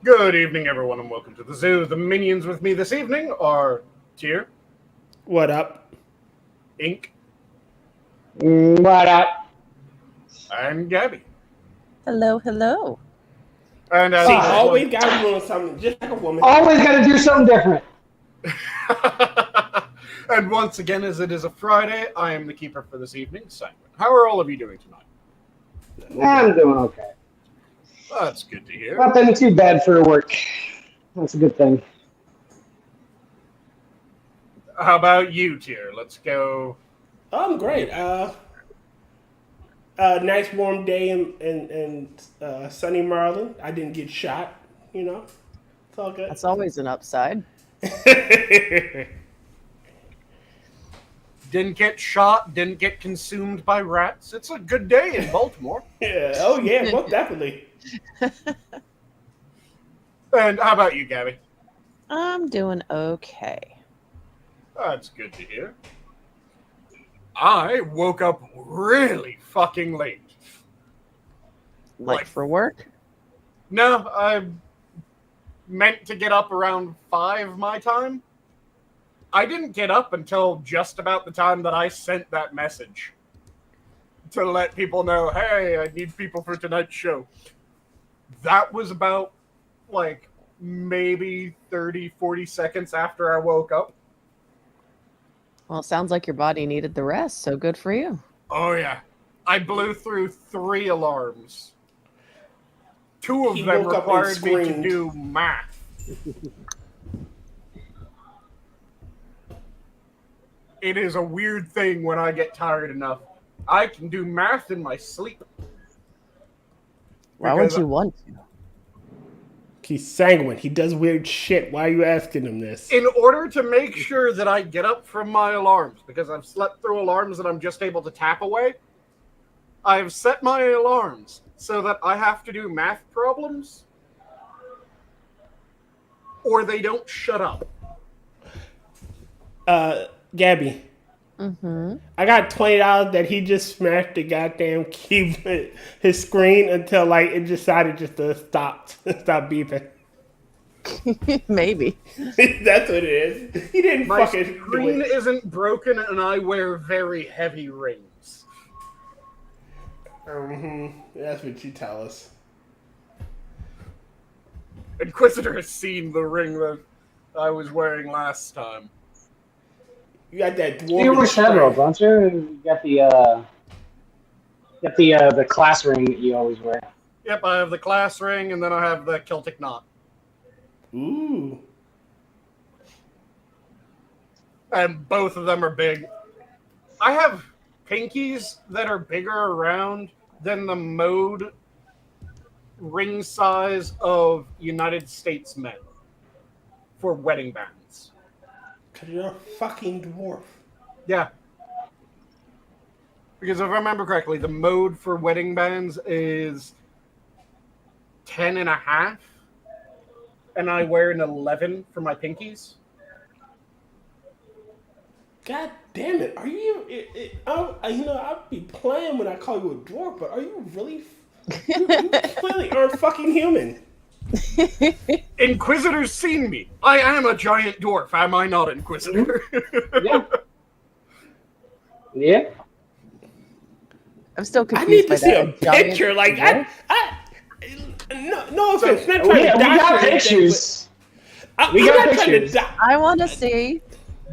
Good evening, everyone, and welcome to the zoo. The minions with me this evening are Tier, What up? Ink, What up? and Gabby. Hello, hello. And as See, this always gotta doing something just like a woman. Always got to do something different. and once again, as it is a Friday, I am the keeper for this evening, Sanguine. How are all of you doing tonight? I'm doing okay. Well, that's good to hear. Nothing too bad for work. That's a good thing. How about you, Tier? Let's go. I'm great. Nice warm day in sunny Maryland. I didn't get shot. It's all good. That's always an upside. Didn't get shot, didn't get consumed by rats. It's a good day in Baltimore. Yeah. Oh yeah, most definitely. And how about you, Gabby? I'm doing okay. That's good to hear. I woke up really fucking late. Like for work? No, I meant to get up around 5 my time. I didn't get up until just about the time that I sent that message to let people know, hey, I need people for tonight's show. That was about, maybe 30, 40 seconds after I woke up. Well, it sounds like your body needed the rest, so good for you. Oh, yeah. I blew through 3 alarms. 2 of them required me to do math. It is a weird thing when I get tired enough. I can do math in my sleep. Why would you want to? He's sanguine. He does weird shit. Why are you asking him this? In order to make sure that I get up from my alarms, because I've slept through alarms that I'm just able to tap away, I've set my alarms so that I have to do math problems or they don't shut up. Gabby. Mm-hmm. I got $20 that he just smashed the goddamn key his screen until it decided just to stop beeping. Maybe. That's what it is. He didn't My fucking screen do it. isn't broken and I wear very heavy rings. That's what you tell us. Inquisitor has seen the ring that I was wearing last time. You got that dwarf. You wear several, don't you? You got the class ring that you always wear. Yep, I have the class ring and then I have the Celtic knot. Ooh. And both of them are big. I have pinkies that are bigger around than the mode ring size of United States men for wedding bands. Because you're a fucking dwarf. Yeah. Because if I remember correctly, the mode for wedding bands is 10 and a half, and I wear an 11 for my pinkies. God damn it! Are you? I'd be playing when I call you a dwarf, but are you really? You clearly aren't fucking human. Inquisitor's seen me. I am a giant dwarf. Am I not, Inquisitor? Yeah. Yeah. I'm still I confused. need to by see that. a picture. No offense. Not We trying to got dox pictures. I'm We got not trying to pictures. dox. I want to see.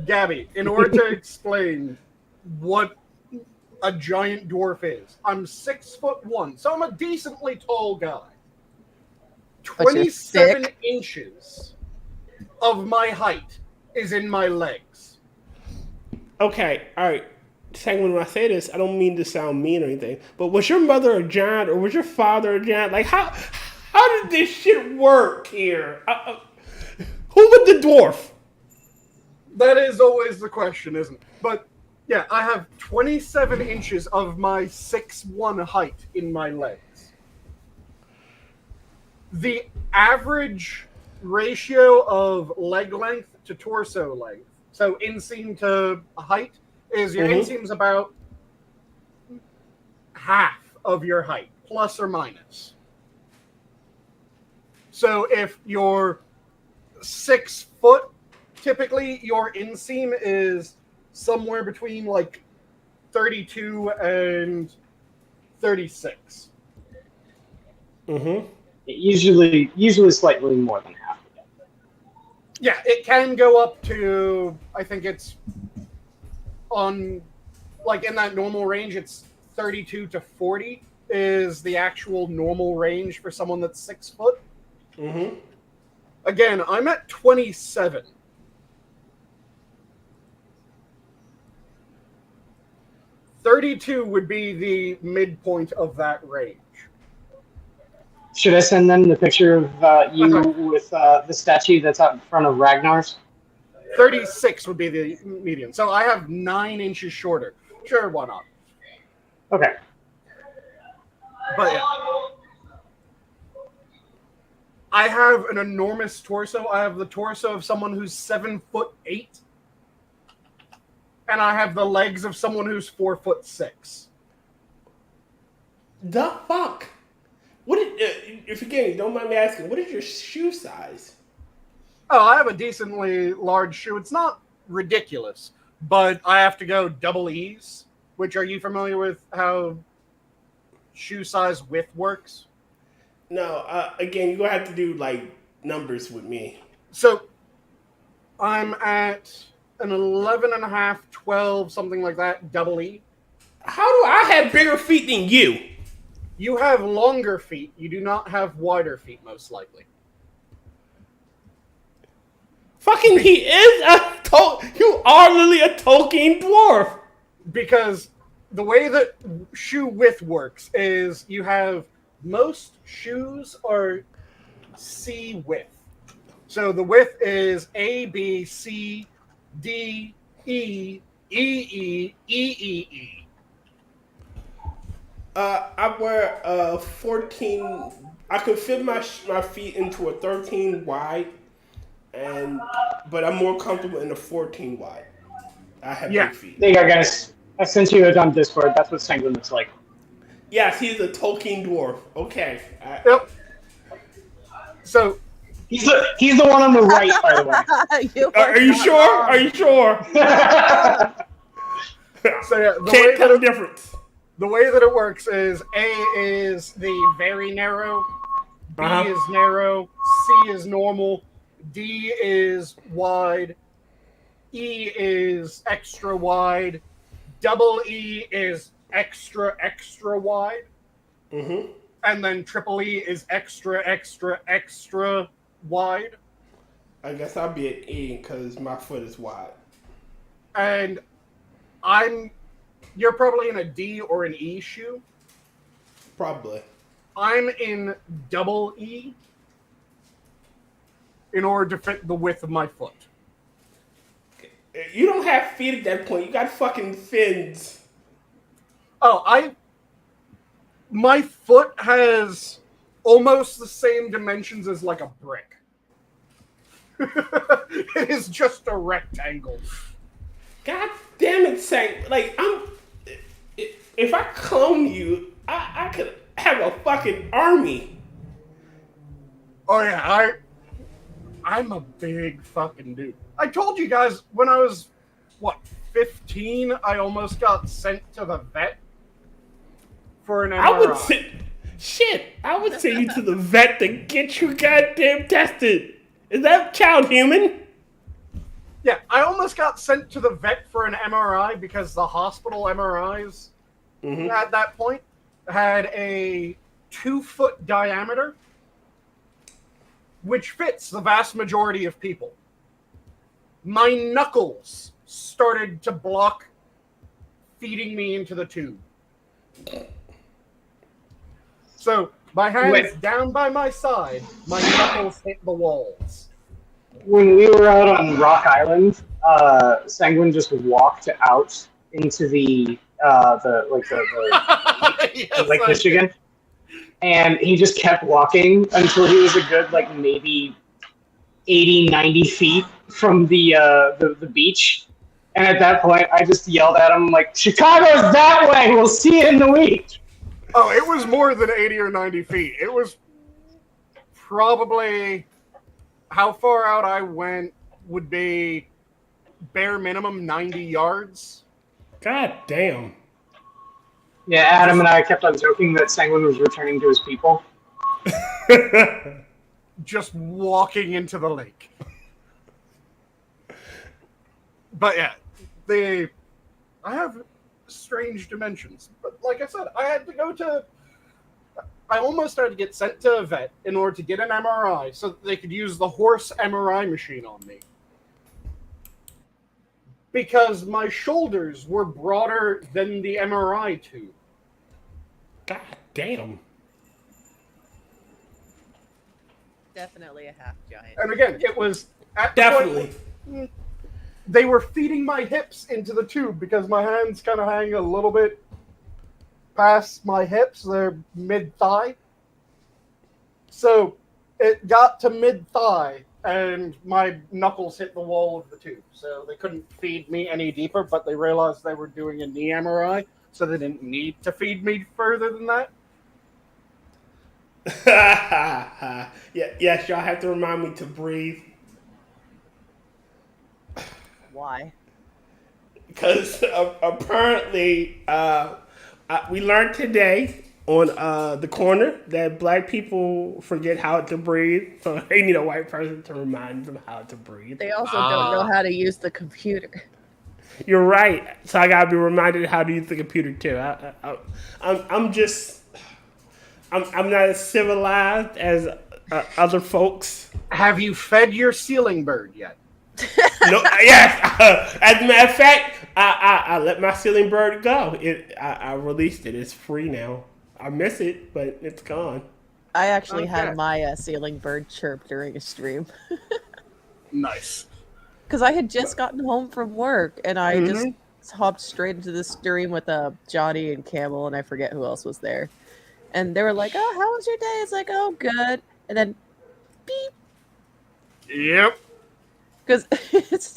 Gabby, in order to explain what a giant dwarf is, I'm 6'1", so I'm a decently tall guy. But you're 27 thick. inches of my height is in my legs. Okay, all right. Sanguine, when I say this, I don't mean to sound mean or anything, but was your mother a giant or was your father a giant? How did this shit work here? Who was the dwarf? That is always the question, isn't it? But yeah, I have 27 inches of my 6'1" height in my legs. The average ratio of leg length to torso length, so inseam to height, is your inseam's about half of your height, plus or minus. So if you're 6 foot, typically your inseam is somewhere between like 32 and 36. Mm-hmm. Usually slightly more than half. Yeah, it can go up to, I think it's on, like in that normal range, it's 32 to 40 is the actual normal range for someone that's 6 foot. Mm-hmm. Again, I'm at 27. $32 would be the midpoint of that range. Should I send them the picture of you with the statue that's out in front of Ragnar's? 36 would be the median. So I have 9 inches shorter. Sure, why not? Okay. But yeah. I have an enormous torso. I have the torso of someone who's 7'8", and I have the legs of someone who's 4'6". The fuck? What? If again, you don't mind me asking, what is your shoe size? Oh, I have a decently large shoe. It's not ridiculous, but I have to go double E's. Which, are you familiar with how shoe size width works? No, again, you're gonna have to do like numbers with me. So I'm at an 11.5, 12, something like that, double E. How do I have bigger feet than you? You have longer feet. You do not have wider feet, most likely. Fucking, he is you are literally a Tolkien dwarf. Because the way that shoe width works is you have most shoes are C width. So the width is A, B, C, D, E, E, E, E, E, E. I wear a 14. I could fit my feet into a 13 wide, but I'm more comfortable in a 14 wide. I have big feet. There you go, guys. I sent you it on Discord. That's what Sanguine looks like. Yes, he's a Tolkien dwarf. Okay. Yep. So he's the one on the right, by the way. Are you sure? Are you sure? So yeah, Can't tell the difference. The way that it works is A is the very narrow, B is narrow, C is normal, D is wide, E is extra wide, double E is extra, extra wide, and then triple E is extra, extra, extra wide. I guess I'll be an E because my foot is wide. And you're probably in a D or an E shoe. Probably. I'm in double E in order to fit the width of my foot. You don't have feet at that point. You got fucking fins. Oh, my foot has almost the same dimensions as like a brick. It is just a rectangle. God damn it, Sank. Like, if I clone you, I could have a fucking army. Oh yeah, I'm a big fucking dude. I told you guys when I was, 15, I almost got sent to the vet for an MRI. I would send you to the vet to get you goddamn tested. Is that child human? Yeah, I almost got sent to the vet for an MRI because the hospital MRIs at that point had a 2-foot diameter, which fits the vast majority of people. My knuckles started to block feeding me into the tube. So my hands down by my side, my knuckles hit the walls. When we were out on Rock Island, Sanguine just walked out into the Lake Michigan, and he just kept walking until he was a good maybe 80, 90 feet from the beach. And at that point, I just yelled at him "Chicago's that way. We'll see you in the week." Oh, it was more than 80 or 90 feet. It was probably how far out I went would be bare minimum 90 yards. God damn. Yeah, Adam and I kept on joking that Sanguine was returning to his people. Just walking into the lake. But yeah, I have strange dimensions. But like I said, I almost had to get sent to a vet in order to get an MRI so that they could use the horse MRI machine on me. Because my shoulders were broader than the MRI tube. God damn. Definitely a half giant. And again, it was at Definitely. The point they were feeding my hips into the tube because my hands kind of hang a little bit past my hips. They're mid-thigh. So it got to mid-thigh, and my knuckles hit the wall of the tube. So they couldn't feed me any deeper, but they realized they were doing a knee MRI, so they didn't need to feed me further than that. Yes, y'all have to remind me to breathe. Why? Because apparently we learned today on the corner that black people forget how to breathe, so they need a white person to remind them how to breathe. They also don't know how to use the computer. You're right. So I gotta be reminded how to use the computer too. I'm not as civilized as other folks. Have you fed your ceiling bird yet? No, yes. As a matter of fact, I let my ceiling bird go. I released it. It's free now. I miss it, but it's gone. I actually had my ceiling bird chirp during a stream. Nice. Because I had just gotten home from work, and I just hopped straight into the stream with Johnny and Camel, and I forget who else was there. And they were like, "Oh, how was your day?" It's like, "Oh, good." And then, beep. Yep. Because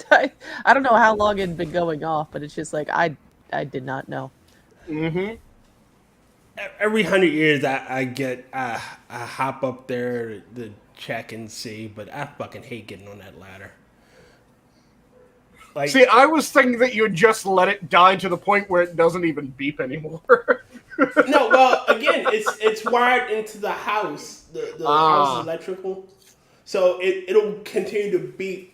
I don't know how long it had been going off, but it's just like I did not know. Mm-hmm. Every 100 years, I hop up there to check and see, but I fucking hate getting on that ladder. Like, see, I was thinking that you would just let it die to the point where it doesn't even beep anymore. no, well, again, it's wired into the house. The house is electrical, so it'll continue to beep.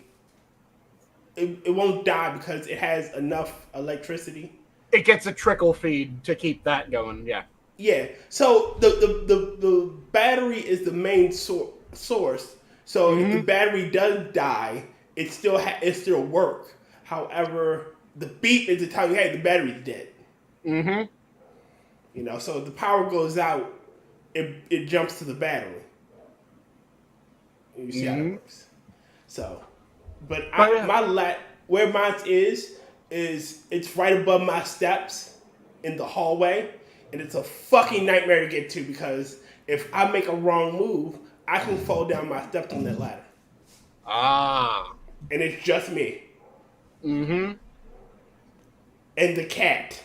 It won't die because it has enough electricity. It gets a trickle feed to keep that going. Yeah. Yeah. So the battery is the main source. So if the battery does die, it still work. However, the beep is to tell you, hey, the battery's dead. Mm-hmm. You know, so if the power goes out, it jumps to the battery. You see how it works. So, but where mine is it's right above my steps in the hallway, and it's a fucking nightmare to get to because if I make a wrong move, I can fall down my steps on that ladder. And it's just me. Mm-hmm. And the cat.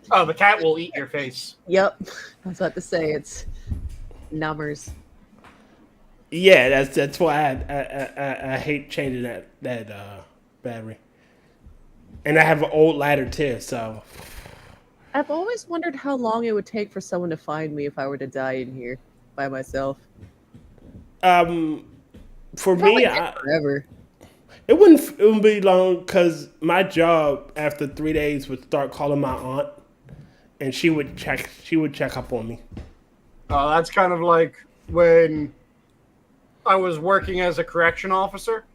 Oh, the cat will eat your face. Yep. I was about to say it's numbers. Yeah, that's why I hate changing that battery. And I have an old ladder too, so. I've always wondered how long it would take for someone to find me if I were to die in here by myself. For me, forever. It wouldn't be long because my job after 3 days would start calling my aunt, and she would check up on me. Oh, that's kind of like when I was working as a correction officer.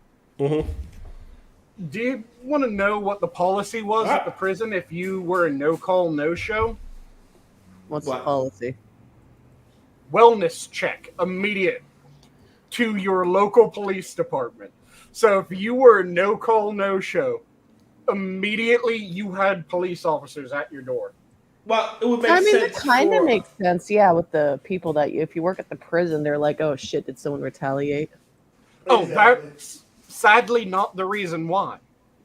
Mm-hmm. Do you want to know what the policy was at the prison if you were a no-call, no-show? What's the policy? Wellness check, immediate, to your local police department. So if you were a no-call, no-show, immediately you had police officers at your door. Well, it would make sense. It kind of makes sense, yeah, with the people that if you work at the prison, they're like, oh shit, did someone retaliate? Oh, that's sadly not the reason why.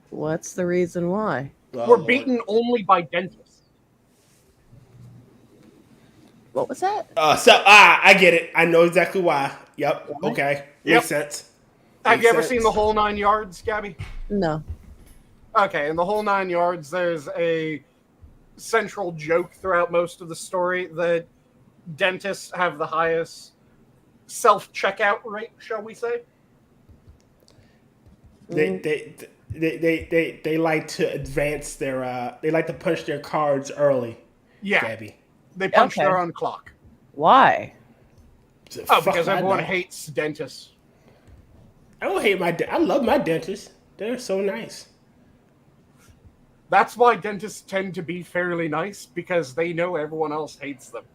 What's the reason why? We're beaten only by dentists. What was that? I get it. I know exactly why. Yep. Okay. Yep. Makes sense. Have you ever sense. seen The Whole Nine Yards, Gabby? No. Okay, in The Whole Nine Yards, there's a central joke throughout most of the story that dentists have the highest self-checkout rate, shall we say? They like to advance their they like to punch their cards early. Yeah, Gabby. they punch Okay. their own clock. Why? Oh, because I everyone know. hates dentists. I don't hate I love my dentists. They're so nice. That's why dentists tend to be fairly nice, because they know everyone else hates them.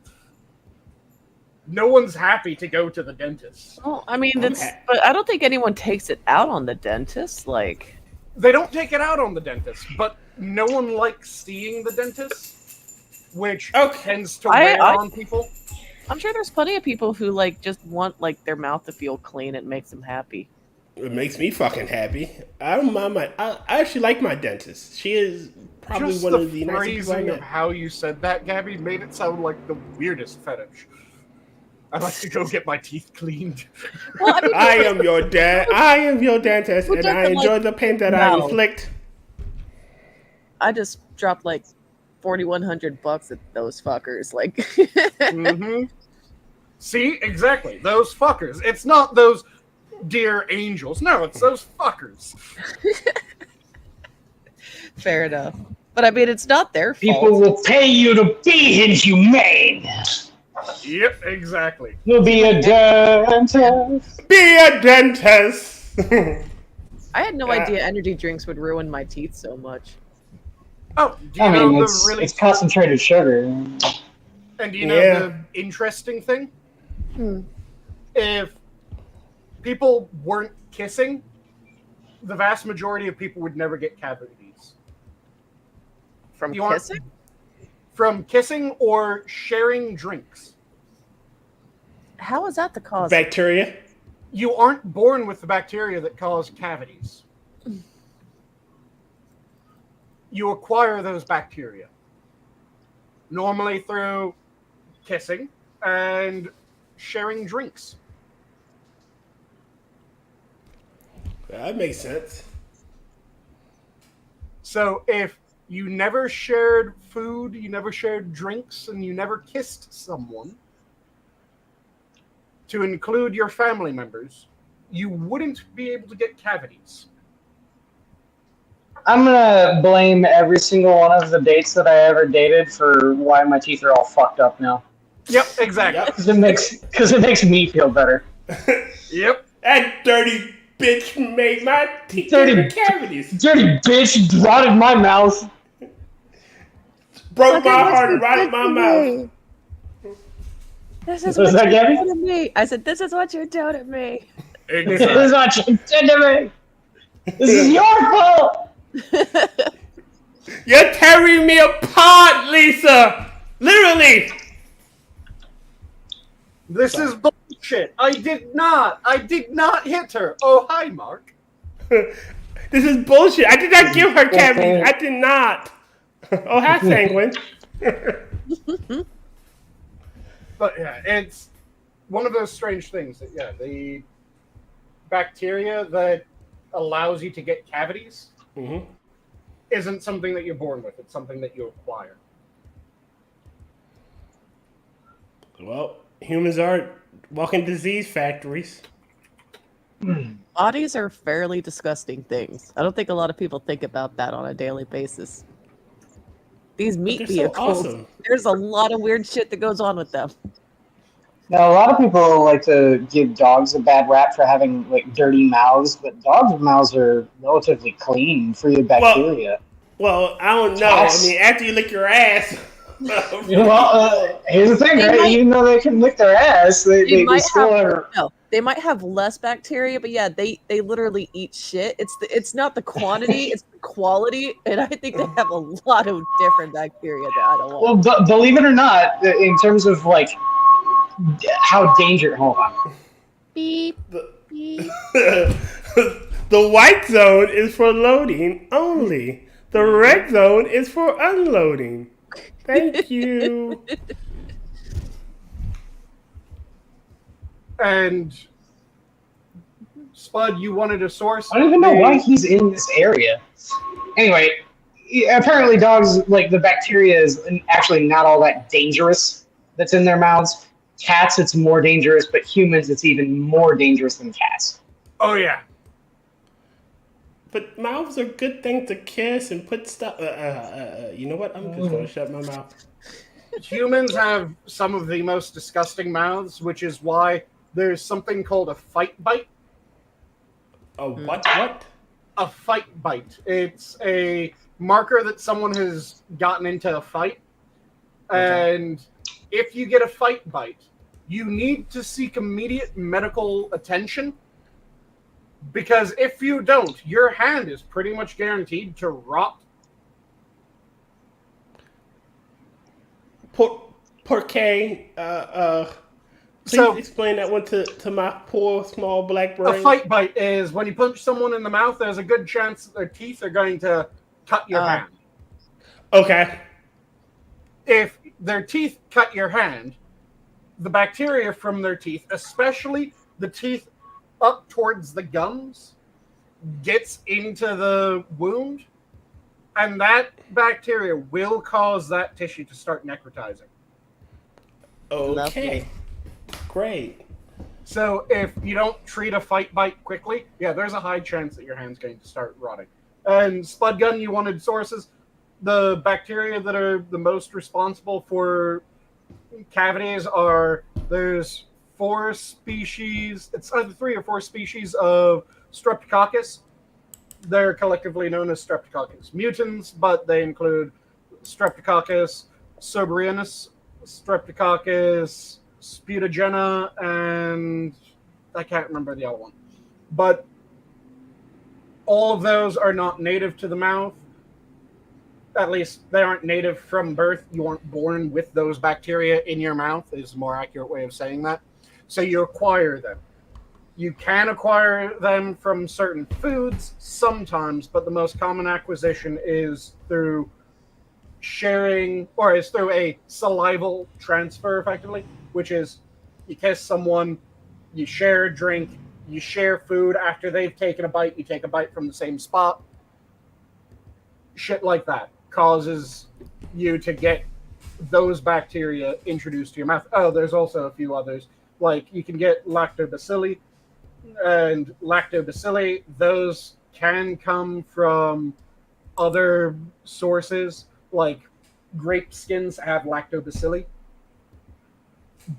No one's happy to go to the dentist. Well, I mean, but I don't think anyone takes it out on the dentist. Like, They don't take it out on the dentist, but no one likes seeing the dentist, which tends to wear on people. I'm sure there's plenty of people who like just want like their mouth to feel clean. It makes them happy. It makes me fucking happy. I don't mind I actually like my dentist. She is probably Just one the of the nicest people I phrasing of met. how you said that, Gabby, made it sound like the weirdest fetish. I'd like to go get my teeth cleaned. Well, I mean, I am your dad. I am your dentist, Who and I doesn't enjoy like the pain that I mouth? inflict. I just dropped like $4,100 at those fuckers. Like, Mm-hmm. See, exactly, those fuckers. It's not those dear angels. No, it's those fuckers. fair enough. But I mean, it's not their People fault. will pay you to be inhumane. Yep, exactly. You'll be a dentist. Be a dentist. I had no idea energy drinks would ruin my teeth so much. Oh, do you I know mean, the it's, really it's concentrated sugar. and do you know the interesting thing? If people weren't kissing, the vast majority of people would never get cavities. From You aren't- kissing? From kissing or sharing drinks. How is that the cause? Bacteria. You aren't born with the bacteria that cause cavities. You acquire those bacteria. Normally through kissing and sharing drinks. That makes sense. So if you never shared food, you never shared drinks, and you never kissed someone, to include your family members, you wouldn't be able to get cavities. I'm gonna blame every single one of the dates that I ever dated for why my teeth are all fucked up now. Yep, exactly. Because it makes me feel better. Yep. That dirty bitch made my teeth Dirty- have cavities. Dirty bitch rotted my mouth. Broke my heart and rotted my mouth. This is Was what that you're Gabby? doing to me. I said, this is what you're doing to me. This is what you did to me. This is your fault. You're tearing me apart, Lisa. Literally. This is bullshit. I did not hit her. Oh, hi, Mark. This is bullshit. I did not give her cavities. I did not. Oh, hi, Sanguine. But yeah, it's one of those strange things that, yeah, the bacteria that allows you to get cavities isn't something that you're born with. It's something that you acquire. Well, humans are walking disease factories. Bodies are fairly disgusting things. I don't think a lot of people think about that on a daily basis. These meat they're so vehicles, awesome. there's a lot of weird shit that goes on with them. Now, a lot of people like to give dogs a bad rap for having like dirty mouths, but dogs' mouths are relatively clean, free of bacteria. Well, I don't know. Cats. I mean, after you lick your ass. Here's the thing, They right? might- Even though they can lick their ass, they might still have are. no. They might have less bacteria, but yeah, they literally eat shit. It's not the quantity, it's the quality, and I think they have a lot of different bacteria that I don't want. Well, believe it or not, in terms of like how dangerous. Hold on. Beep beep. The white zone is for loading only. The red zone is for unloading. Thank you. And Spud, you wanted a source? I don't even know why he's in this area. Anyway, apparently dogs, like, the bacteria is actually not all that dangerous that's in their mouths. Cats, it's more dangerous, but humans, it's even more dangerous than cats. Oh, yeah. But mouths are a good thing to kiss and put stuff. You know what? I'm just going to shut my mouth. Humans have some of the most disgusting mouths, which is why there's something called a fight bite. A what? What? A fight bite. It's a marker that someone has gotten into a fight. Okay. And if you get a fight bite, you need to seek immediate medical attention. Because if you don't, your hand is pretty much guaranteed to rot. Please explain that one to my poor small black brain. A fight bite is when you punch someone in the mouth, there's a good chance that their teeth are going to cut your hand. Okay. If their teeth cut your hand, the bacteria from their teeth, especially the teeth up towards the gums, gets into the wound, and that bacteria will cause that tissue to start necrotizing. Okay. Lovely. Great. So if you don't treat a fight bite quickly, yeah, there's a high chance that your hand's going to start rotting. And Spud Gun, you wanted sources. The bacteria that are the most responsible for cavities are, there's 4 species, it's either 3 or 4 species of Streptococcus. They're collectively known as Streptococcus mutans, but they include Streptococcus soberinus, Streptococcus sputagena, and I can't remember the other one. But all of those are not native to the mouth. At least they aren't native from birth. You aren't born with those bacteria in your mouth, is a more accurate way of saying that. So you acquire them. You can acquire them from certain foods sometimes, but the most common acquisition is through sharing, or is through a salival transfer, effectively, which is you kiss someone, you share a drink, you share food. After they've taken a bite, you take a bite from the same spot. Shit like that causes you to get those bacteria introduced to your mouth. Oh, there's also a few others. Like, you can get lactobacilli, and lactobacilli, those can come from other sources, like grape skins have lactobacilli.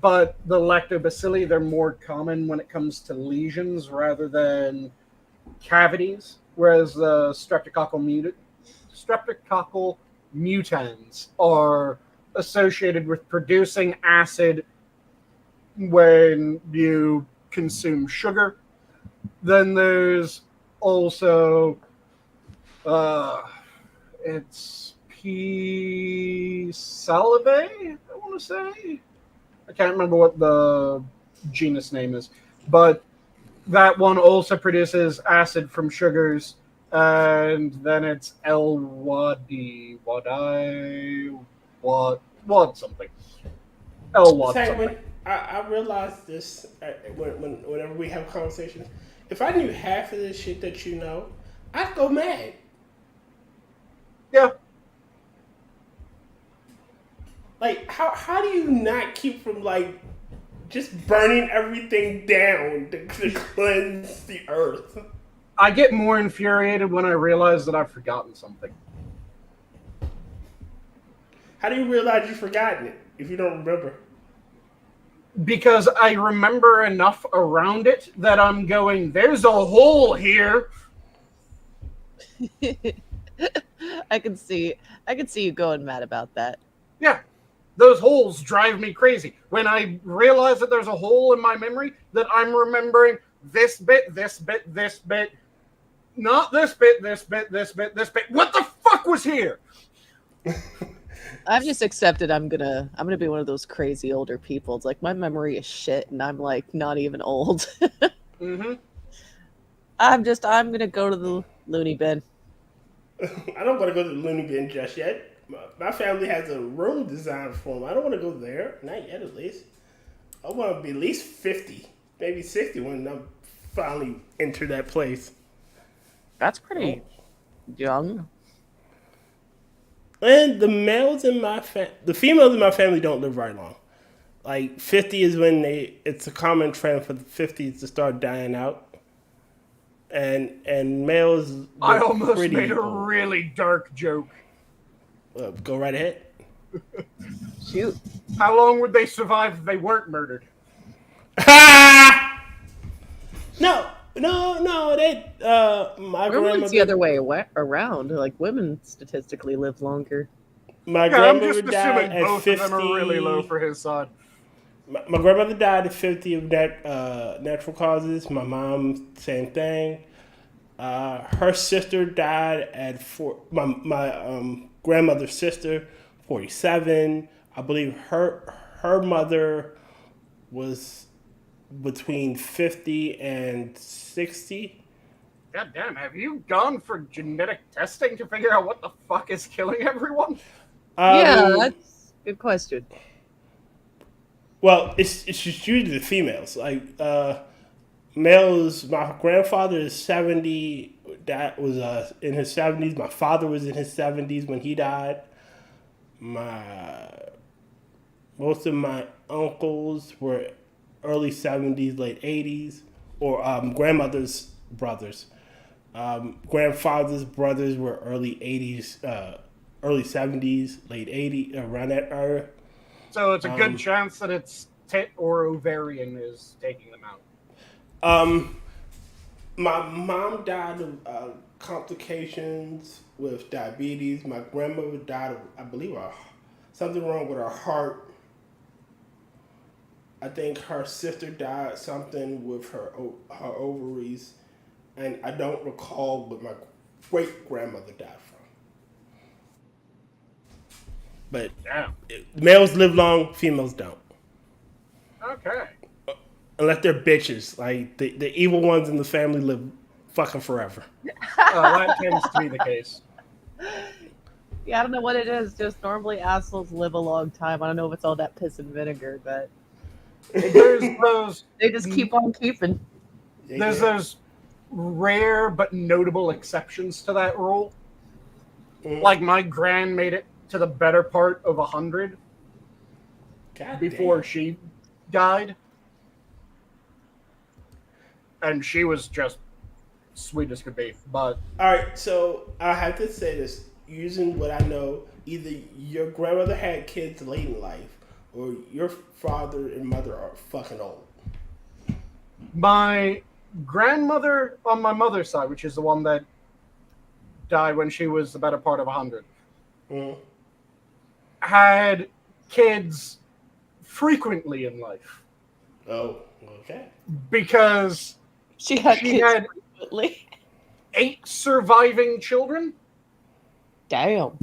But the lactobacilli, they're more common when it comes to lesions rather than cavities, whereas the streptococcal mutans are associated with producing acid when you consume sugar. Then there's also it's P. salivae, I want to say. I can't remember what the genus name is, but that one also produces acid from sugars. And then it's L-Wadi, something. L-Wad something. I realized this whenever we have conversations. If I knew half of this shit that you know, I'd go mad. Yeah. Like, how do you not keep from, like, just burning everything down to cleanse the earth? I get more infuriated when I realize that I've forgotten something. How do you realize you've forgotten it if you don't remember? Because I remember enough around it that I'm going, there's a hole here. I can see you going mad about that. Yeah. Those holes drive me crazy. When I realize that there's a hole in my memory, that I'm remembering this bit, this bit, this bit, not this bit, this bit, this bit, this bit. What the fuck was here? I've just accepted I'm gonna be one of those crazy older people. It's like my memory is shit, and I'm like not even old. Mm-hmm. I'm gonna go to the loony bin. I don't want to go to the loony bin just yet. My family has a room designed for them. I don't want to go there. Not yet, at least. I want to be at least 50, maybe 60 when I'm finally enter that place. That's pretty young. And the females in my family don't live very long. Like 50 is when it's a common trend for the 50s to start dying out. And males. I almost made a old. really dark joke. Go right ahead. Shoot. How long would they survive if they weren't murdered? No. They. My grandmother. The other way around. Like women statistically live longer. My I'm grandmother just died assuming at both 50. of them are really low for his side. My grandmother died at 50 of natural causes. My mom, same thing. Her sister died at my grandmother's sister, 47. I believe her mother was between 50 and 60. God damn, have you gone for genetic testing to figure out what the fuck is killing everyone? Yeah, that's a good question. Well, it's just usually the females. Like males, my grandfather is 70. That was in his 70s. My father was in his 70s when he died. Most of my uncles were early 70s, late 80s, or grandmother's brothers. Grandfather's brothers were early 80s, early 70s, late 80s, around that era. So it's a good chance that it's tit or ovarian is taking them out. My mom died of complications with diabetes. My grandmother died of, I believe, something wrong with her heart. I think her sister died something with her ovaries, and I don't recall what my great grandmother died from. But males live long, females don't. Okay. Unless they're bitches. Like, the evil ones in the family live fucking forever. That tends to be the case. Yeah, I don't know what it is. Just normally assholes live a long time. I don't know if it's all that piss and vinegar, but There's those... they just keep on keeping. There's those rare but notable exceptions to that rule. Like, my gran made it to the better part of 100 before she died. And she was just sweet as could be. But all right, so I have to say this. Using what I know, either your grandmother had kids late in life, or your father and mother are fucking old. my grandmother on my mother's side, which is the one that died when she was the better part of 100, had kids frequently in life. Oh, okay. She Because had she kids had frequently. 8 surviving children. Damn.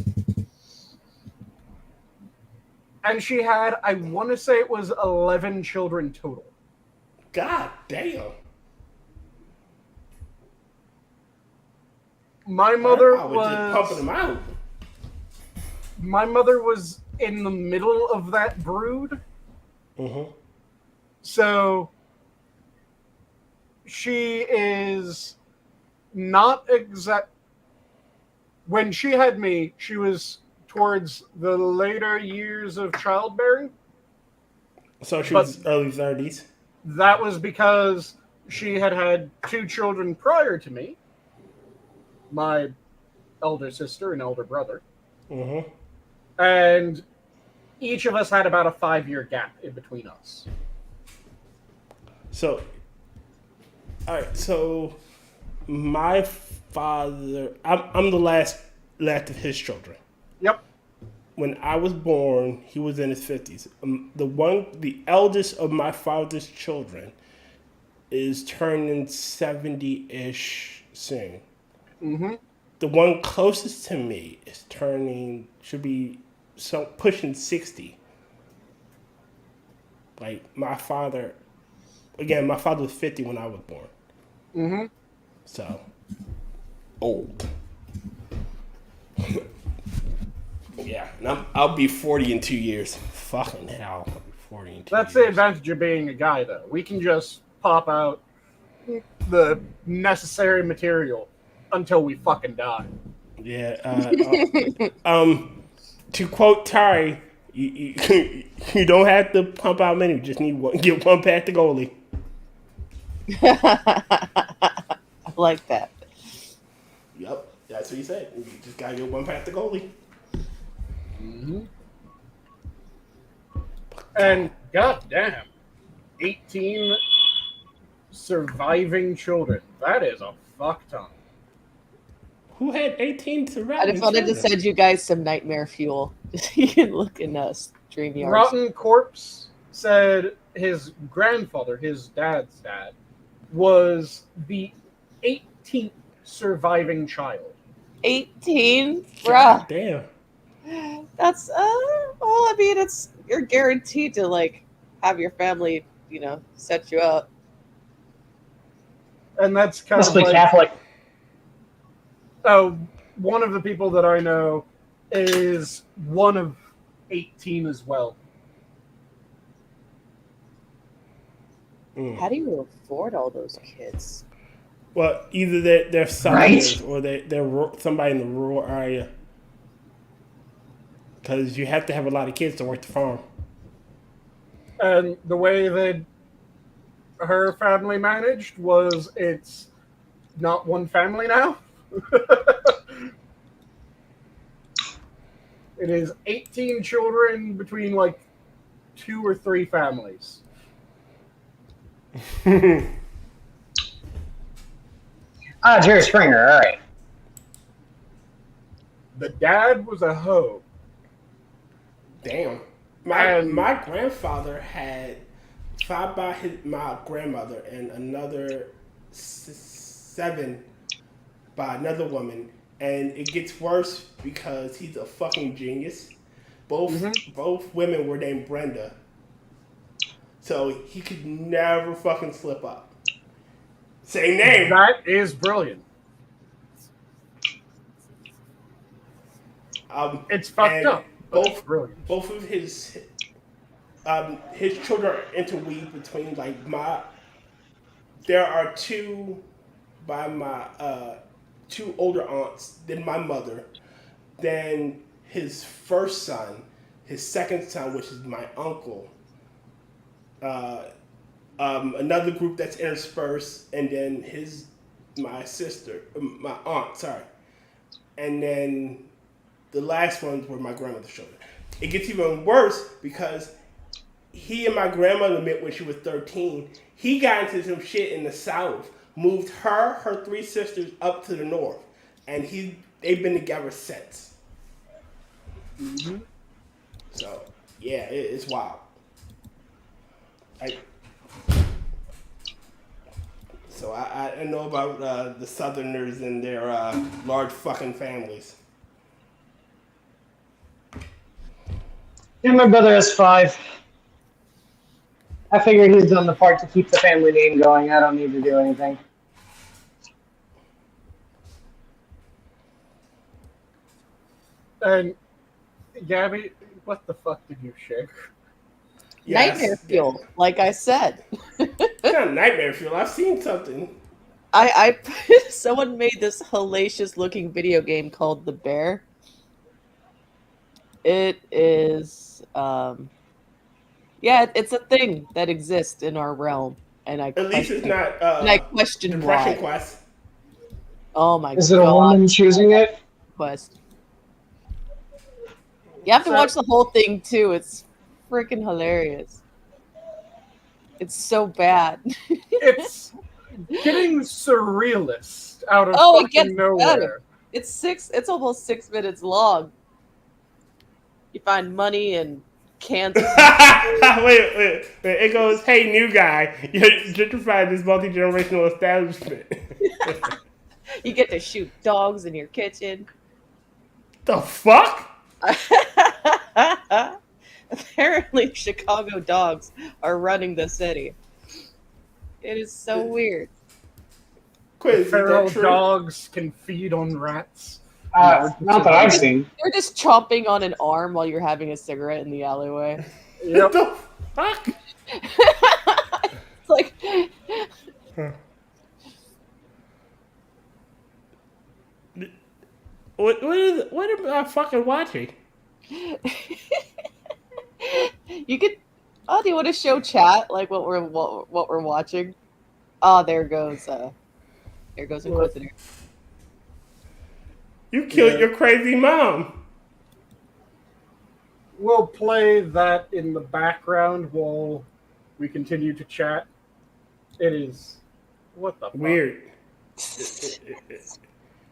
And she had, I want to say it was 11 children total. God damn. My mother I was just pumping them out. My mother was in the middle of that brood. So she is not exact. When she had me, she was towards the later years of childbearing. So she was early 30s. That was because she had had 2 children prior to me. My elder sister and elder brother. And each of us had about a 5-year gap in between us. So, all right. So, my father, I'm the last of his children. Yep. When I was born, he was in his 50s. The eldest of my father's children is turning 70-ish soon. The one closest to me is should be pushing 60. Like my father was 50 when I was born. So, old. Yeah, and I'll be 40 in 2 years. Fucking hell, I'll be 40 in 2 years. That's the advantage of being a guy, though. We can just pop out the necessary material until we fucking die. Yeah. To quote Tari, you don't have to pump out many. You just need one. Get one past the goalie. I like that. Yep, that's what he said. You just gotta get one past the goalie. Mm-hmm. And goddamn, 18 surviving children. That is a fuck ton. Who had 18 I surviving? just wanted to send you guys some nightmare fuel. You can look in StreamYard. Rotten Corpse said his grandfather, his dad's dad, was the 18th surviving child. 18? God Bruh. damn. That's, well, I mean, you're guaranteed to, like, have your family, set you up. And that's kind Must of be like... Catholic. Oh, one of the people that I know is one of 18 as well. How do you afford all those kids? Well, either they're southerners or they're somebody in the rural area. Because you have to have a lot of kids to work the farm. And the way that her family managed was it's not one family now. It is 18 children between like 2 or 3 families. Jerry Springer, all right. The dad was a hoe. Damn. My grandfather had 5 by my grandmother and another 7 by another woman, and it gets worse because he's a fucking genius. Both women were named Brenda, so he could never fucking slip up. Same name. That is brilliant. It's fucked up. Both brilliant. Both of his children are interweaved between there are 2 by my 2 older aunts, then my mother, then his first son, his second son, which is my uncle, another group that's interspersed, and then my aunt, sorry, and then the last ones were my grandmother's children. It gets even worse because he and my grandmother met when she was 13. He got into some shit in the South, moved her 3 sisters up to the North, and they've been together since. Mm-hmm. So, yeah, it's wild. So I know about the Southerners and their large fucking families. Yeah, my brother has 5. I figure he's done the part to keep the family name going. I don't need to do anything. And Gabby, what the fuck did you share? Yes. Nightmare fuel, like I said. It's not nightmare fuel. I've seen something. I someone made this hellacious looking video game called The Bear. It is it's a thing that exists in our realm, and At least it's not and I question Depression why. Quest. Oh my god. Is it a woman choosing it? Quest. You have to watch the whole thing too. It's freaking hilarious. It's so bad. It's getting surrealist out of Oh, it fucking gets nowhere. better. It's almost 6 minutes long. You find money and cans. Wait. It goes, hey, new guy, you're gentrifying this multi-generational establishment. You get to shoot dogs in your kitchen. The fuck? Apparently, Chicago dogs are running the city. It is so weird. Quiz, is Feral that true? dogs can feed on rats. Not that I've seen. You're just chomping on an arm while you're having a cigarette in the alleyway. What the fuck? It's like What am I fucking watching? You could. Oh, do you want to show chat like what we're watching? Oh, there goes Inquisitor. You killed your crazy mom. We'll play that in the background while we continue to chat. It is what the fuck? Weird.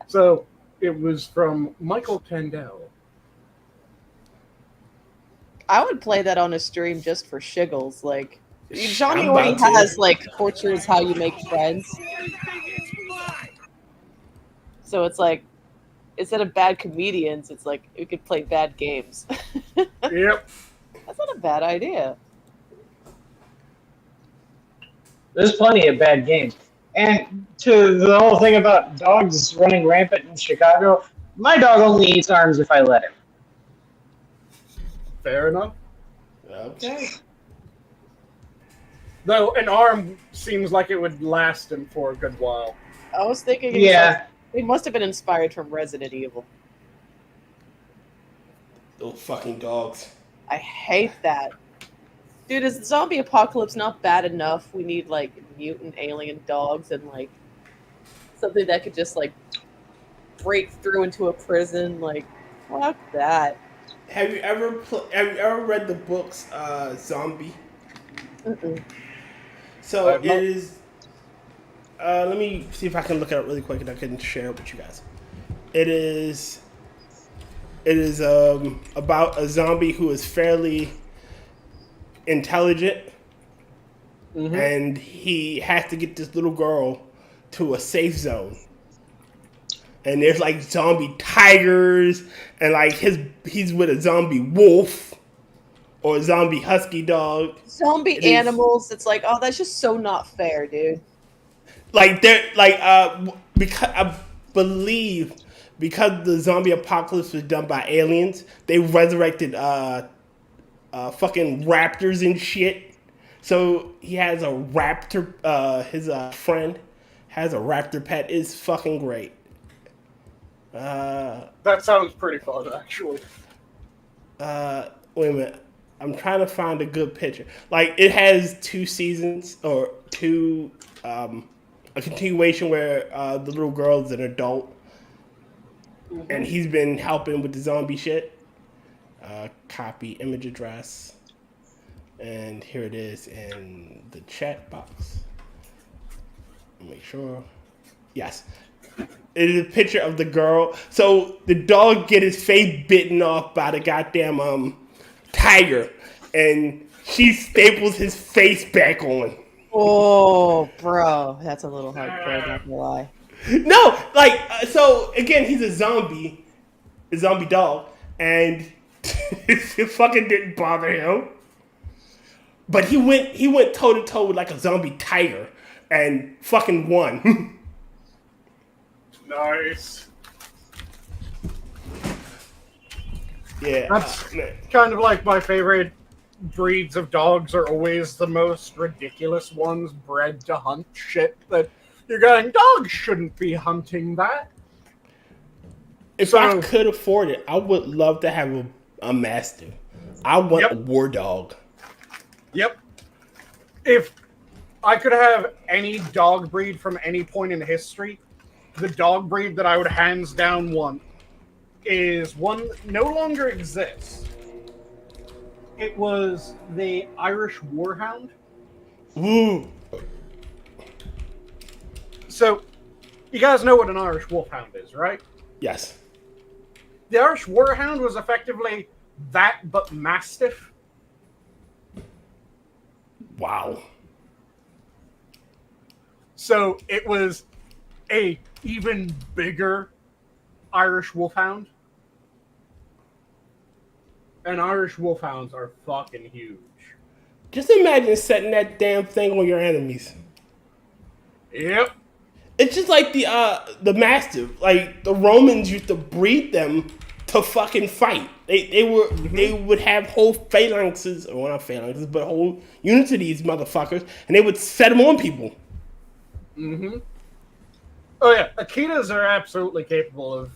So it was from Michael Kendall. I would play that on a stream just for shiggles. Like Johnny I'm already about to. has like Torture is How You Make Friends. So it's like instead of bad comedians, it's like we could play bad games. Yep. That's not a bad idea. There's plenty of bad games. And to the whole thing about dogs running rampant in Chicago, my dog only eats arms if I let him. Fair enough. Okay. Though an arm seems like it would last him for a good while. I was thinking it must have been inspired from Resident Evil. Those fucking dogs. I hate that. Dude, is the zombie apocalypse not bad enough? We need like mutant alien dogs and like something that could just like break through into a prison. Like, fuck that. Have you ever read the books Zombie? Mm-mm. So it is. Let me see if I can look it up really quick and I can share it with you guys. It is about a zombie who is fairly intelligent, and he has to get this little girl to a safe zone. And there's like zombie tigers, and like he's with a zombie wolf or a zombie husky dog. Zombie animals. It's like, oh, that's just so not fair, dude. Like they're like because I believe because the zombie apocalypse was done by aliens, they resurrected fucking raptors and shit. So he has a raptor. His friend has a raptor pet. It's fucking great. That sounds pretty fun, actually. Wait a minute. I'm trying to find a good picture. Like it has 2 seasons or 2 a continuation where the little girl is an adult, and he's been helping with the zombie shit. Copy image address, and here it is in the chat box. Make sure. Yes. It is a picture of the girl. So the dog get his face bitten off by the goddamn tiger, and she staples his face back on. Oh, bro, that's a little hardcore. Not gonna lie. No, like so again, he's a zombie dog, and it fucking didn't bother him. But he went toe to toe with like a zombie tiger and fucking won. Nice. Yeah, That's kind of like my favorite breeds of dogs are always the most ridiculous ones bred to hunt shit that you're going, dogs shouldn't be hunting that. If I could afford it, I would love to have a mastiff. I want a war dog. Yep. If I could have any dog breed from any point in history, the dog breed that I would hands down want is one that no longer exists. It was the Irish Warhound. Ooh. So, you guys know what an Irish Wolfhound is, right? Yes. The Irish Warhound was effectively that, but Mastiff. Wow. So, it was a even bigger Irish Wolfhound. And Irish Wolfhounds are fucking huge. Just imagine setting that damn thing on your enemies. Yep. It's just like the Mastiff. Like the Romans used to breed them to fucking fight. They would have whole phalanxes, or well, not phalanxes, but whole units of these motherfuckers, and they would set them on people. Mm-hmm. Oh yeah, Akitas are absolutely capable of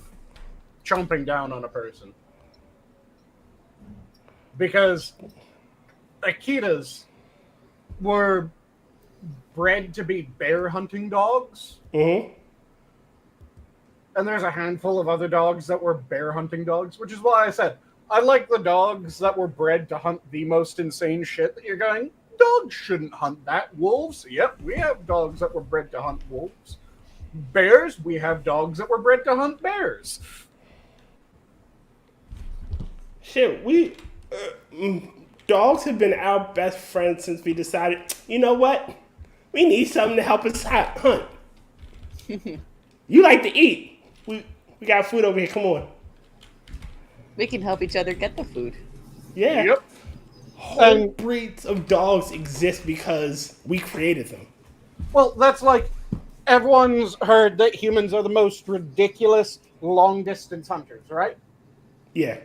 chomping down on a person. Because Akitas were bred to be bear hunting dogs. Mm-hmm. And there's a handful of other dogs that were bear hunting dogs, which is why I said I like the dogs that were bred to hunt the most insane shit that you're going, dogs shouldn't hunt that. Wolves? Yep, we have dogs that were bred to hunt wolves. Bears? We have dogs that were bred to hunt bears. Shit, dogs have been our best friends since we decided, you know what? We need something to help us hunt. You like to eat. We got food over here. Come on. We can help each other get the food. Yeah. Yep. Whole breeds of dogs exist because we created them. Well, that's like everyone's heard that humans are the most ridiculous long-distance hunters, right? Yeah.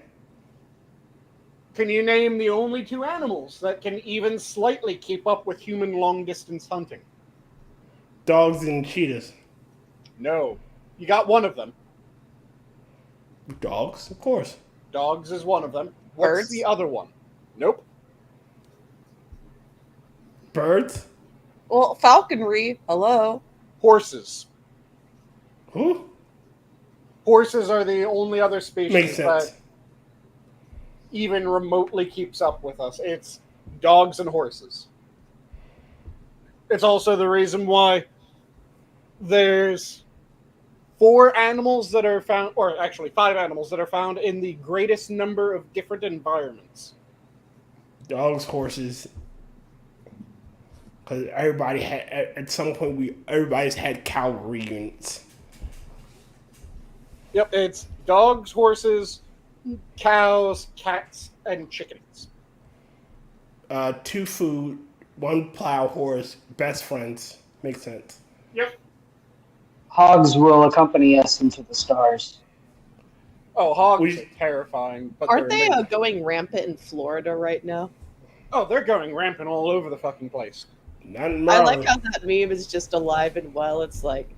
Can you name the only two animals that can even slightly keep up with human long-distance hunting? Dogs and cheetahs. No. You got one of them. Dogs, of course. Dogs is one of them. What's Birds? the other one? Nope. Birds? Well, falconry. Hello. Horses. Who? Horses are the only other species Makes sense. that even remotely keeps up with us. It's dogs and horses. It's also the reason why there's 4 animals that are found, or actually 5 animals that are found in the greatest number of different environments. Dogs, horses. Because everybody had, at some point, everybody's had cow reunions. Yep, it's dogs, horses, cows, cats, and chickens. 2 food, 1 plow horse, best friends. Makes sense. Yep. Hogs will accompany us into the stars. Oh, hogs are terrifying. But Aren't they they're amazing. going rampant in Florida right now? Oh, they're going rampant all over the fucking place. Not in I Maryland. like how that meme is just alive and well. It's like,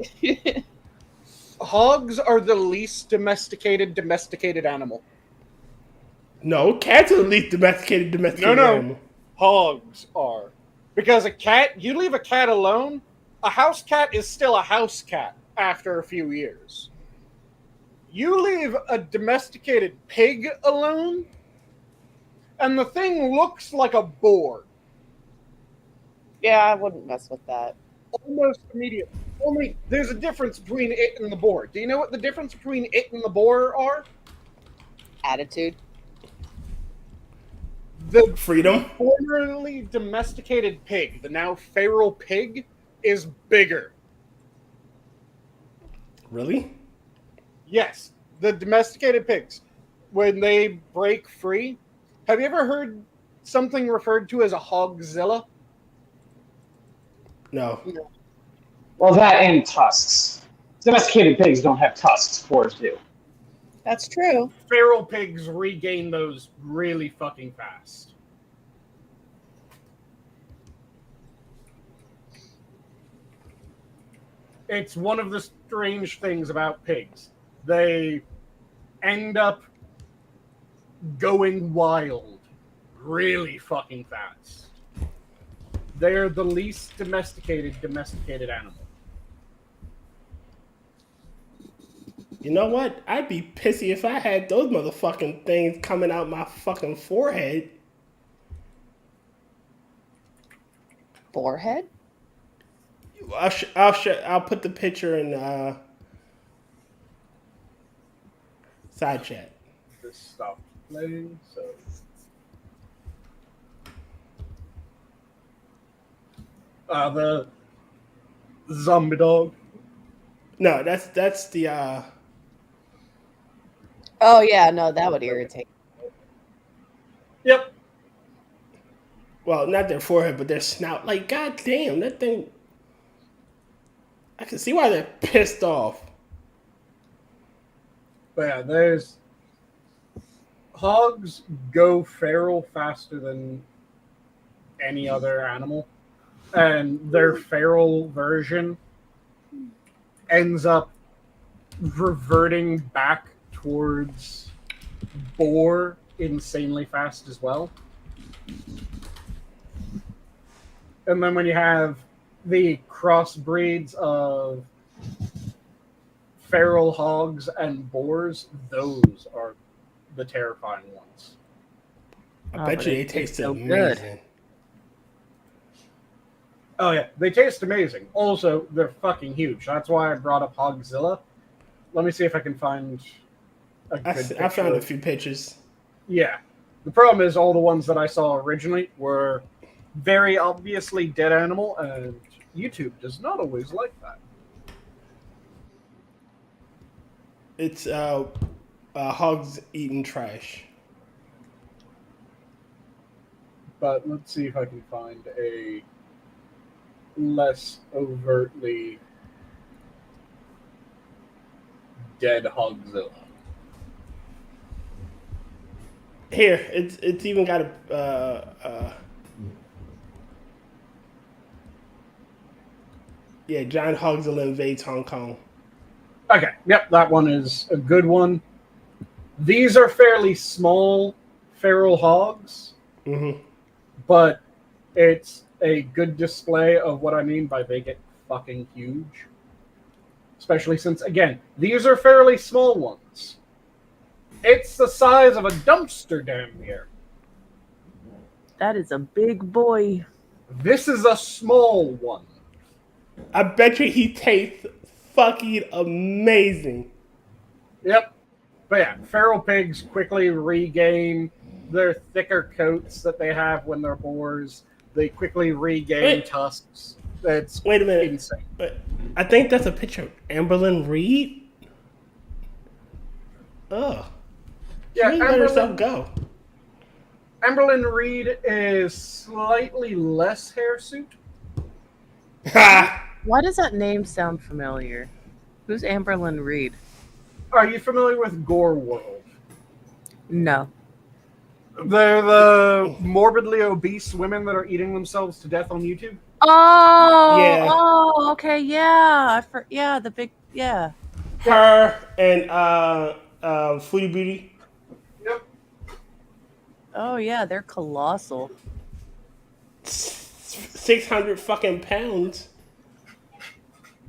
Hogs are the least domesticated animal. No, cats are the least domesticated No. animal. Hogs are. Because a cat, you leave a cat alone, a house cat is still a house cat after a few years. You leave a domesticated pig alone, and the thing looks like a boar. yeah, I wouldn't mess with that. Almost immediately. Only there's a difference between it and the boar. Do you know what the difference between it and the boar are? Attitude. The Freedom. formerly domesticated pig, the now feral pig, is bigger. Really? Yes, the domesticated pigs, when they break free, have you ever heard something referred to as a hogzilla? No. Well, that and tusks. Domesticated pigs don't have tusks, boars do. That's true. Feral pigs regain those really fucking fast. It's one of the strange things about pigs. They end up going wild really fucking fast. They're the least domesticated animal. You know what? I'd be pissy if I had those motherfucking things coming out my fucking forehead. Forehead? I'll put the picture in side chat. This stopped playing, so the zombie dog. No, that's the Oh yeah, no, that would irritate. Yep. well, not their forehead, but their snout. Like, goddamn, that thing. I can see why they're pissed off. But yeah, there's hogs go feral faster than any other animal, and their feral version ends up reverting back towards boar insanely fast as well. And then when you have the crossbreeds of feral hogs and boars, those are the terrifying ones. I bet you they taste so amazing. good. Oh yeah, they taste amazing. Also, they're fucking huge. That's why I brought up Hogzilla. Let me see if I can find a good picture. I found a few pictures. Yeah. The problem is all the ones that I saw originally were very obviously dead animal, and YouTube does not always like that. It's hogs eating trash. But let's see if I can find a less overtly dead Hogzilla. Here, it's even got a yeah, giant Hogzilla invades Hong Kong. Okay, yep, that one is a good one. These are fairly small feral hogs, but it's a good display of what I mean by they get fucking huge. Especially since, again, these are fairly small ones. It's the size of a dumpster damn near. That is a big boy. This is a small one. I bet you he tastes fucking amazing. Yep. But yeah, feral pigs quickly regain their thicker coats that they have when they're boars. They quickly regain tusks. It's Wait a minute. insane. I think that's a picture of Amberlyn Reed. Oh. Yeah, She let herself go. Amberlyn Reed is slightly less hirsute. Ha! Why does that name sound familiar? Who's Amberlyn Reed? Are you familiar with Gore World? No. They're the morbidly obese women that are eating themselves to death on YouTube. Oh, Yeah. Oh, okay, yeah. The big, yeah. Her and Foodie Beauty. Yep. Oh, yeah, they're colossal. 600 fucking pounds.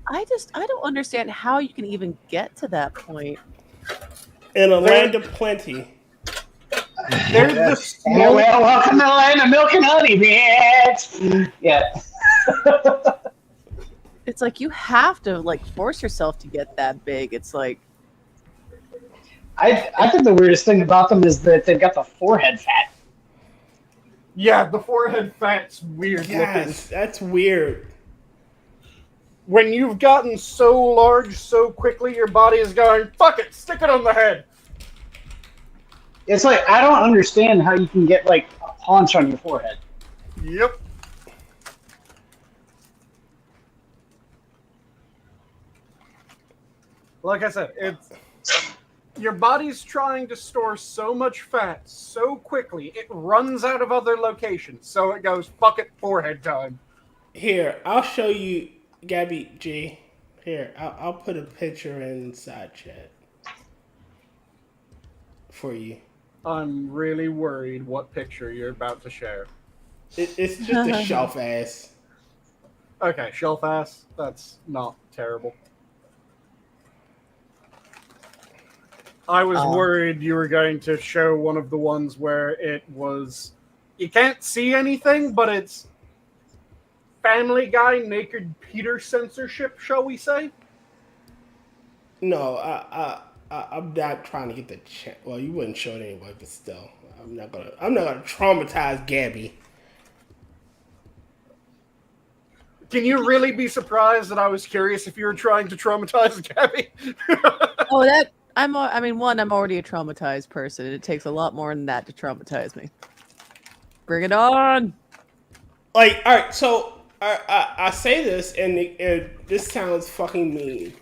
I don't understand how you can even get to that point. In a land of plenty. They're the Well, welcome to the land of milk and honey, bitch. Yeah. It's like you have to like force yourself to get that big. It's like I think the weirdest thing about them is that they've got the forehead fat. Yeah, the forehead fat's weird Yes, that's weird. looking. When you've gotten so large so quickly, your body is going, fuck it, stick it on the head. It's like, I don't understand how you can get, like, a paunch on your forehead. Yep. Like I said, it's your body's trying to store so much fat so quickly, it runs out of other locations. So it goes, fuck it, forehead time. Here, I'll show you, Gabby G. Here, I'll put a picture inside chat for you. I'm really worried what picture you're about to share. It's just a shelf ass. Okay, shelf ass. That's not terrible. I was worried you were going to show one of the ones where it was... You can't see anything, but it's Family Guy Naked Peter censorship, shall we say? No, I'm not trying to get the chat. Well, you wouldn't show it anyway, but still, I'm not gonna traumatize Gabby. Can you really be surprised that I was curious if you were trying to traumatize Gabby? I'm already a traumatized person, and it takes a lot more than that to traumatize me. Bring it on! Like, all right, so I say this, and this sounds fucking mean,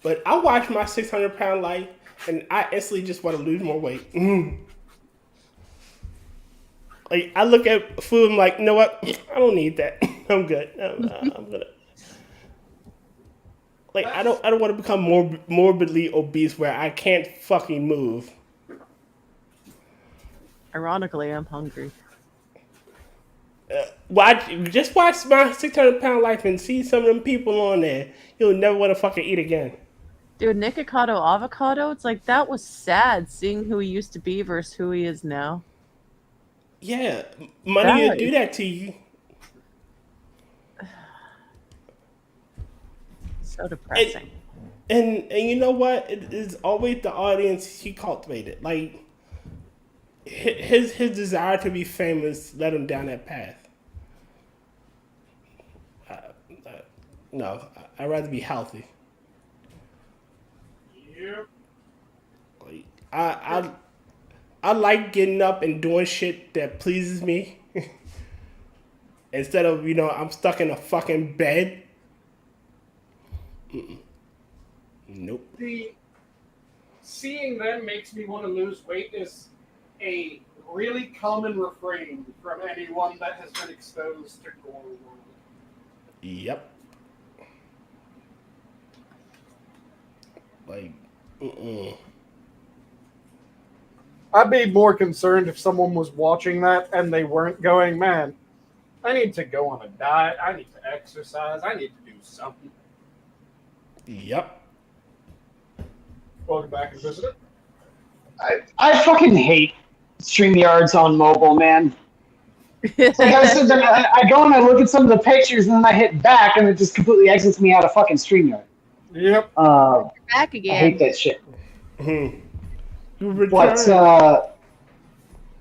but I watch my 600-pound life, and I instantly just want to lose more weight. Like, I look at food, I'm like, you know what? I don't need that. I'm good. I'm gonna. Like I don't want to become morbidly obese where I can't fucking move. Ironically, I'm hungry. Just watch my 600-pound life and see some of them people on there. You'll never want to fucking eat again. Dude, Nikocado Avocado, it's like that was sad seeing who he used to be versus who he is now. Yeah, money will do that to you. So depressing. And you know what? It is always the audience he cultivated. Like his desire to be famous led him down that path. No, I'd rather be healthy. Yep. Like, I like getting up and doing shit that pleases me. Instead of, I'm stuck in a fucking bed. Nope. Seeing them makes me want to lose weight is a really common refrain from anyone that has been exposed to gore world. Yep. Like, I'd be more concerned if someone was watching that and they weren't going, man, I need to go on a diet, I need to exercise, I need to do something. Yep. Welcome back and visit it. I fucking hate StreamYards on mobile, man. Like I go and I look at some of the pictures and then I hit back and it just completely exits me out of fucking StreamYard. Yep. Back again. I hate that shit. Mm-hmm. But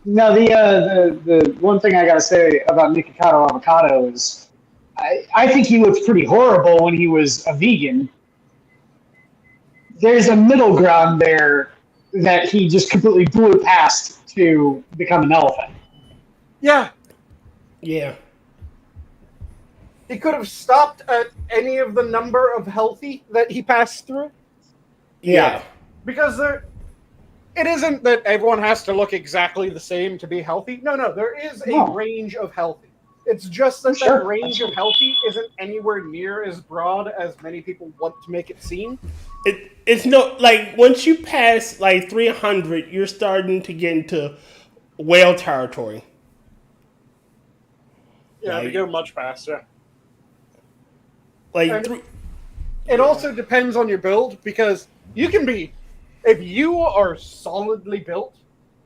no, the one thing I gotta say about Nikocado Avocado is I think he looked pretty horrible when he was a vegan. There's a middle ground there that he just completely blew past to become an elephant. Yeah. Yeah. He could have stopped at any of the number of healthy that he passed through. Yeah. Because it isn't that everyone has to look exactly the same to be healthy. No, there is a range of healthy. It's just that that range of healthy isn't anywhere near as broad as many people want to make it seem. It's no, like, once you pass, like, 300, you're starting to get into whale territory. Yeah, Like, we go much faster. Like, it also depends on your build, because you can be, if you are solidly built,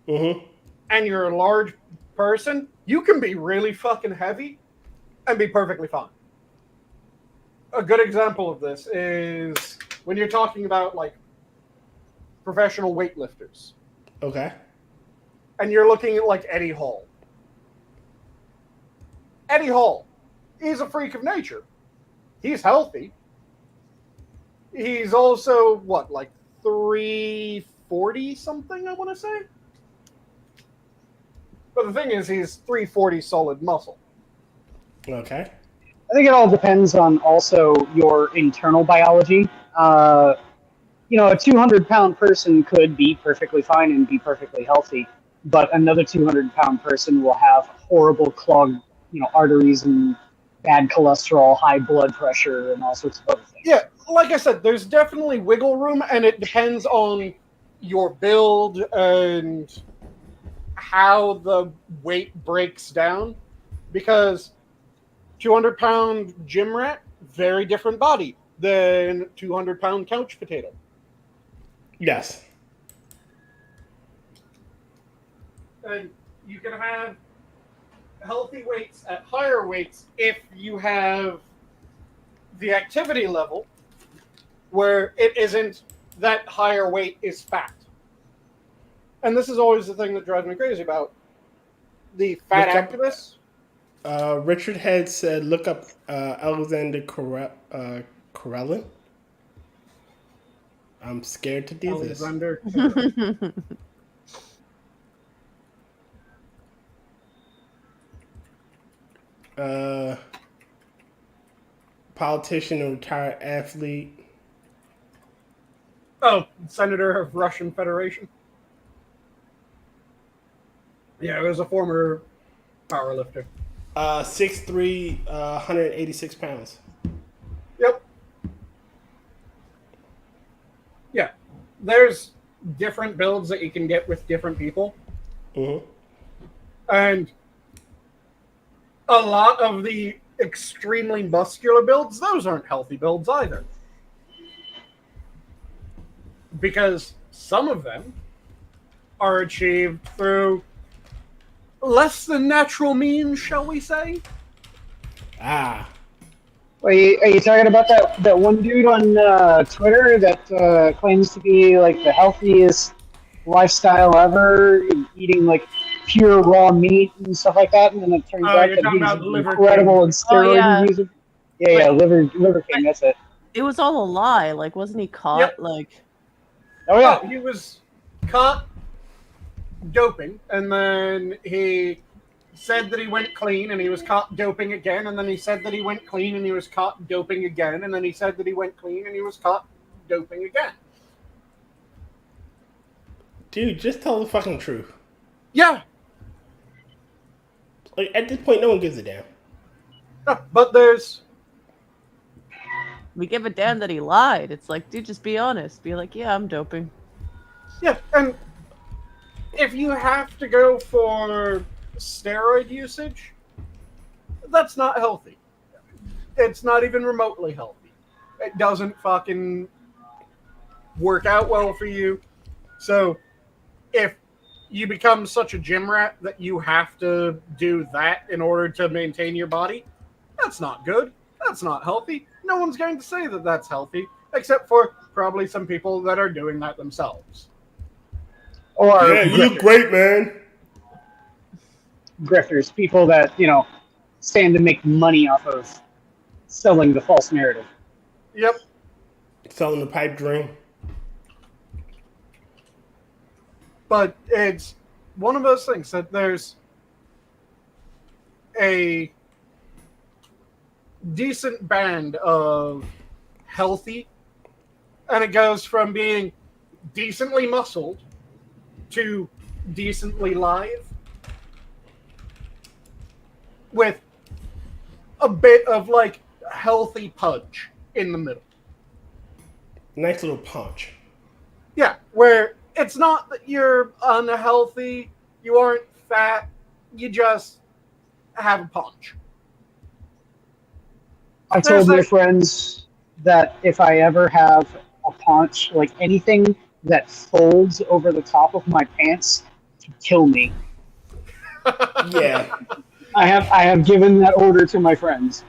and you're a large person, you can be really fucking heavy and be perfectly fine. A good example of this is when you're talking about, like, professional weightlifters. Okay. And you're looking at, like, Eddie Hall. Eddie Hall, he's a freak of nature. He's healthy. He's also, what, like 340 something, I want to say? But the thing is, he's 340 solid muscle. Okay. I think it all depends on also your internal biology. A 200-pound person could be perfectly fine and be perfectly healthy, but another 200-pound person will have horrible clogged, arteries and bad cholesterol, high blood pressure, and all sorts of other things. Yeah, like I said, there's definitely wiggle room, and it depends on your build and how the weight breaks down. Because 200-pound gym rat, very different body than 200-pound couch potato. Yes. And you can have healthy weights at higher weights if you have the activity level where it isn't that higher weight is fat. And this is always the thing that drives me crazy about the fat activists. Richard Head said, look up Alexander Karelin. I'm scared to do Alexander. Politician and retired athlete. Oh, Senator of Russian Federation. Yeah, he was a former powerlifter. 6'3", 186 pounds. Yep. there's different builds that you can get with different people. Mm-hmm. And a lot of the extremely muscular builds, those aren't healthy builds either. Because some of them are achieved through less than natural means, shall we say? Ah. Are you talking about that one dude on Twitter that claims to be like the healthiest lifestyle ever, eating like pure raw meat and stuff like that, and then it turns out you're that talking he's about Liver incredible in steroid use. Yeah, Liver King, that's it. It was all a lie. Like, wasn't he caught? Yep. Like, Oh yeah, he was caught doping, and then he said that he went clean, and he was caught doping again, and then he said that he went clean, and he was caught doping again, and then he said that he went clean, and he was caught doping again. Dude, just tell the fucking truth. Yeah. Like, at this point, no one gives a damn. But there's... we give a damn that he lied. It's like, dude, just be honest. Be like, yeah, I'm doping. Yeah, and if you have to go for steroid usage, that's not healthy. It's not even remotely healthy. It doesn't fucking work out well for you. So if you become such a gym rat that you have to do that in order to maintain your body, that's not good. That's not healthy. No one's going to say that that's healthy, except for probably some people that are doing that themselves. or Yeah, you look great, man. grifters, people that stand to make money off of selling the false narrative. Yep. Selling the pipe dream. But it's one of those things that there's a decent band of healthy, and it goes from being decently muscled to decently live with a bit of like healthy punch in the middle. Nice little punch. Yeah, where it's not that you're unhealthy, you aren't fat, you just have a punch. I told my friends that if I ever have a paunch, like anything that folds over the top of my pants, to kill me. Yeah. I have given that order to my friends.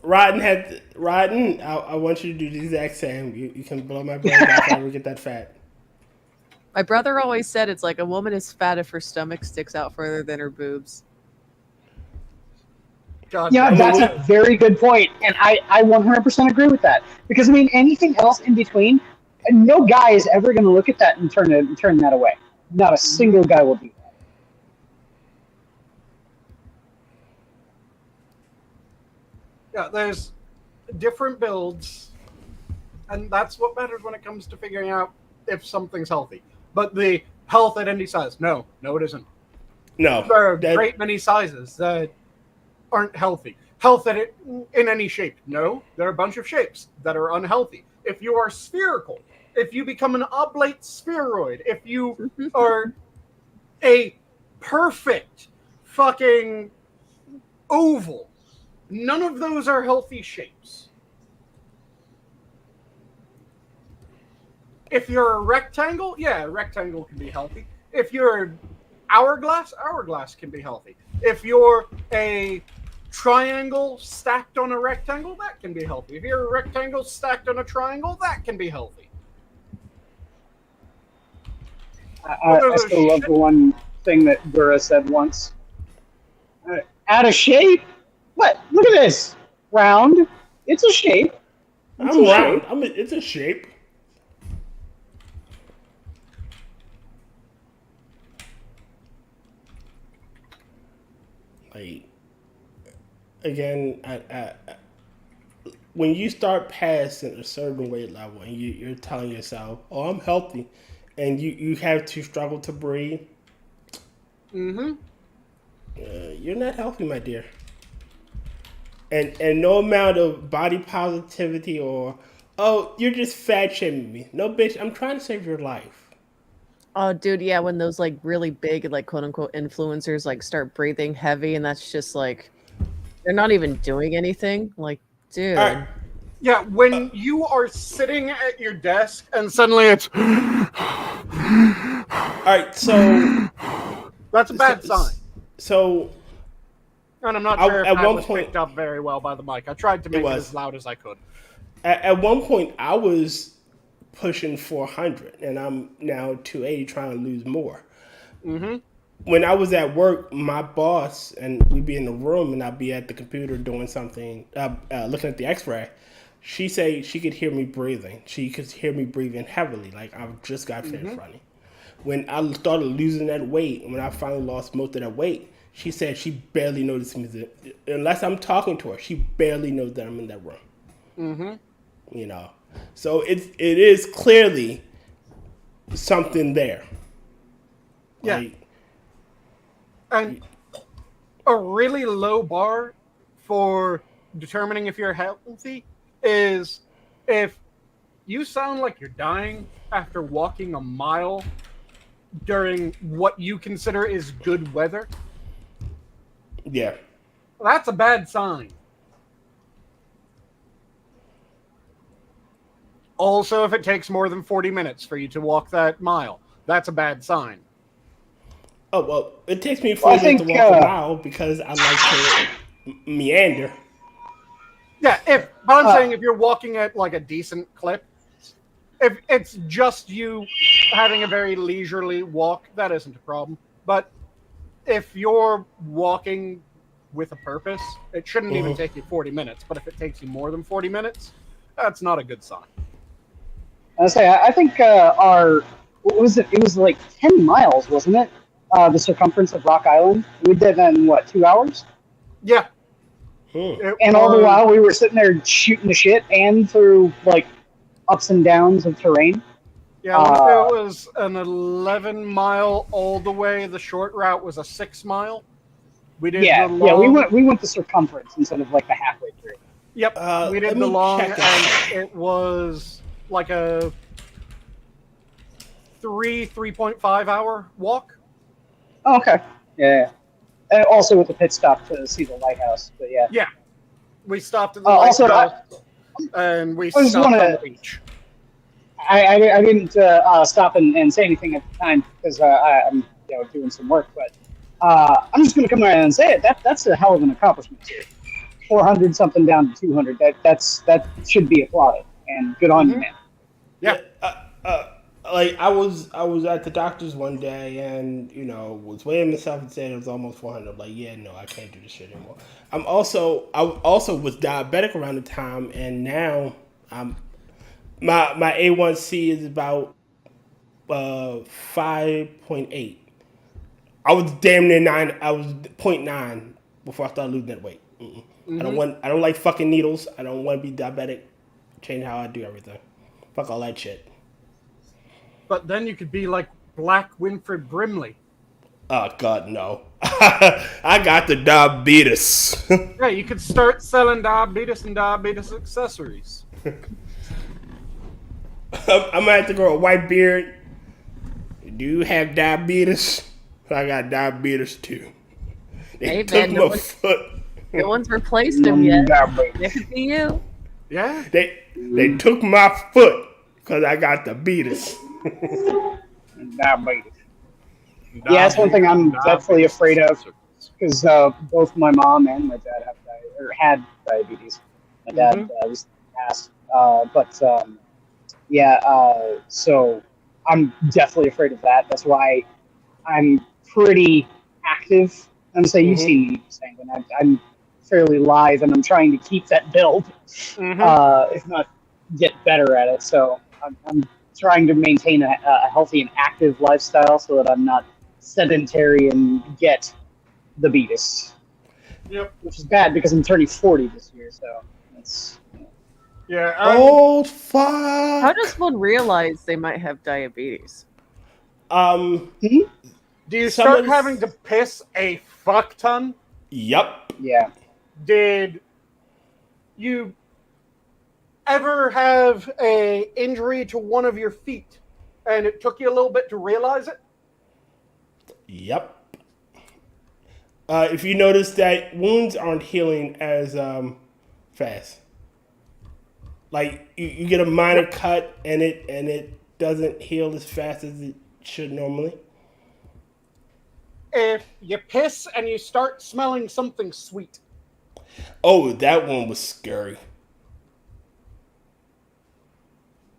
Rodden, I want you to do the exact same. You can blow my brain out if I ever get that fat. My brother always said it's like a woman is fat if her stomach sticks out further than her boobs. God, Yeah, that's a very good point, and I 100% agree with that. Because I mean, anything else in between, no guy is ever going to look at that and turn that away. Not a single guy will do that. Yeah, there's different builds, and that's what matters when it comes to figuring out if something's healthy. But the health at any size, no, it isn't. No. There are a great many sizes that aren't healthy. Health in any shape, no. There are a bunch of shapes that are unhealthy. If you are spherical, if you become an oblate spheroid, if you are a perfect fucking oval, none of those are healthy shapes. If you're a rectangle, yeah, a rectangle can be healthy. If you're hourglass can be healthy. If you're a triangle stacked on a rectangle, that can be healthy. If you're a rectangle stacked on a triangle, that can be healthy. I still love the one thing that Gura said once. Out of shape? What? Look at this. Round. It's a shape. I'm round. It's a shape. Like, again, when you start passing a certain weight level and you're telling yourself, "Oh, I'm healthy," and you have to struggle to breathe, you're not healthy, my dear. And no amount of body positivity or Oh, you're just fat shaming me. No, bitch, I'm trying to save your life. Oh, dude, yeah, when those like really big, like quote unquote influencers like start breathing heavy, and that's just like they're not even doing anything. Like, dude. All right. Yeah, when you are sitting at your desk and suddenly it's All right, so that's a bad sign. So And I'm not sure if at that one was point- picked up very well by the mic. I tried to make it was. as loud as I could. at one point, I was pushing 400, and I'm now 280, trying to lose more. Mm-hmm. When I was at work, my boss and we'd be in the room, and I'd be at the computer doing something, looking at the X-ray. She said she could hear me breathing. She could hear me breathing heavily, like I just got finished running. When I started losing that weight, when I finally lost most of that weight, she said she barely noticed me. Unless I'm talking to her, she barely knows that I'm in that room. Mm-hmm. You know, so it is clearly something there. Yeah. Like, And a really low bar for determining if you're healthy is if you sound like you're dying after walking a mile during what you consider is good weather. yeah. That's a bad sign. Also, if it takes more than 40 minutes for you to walk that mile, that's a bad sign. Oh, well, it takes me Well, 40 minutes to walk a mile because I like to meander. Yeah, but I'm saying if you're walking at like a decent clip, if it's just you having a very leisurely walk, that isn't a problem. But if you're walking with a purpose, it shouldn't even take you 40 minutes. But if it takes you more than 40 minutes, that's not a good sign. I think what was it? It was like 10 miles, wasn't it? The circumference of Rock Island. We did that in what, 2 hours? Yeah. And all the while we were sitting there shooting the shit and through like ups and downs of terrain. Yeah, it was an 11-mile all the way. The short route was a 6-mile. We did the long... we went the circumference instead of like the halfway through. Yep, we did the long, and it was like a 3.5 hour walk. Oh, okay. Yeah. And also with the pit stop to see the lighthouse, but yeah. Yeah, we stopped at the lighthouse, and we stopped on the beach. I didn't stop and say anything at the time because I'm doing some work, but I'm just going to come around and say it. That's a hell of an accomplishment too. 400 something down to 200. That should be applauded, and good on you, man. Yeah. Like I was at the doctor's one day and was weighing myself and saying it was almost 400. I'm like, yeah, no, I can't do this shit anymore. I also was diabetic around the time, and now my A1C is about 5.8. I was damn near 9. I was 0.9 before I started losing that weight. I don't like fucking needles. I don't want to be diabetic. Change how I do everything. Fuck all that shit. But then you could be like Black Winfred Brimley. Oh God, no! I got the diabetes. Yeah, you could start selling diabetes and diabetes accessories. I'm gonna have to grow a white beard. Do you have diabetes? I got diabetes too. They took my foot. No one's replaced him yet. It could be you. Yeah. They took my foot because I got diabetes. Diabetes. Yeah, that's one thing I'm definitely afraid of because both my mom and my dad had diabetes. My dad was passed, so I'm definitely afraid of that. That's why I'm pretty active. I'm saying you've seen me, Sanguine. I'm fairly lithe, and I'm trying to keep that build, if not get better at it. So I'm trying to maintain a healthy and active lifestyle so that I'm not sedentary and get the beatus. Yep. Which is bad because I'm turning 40 this year, so that's... Yeah. Old fuck. How does one realize they might have diabetes? Do you start having to piss a fuck ton? Yep. Yeah. Did you ever have a injury to one of your feet and it took you a little bit to realize it? Yep. If you notice that wounds aren't healing as fast. Like you get a minor cut and it doesn't heal as fast as it should normally. If you piss and you start smelling something sweet. Oh, that one was scary.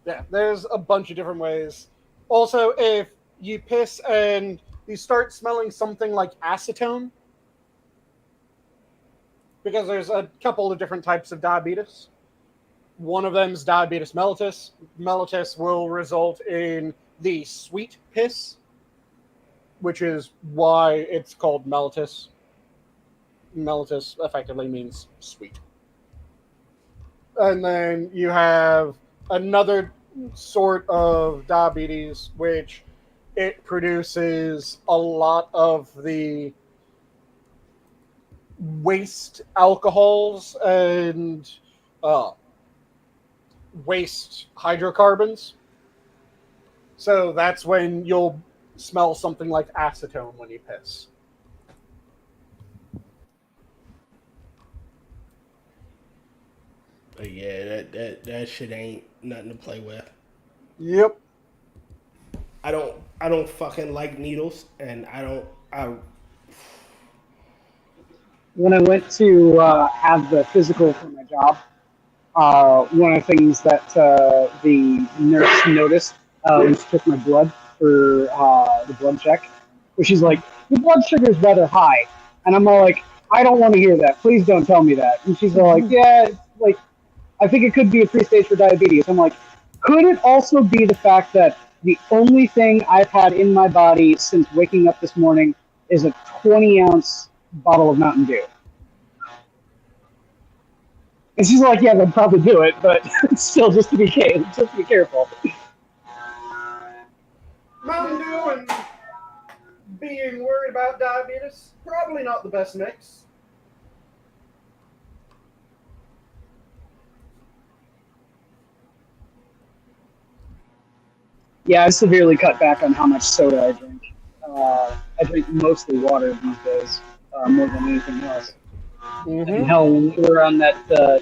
Yeah, there's a bunch of different ways. Also, if you piss and you start smelling something like acetone, because there's a couple of different types of diabetes. One of them is diabetes mellitus. Mellitus will result in the sweet piss, which is why it's called mellitus. Mellitus effectively means sweet. And then you have another sort of diabetes, which it produces a lot of the waste alcohols and waste hydrocarbons. So that's when you'll smell something like acetone when you piss. But yeah, that shit ain't nothing to play with. Yep. I don't fucking like needles, and When I went to have the physical for my job, one of the things that the nurse noticed when she took my blood for the blood check, was she's like, "Your blood sugar is rather high," and I'm all like, "I don't want to hear that. Please don't tell me that." And she's all like, "Yeah, it's like I think it could be a pre-stage for diabetes." I'm like, could it also be the fact that the only thing I've had in my body since waking up this morning is a 20-ounce bottle of Mountain Dew? And she's like, "Yeah, they'd probably do it, but still, just to be careful." Mountain Dew and being worried about diabetes, probably not the best mix. Yeah, I've severely cut back on how much soda I drink. I drink mostly water these days, more than anything else. Mm-hmm. And hell, when we were on that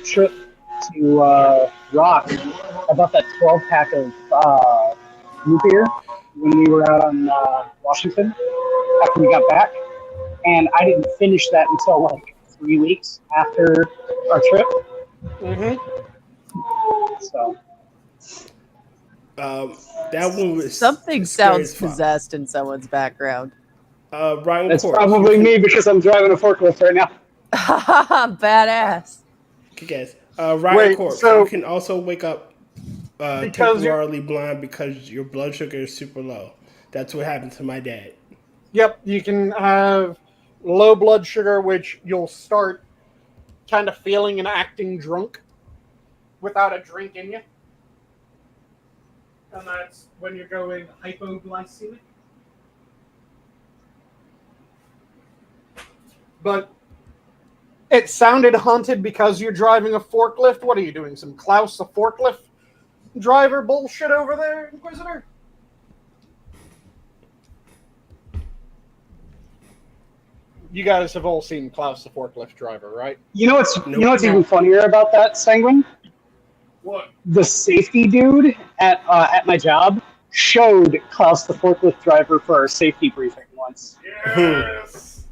trip to Rock, I bought that 12-pack of root beer when we were out on Washington after we got back. And I didn't finish that until like 3 weeks after our trip. Mm-hmm. So... that one was Something scary sounds as fuck. possessed in someone's background. Ryan That's Corp, probably me because I'm driving a forklift right now. Badass. Okay, guys. Ryan Wait, Corp, so- you can also wake up Because temporarily blind because your blood sugar is super low. That's what happened to my dad. Yep, you can have low blood sugar, which you'll start kind of feeling and acting drunk without a drink in you. And that's when you're going hypoglycemic. But it sounded haunted because you're driving a forklift. What are you doing? Some Klaus, a forklift driver bullshit over there, Inquisitor? You guys have all seen Klaus, the forklift driver, right? You know what's Nope. even funnier about that, Sanguine? What? The safety dude at my job showed Klaus the forklift driver for our safety briefing once. Yes.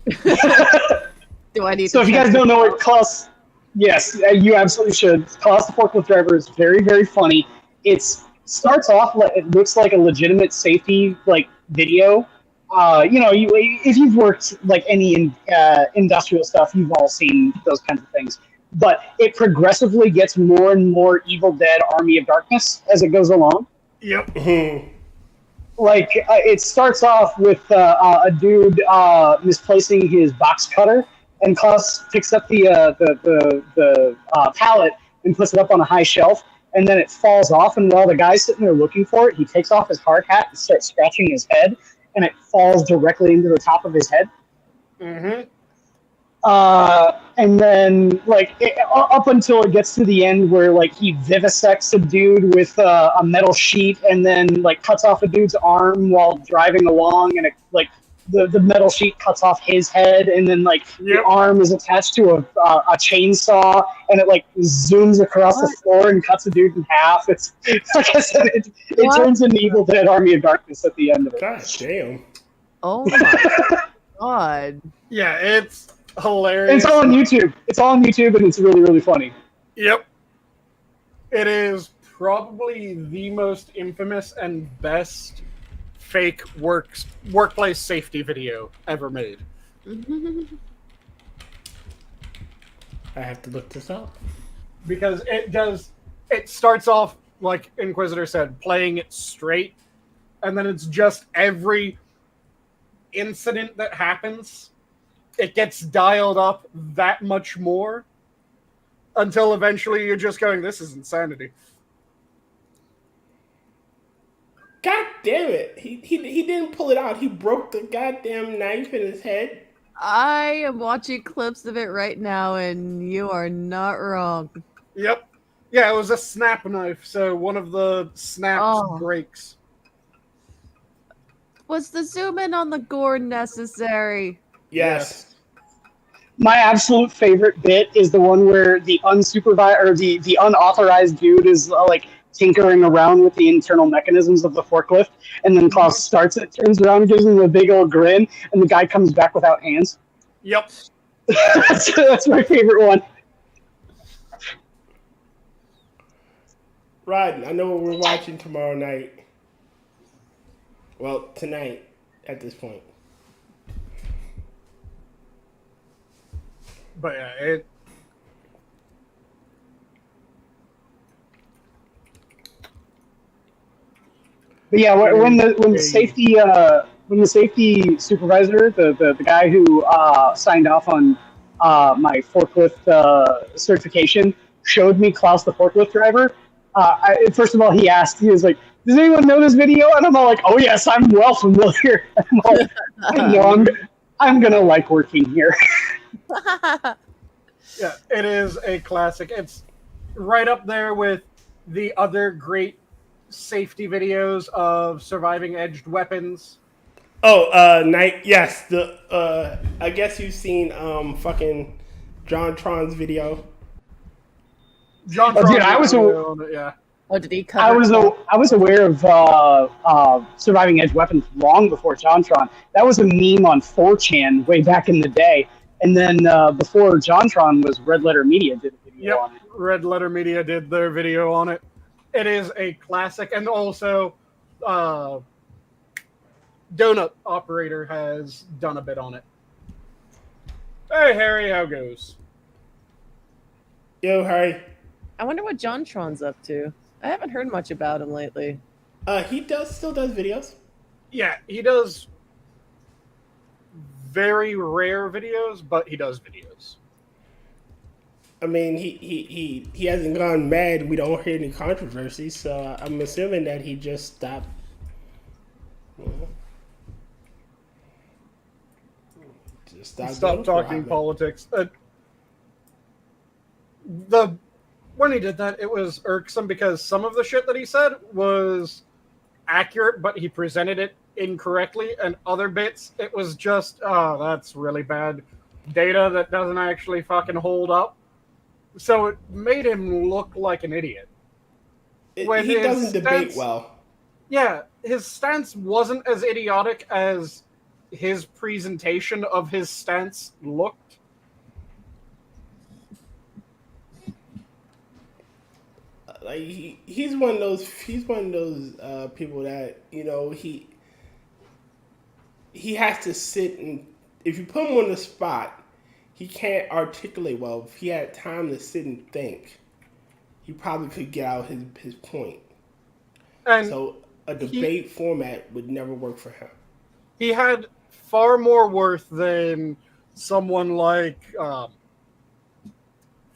Do I need So to if you check guys don't this know out? what Klaus, yes, you absolutely should. Klaus the forklift driver is very, very funny. It starts off like it looks like a legitimate safety like video. If you've worked like any industrial stuff, you've all seen those kinds of things. But it progressively gets more and more Evil Dead Army of Darkness as it goes along. Yep. Like it starts off with a dude misplacing his box cutter, and Klaus picks up the pallet and puts it up on a high shelf, and then it falls off. And while the guy's sitting there looking for it, he takes off his hard hat and starts scratching his head, and it falls directly into the top of his head. Mm-hmm. And then up until it gets to the end where like he vivisects a dude with a metal sheet and then like cuts off a dude's arm while driving along, and it like the metal sheet cuts off his head, and then like the arm is attached to a chainsaw, and it like zooms across the floor and cuts a dude in half. It's like I said, it turns into Evil Dead Army of Darkness at the end of it. God damn. Oh my god. Yeah, it's hilarious. It's all on YouTube. It's all on YouTube, and it's really, really funny. Yep. It is probably the most infamous and best fake workplace safety video ever made. I have to look this up. Because it starts off, like Inquisitor said, playing it straight, and then it's just every incident that happens, it gets dialed up that much more until eventually you're just going, this is insanity. God damn it. He didn't pull it out. He broke the goddamn knife in his head. I am watching clips of it right now, and you are not wrong. Yep. Yeah, it was a snap knife, so one of the snaps breaks. Was the zoom in on the gore necessary? Yes. My absolute favorite bit is the one where the unsupervised or the unauthorized dude is like tinkering around with the internal mechanisms of the forklift, and then Klaus starts it, turns around, gives him a big old grin, and the guy comes back without hands. Yep. That's my favorite one. Rod, I know what we're watching tomorrow night. Well, tonight, at this point. But yeah, it... But yeah, when the safety supervisor, the guy who signed off on my forklift certification, showed me Klaus the forklift driver, first of all, he was like, does anyone know this video? And I'm all like, oh yes, I'm well familiar. I'm like, I know I'm gonna like working here. Yeah, it is a classic. It's right up there with the other great safety videos of surviving edged weapons. Oh, yes. I guess you've seen fucking John Tron's video. John Dude, yeah. Oh, did he I was aware of surviving edge weapons long before JonTron. That was a meme on 4chan way back in the day. And then before JonTron was Red Letter Media did a video on it. Red Letter Media did their video on it. It is a classic, and also Donut Operator has done a bit on it. Hey Harry, how goes? Yo, Harry. I wonder what JonTron's up to. I haven't heard much about him lately. He still does videos. Yeah, he does very rare videos, but he does videos. I mean, he hasn't gone mad. We don't hear any controversy, so I'm assuming that he just stopped. Stop talking politics. When he did that, it was irksome because some of the shit that he said was accurate, but he presented it incorrectly, and other bits, it was just, oh, that's really bad data that doesn't actually fucking hold up. So it made him look like an idiot. He doesn't debate well. Yeah, his stance wasn't as idiotic as his presentation of his stance looked. Like he's one of those people that, you know, he has to sit, and if you put him on the spot, he can't articulate well. If he had time to sit and think, he probably could get out his point. And so a debate format would never work for him. He had far more worth than someone like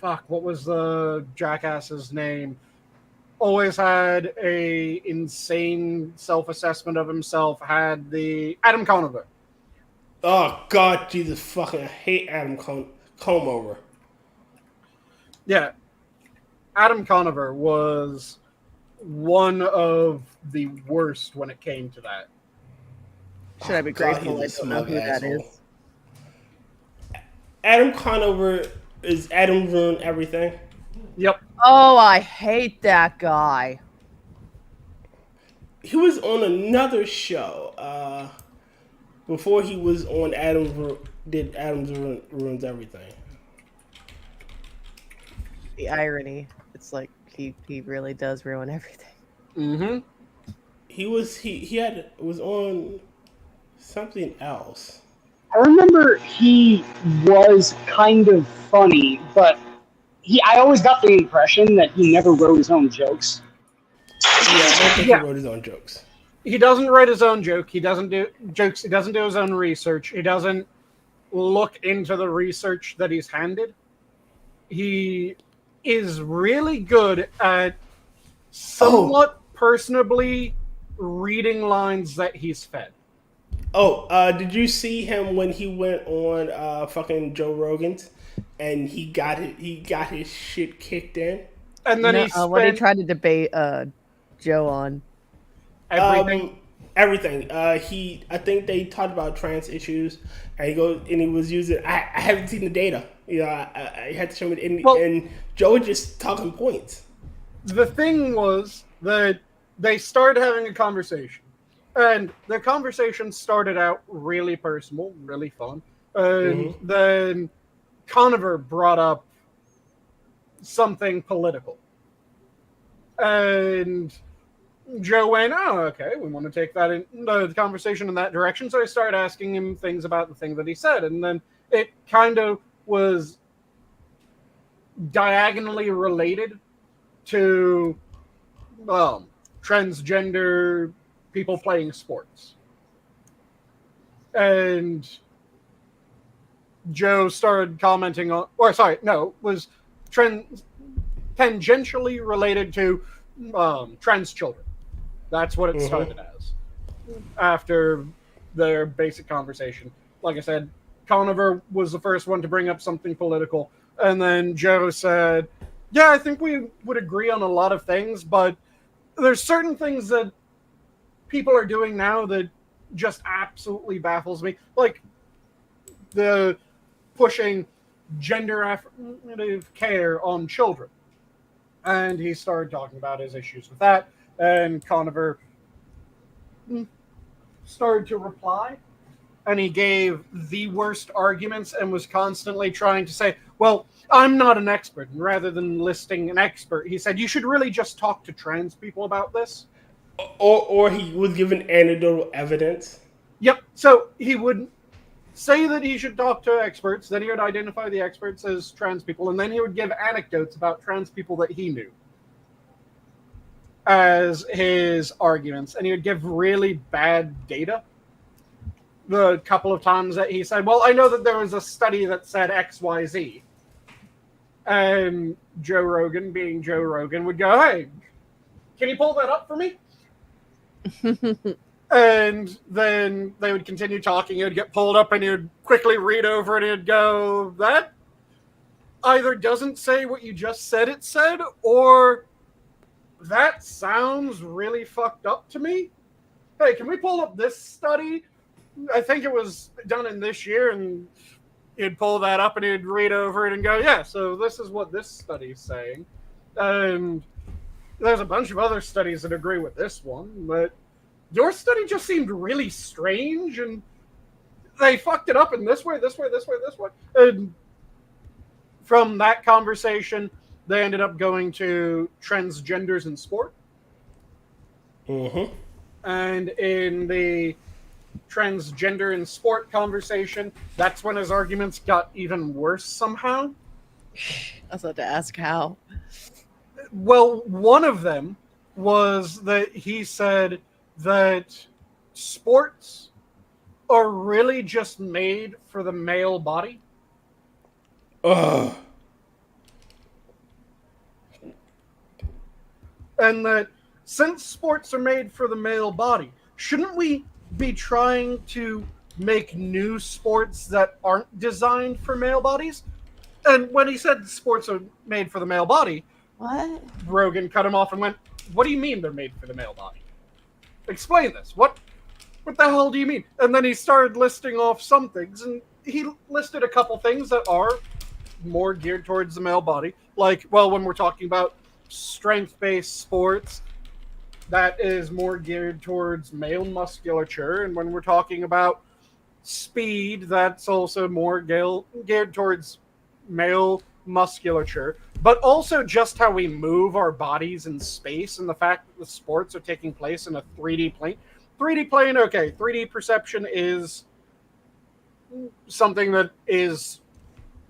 what was the jackass's name? Always had a insane self-assessment of himself. Had the Adam Conover. Oh God, Jesus fucking! I hate Adam Conover. comb over. Yeah. Adam Conover was one of the worst when it came to that. Should I be God, grateful I he's a don't know smug who that asshole. is? Adam Conover is Adam Ruined Everything. Yep. Oh, I hate that guy. He was on another show before he was on did Adam Ruins Everything. The irony. It's like he really does ruin everything. Mm-hmm. He was on something else. I remember he was kind of funny, but I always got the impression that he never wrote his own jokes. Yeah, I don't think Yeah. he wrote his own jokes. He doesn't write his own joke. He doesn't do jokes. He doesn't do his own research. He doesn't look into the research that he's handed. He is really good at somewhat personably reading lines that he's fed. Did you see him when he went on fucking Joe Rogan's and he got his shit kicked in? And then What he tried to debate Joe on. everything. Everything. I think they talked about trans issues, and he was using. I haven't seen the data. I had to show me. And Joe was just talking points. The thing was that they started having a conversation, and the conversation started out really personal, really fun, and then Conover brought up something political, and Joe went, "Oh, okay, we want to take that in the conversation in that direction." So I started asking him things about the thing that he said, and then it kind of was diagonally related to transgender people playing sports. And Joe started commenting on, was tangentially related to trans children. That's what it started as. After their basic conversation. Like I said, Conover was the first one to bring up something political. And then Joe said, yeah, I think we would agree on a lot of things, but there's certain things that people are doing now that just absolutely baffles me. Like the pushing gender affirmative care on children. And he started talking about his issues with that. And Conover started to reply. And he gave the worst arguments and was constantly trying to say, well, I'm not an expert. And rather than listing an expert, he said, you should really just talk to trans people about this. Or he was given anecdotal evidence. Yep. So he would say that he should talk to experts. Then he would identify the experts as trans people. And then he would give anecdotes about trans people that he knew as his arguments. And he would give really bad data. The couple of times that he said, well, I know that there was a study that said XYZ. And Joe Rogan, being Joe Rogan, would go, hey, can you pull that up for me? And then they would continue talking. It would get pulled up and he would quickly read over it and he'd go, that either doesn't say what you just said it said, or that sounds really fucked up to me. Hey, can we pull up this study? I think it was done in this year, and he'd pull that up and he'd read over it and go, yeah, so this is what this study is saying. And there's a bunch of other studies that agree with this one, but your study just seemed really strange, and they fucked it up in this way, this way, this way, this way. And from that conversation, they ended up going to transgenders in sport. And in the transgender in sport conversation, that's when his arguments got even worse somehow. I was about to ask how. Well, one of them was that he said that sports are really just made for the male body. Ugh. And that since sports are made for the male body, shouldn't we be trying to make new sports that aren't designed for male bodies? And when he said sports are made for the male body, What? Rogan cut him off and went, "What do you mean they're made for the male body? Explain this. What the hell do you mean?" And then he started listing off some things, and he listed a couple things that are more geared towards the male body. Like, well, when we're talking about strength-based sports, that is more geared towards male musculature. And when we're talking about speed, that's also more geared towards male musculature. But also just how we move our bodies in space, and the fact that the sports are taking place in a 3D plane. 3D plane, okay. 3D perception is something that is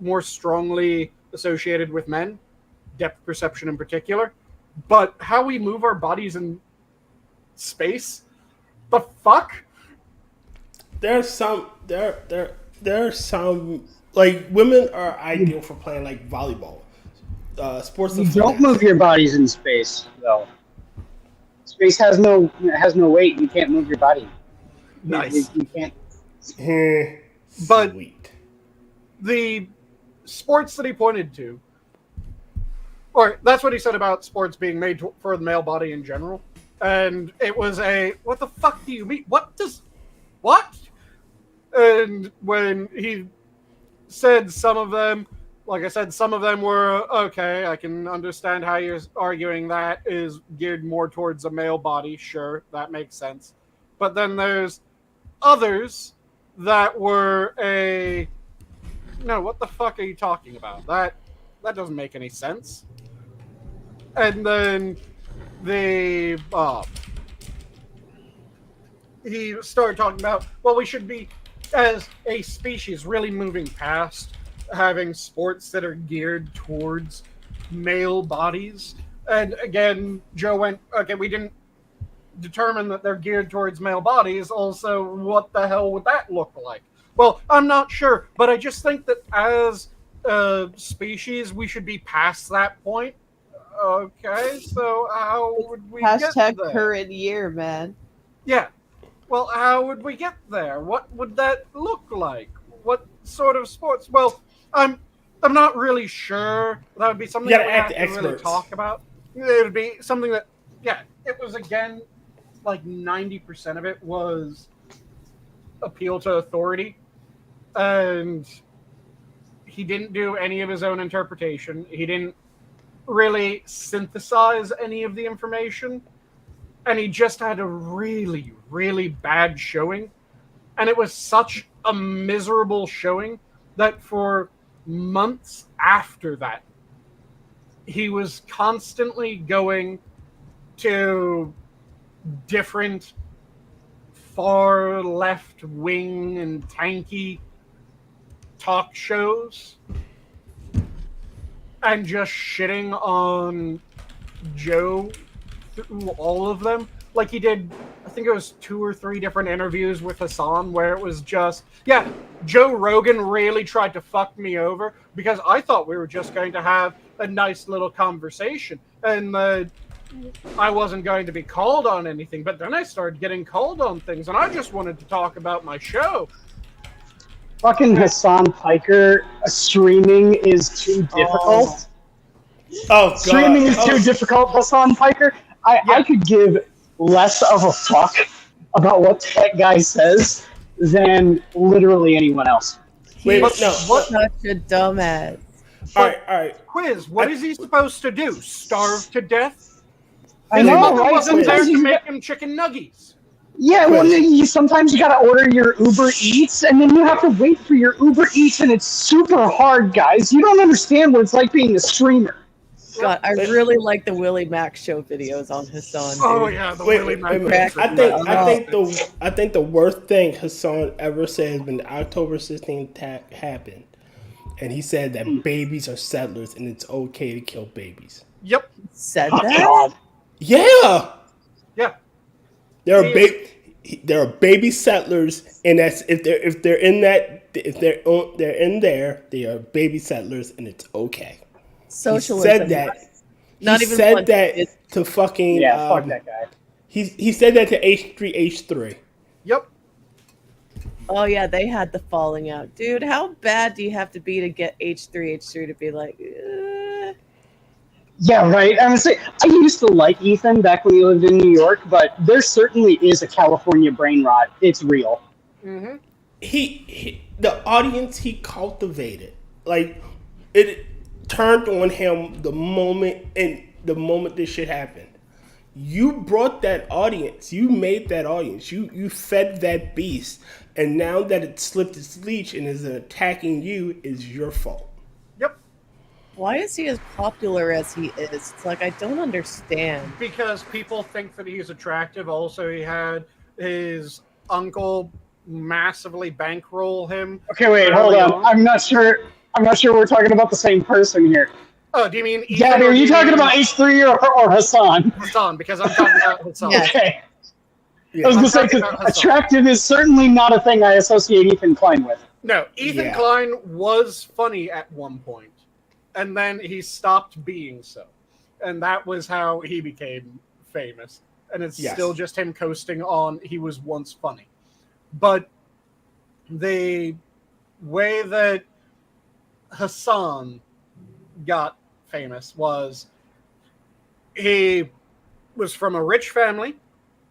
more strongly associated with men, depth perception in particular. But how we move our bodies in space, the fuck? There's some like women are ideal for playing like volleyball, sports. You don't move your bodies in space, though. Space has no weight. You can't move your body. Nice. You can't. But Sweet. the sports that he pointed to, or that's what he said about sports being made for the male body in general. And it was what the fuck do you mean? What? And when he said some of them, like I said, some of them were, okay, I can understand how you're arguing that is geared more towards a male body. Sure, that makes sense. But then there's others that were no, what the fuck are you talking about? That doesn't make any sense. And then he started talking about, well, we should be, as a species, really moving past having sports that are geared towards male bodies. And again, Joe went, okay, we didn't determine that they're geared towards male bodies. Also, what the hell would that look like? Well, I'm not sure, but I just think that as a species, we should be past that point. Okay, so how would we get there? #current year, man. Yeah. Well, how would we get there? What would that look like? What sort of sports? Well, I'm not really sure. That would be something that we have to really talk about. It would be something that, yeah, it was, again, like 90% of it was appeal to authority. And he didn't do any of his own interpretation. He didn't really synthesize any of the information. And he just had a really, really bad showing. And it was such a miserable showing that for months after that, he was constantly going to different far left wing and tanky talk shows and just shitting on Joe through all of them. Like he did, I think it was 2 or 3 different interviews with Hassan where it was just, yeah, Joe Rogan really tried to fuck me over because I thought we were just going to have a nice little conversation and I wasn't going to be called on anything. But then I started getting called on things and I just wanted to talk about my show. Fucking Hassan Piker streaming is too difficult. Oh, God. Streaming is too difficult, Hassan Piker. I could give less of a fuck about what that guy says than literally anyone else. Wait, no. Such a dumbass. All right. Quiz, what is he supposed to do? Starve to death? I His know, mother right? wasn't there Sometimes to you make him chicken nuggies. Yeah, well, sometimes you gotta order your Uber Eats, and then you have to wait for your Uber Eats, and it's super hard, guys. You don't understand what it's like being a streamer. God, I really like the Willie Mack show videos on Hassan. Dude. Oh yeah, the Willie Mack. I think the worst thing Hassan ever said when the October 16th attack happened, and he said that babies are settlers and it's okay to kill babies. Yep. Said Oh, that? God. Yeah. Yeah. There are baby settlers, and that's if they're in there, they are baby settlers, and it's okay. Socialism. He said that. Not he even said one. that to fucking. Yeah, fuck that guy. He said that to H3H3. Yep. Oh yeah, they had the falling out, dude. How bad do you have to be to get H3 to be like? Yeah, right. I would say I used to like Ethan back when he lived in New York, but there certainly is a California brain rot. It's real. Mm-hmm. The audience he cultivated, like it turned on him the moment this shit happened. You brought that audience. You made that audience. You fed that beast, and now that it slipped its leash and is attacking you, is your fault. Yep. Why is he as popular as he is? It's like I don't understand. Because people think that he's attractive. Also, he had his uncle massively bankroll him. Okay, wait, hold on. I'm not sure we're talking about the same person here. Oh, do you mean Ethan? Gabby, are you talking about H3 or Hassan? Hassan, because I'm talking about Hassan. Yes. Okay. Yeah. I was going to say, because attractive is certainly not a thing I associate Ethan Klein with. No, Ethan Klein was funny at one point, and then he stopped being so. And that was how he became famous. And it's still just him coasting on he was once funny. But the way that Hassan got famous was he was from a rich family.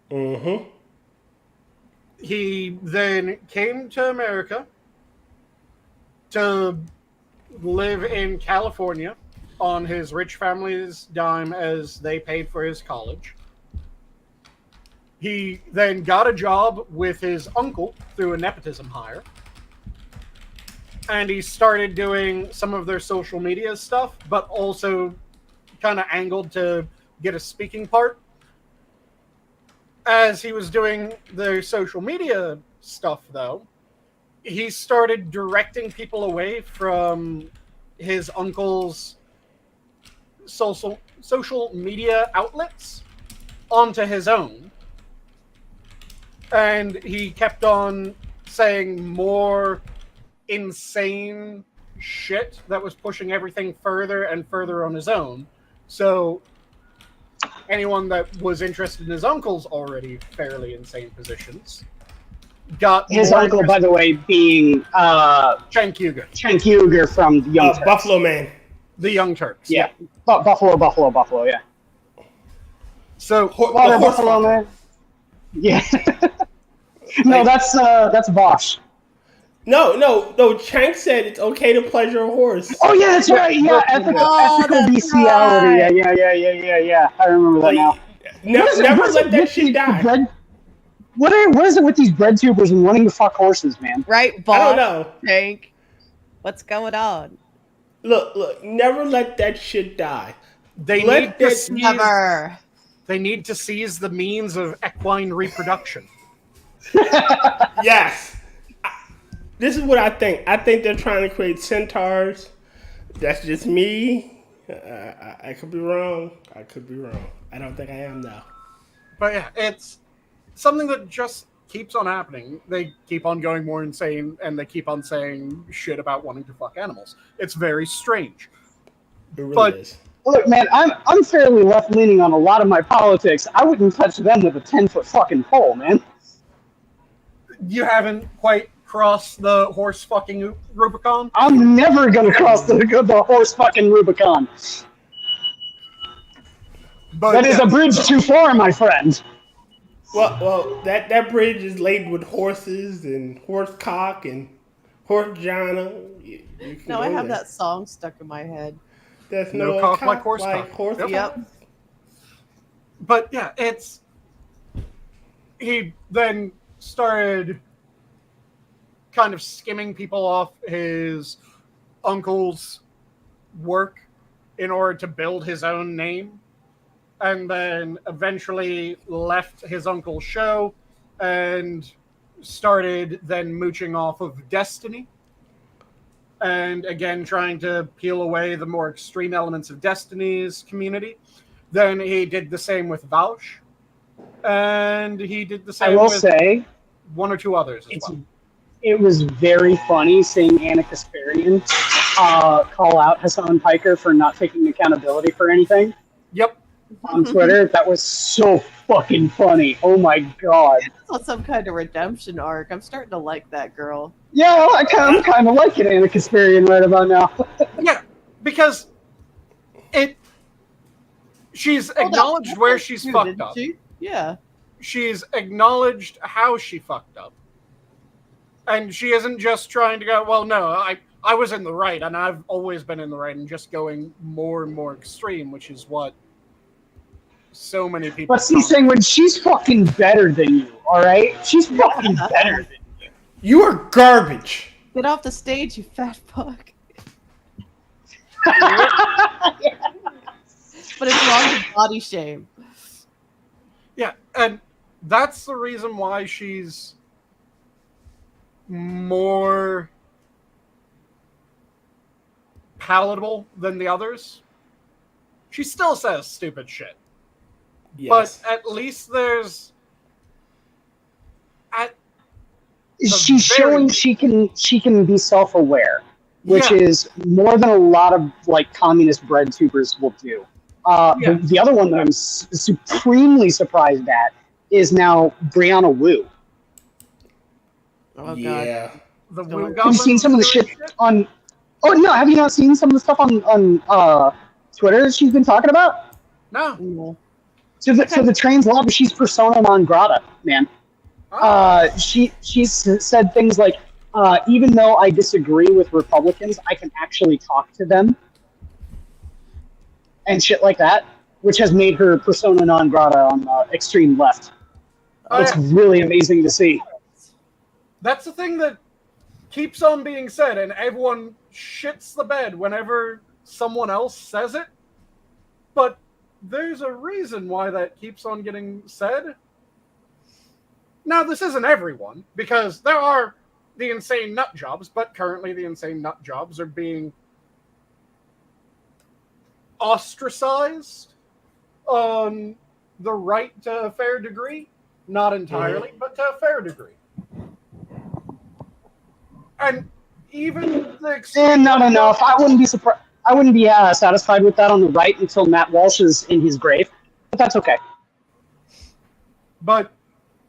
Mm-hmm. He then came to America to live in California on his rich family's dime as they paid for his college. He then got a job with his uncle through a nepotism hire. And he started doing some of their social media stuff, but also kind of angled to get a speaking part. As he was doing the social media stuff, though, he started directing people away from his uncle's social media outlets onto his own. And he kept on saying more insane shit that was pushing everything further and further on his own. So anyone that was interested in his uncle's already fairly insane positions got his uncle, by the way, being Cenk Uygur. Cenk Uygur from the Young Turks. Buffalo Man. The Young Turks. Yeah. Buffalo, yeah. So Buffalo Man. Yeah. No, that's Bosch. No. Chank said it's okay to pleasure a horse. Oh yeah, that's right. Yeah, ethical bestiality. Right. Yeah. I remember that now. Never let that shit die. What is it with these bread tubers and wanting to fuck horses, man? Right, Bob? I don't know. Hank, what's going on? Look. Never let that shit die. They need to seize the means of equine reproduction. Yes. This is what I think. I think they're trying to create centaurs. That's just me. I could be wrong. I don't think I am, though. But yeah, it's something that just keeps on happening. They keep on going more insane, and they keep on saying shit about wanting to fuck animals. It's very strange. It really is. Look, man, I'm fairly left-leaning on a lot of my politics. I wouldn't touch them with a 10-foot fucking pole, man. You haven't quite crossed the horse fucking Rubicon? I'm never gonna cross the horse fucking Rubicon. But that is a bridge too far, my friend. Well, that bridge is laden with horses and horse cock and horse vagina. No, I have that song stuck in my head. There's no cock like horse cock. Yep. But yeah, he then started kind of skimming people off his uncle's work in order to build his own name, and then eventually left his uncle's show and started then mooching off of Destiny, and again trying to peel away the more extreme elements of Destiny's community. Then he did the same with Vaush, and he did the same with one or two others as well. It was very funny seeing Anna Kasparian call out Hassan Piker for not taking accountability for anything. Yep. on Twitter. That was so fucking funny. Oh my god. It's on some kind of redemption arc. I'm starting to like that girl. Yeah, I'm kind of liking Anna Kasparian right about now. Yeah, because she's acknowledged where she's fucked up. Yeah. She's acknowledged how she fucked up. And she isn't just trying to go, well, no, I was in the right, and I've always been in the right, and just going more and more extreme, which is what so many people... But see, Sanguine, she's fucking better than you, alright? She's fucking better than you. You are garbage. Get off the stage, you fat fuck. But it's wrong to body shame. Yeah, and that's the reason why she's more palatable than the others. She still says stupid shit. Yes. But at least there's... She's showing she can be self-aware, which is more than a lot of like communist bread tubers will do. The other one that I'm supremely surprised at is now Brianna Wu. Oh god. Yeah. The Wu Have you seen some of the shit on? Oh no, have you not seen some of the stuff on Twitter that she's been talking about? No. So the trans lobby, she's persona non grata, man. She's said things like, even though I disagree with Republicans, I can actually talk to them, and shit like that, which has made her persona non grata on the extreme left. It's really amazing to see. That's the thing that keeps on being said, and everyone shits the bed whenever someone else says it. But there's a reason why that keeps on getting said. Now, this isn't everyone, because there are the insane nut jobs, but currently the insane nut jobs are being ostracized on the right to a fair degree. Not entirely, but to a fair degree. And even the not enough. I wouldn't be surprised. I wouldn't be satisfied with that on the right until Matt Walsh is in his grave, but that's okay. But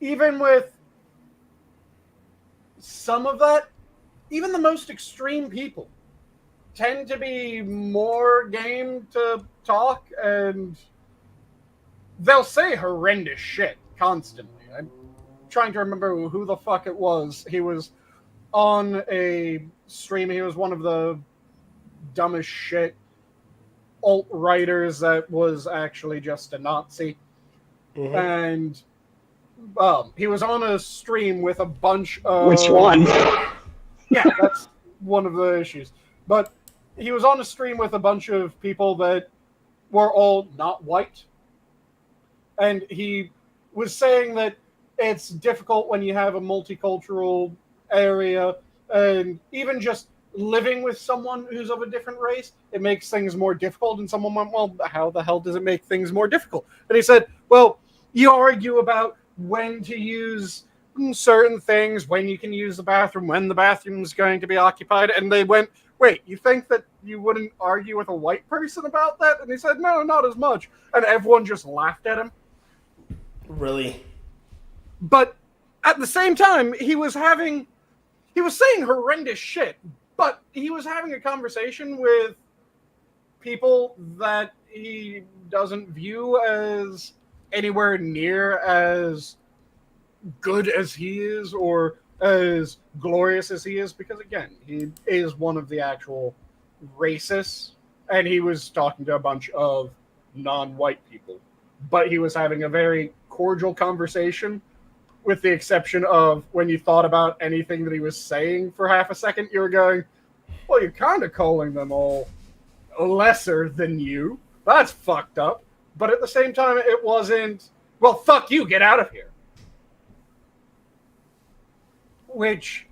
even with some of that, even the most extreme people tend to be more game to talk, and they'll say horrendous shit constantly. I'm trying to remember who the fuck it was. He was on a stream. He was one of the dumbest shit alt-writers that was actually just a Nazi. Mm-hmm. And he was on a stream with a bunch of... Which one? Yeah, that's one of the issues. But he was on a stream with a bunch of people that were all not white. And he was saying that it's difficult when you have a multicultural area, and even just living with someone who's of a different race, it makes things more difficult. And someone went, well, how the hell does it make things more difficult? And he said, well, you argue about when to use certain things, when you can use the bathroom, when the bathroom is going to be occupied. And they went, wait, you think that you wouldn't argue with a white person about that? And he said, no, not as much. And everyone just laughed at him. Really? But at the same time, he was saying horrendous shit, but he was having a conversation with people that he doesn't view as anywhere near as good as he is or as glorious as he is, because again, he is one of the actual racists, and he was talking to a bunch of non-white people, but he was having a very cordial conversation, with the exception of when you thought about anything that he was saying for half a second, you were going, well, you're kind of calling them all lesser than you. That's fucked up. But at the same time, it wasn't, well, fuck you, get out of here. Which,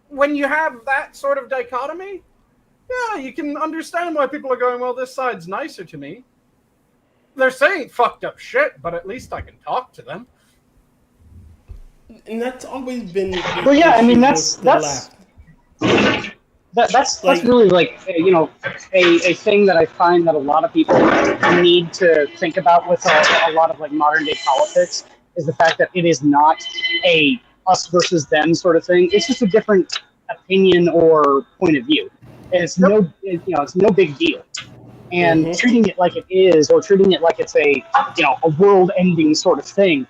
when you have that sort of dichotomy, yeah, you can understand why people are going, well, this side's nicer to me. They're saying fucked up shit, but at least I can talk to them. And that's always been... Well, yeah, I mean, that's That's really like a thing that I find that a lot of people need to think about with a lot of like modern day politics is the fact that it is not a us versus them sort of thing. It's just a different opinion or point of view, and it's it's no big deal. And treating it like it is, or treating it like it's a world-ending sort of thing,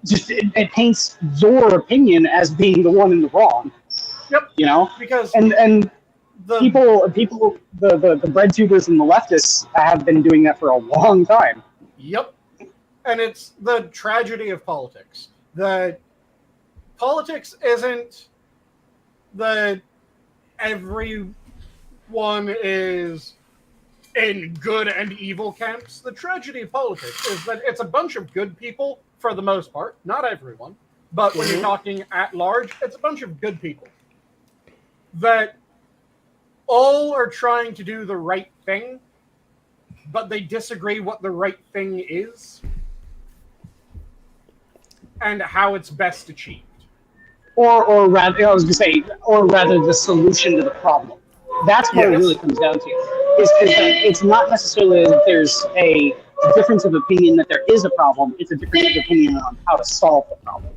just it paints your opinion as being the one in the wrong. Yep. Because and the bread tubers and the leftists have been doing that for a long time. Yep. And it's the tragedy of politics. That politics isn't that everyone is in good and evil camps. The tragedy of politics is that it's a bunch of good people for the most part, not everyone, but when you're talking at large, it's a bunch of good people that all are trying to do the right thing, but they disagree what the right thing is and how it's best achieved. Or rather the solution to the problem. That's what it really comes down to. Is that it's not necessarily that there's a difference of opinion that there is a problem, it's a difference of opinion on how to solve the problem.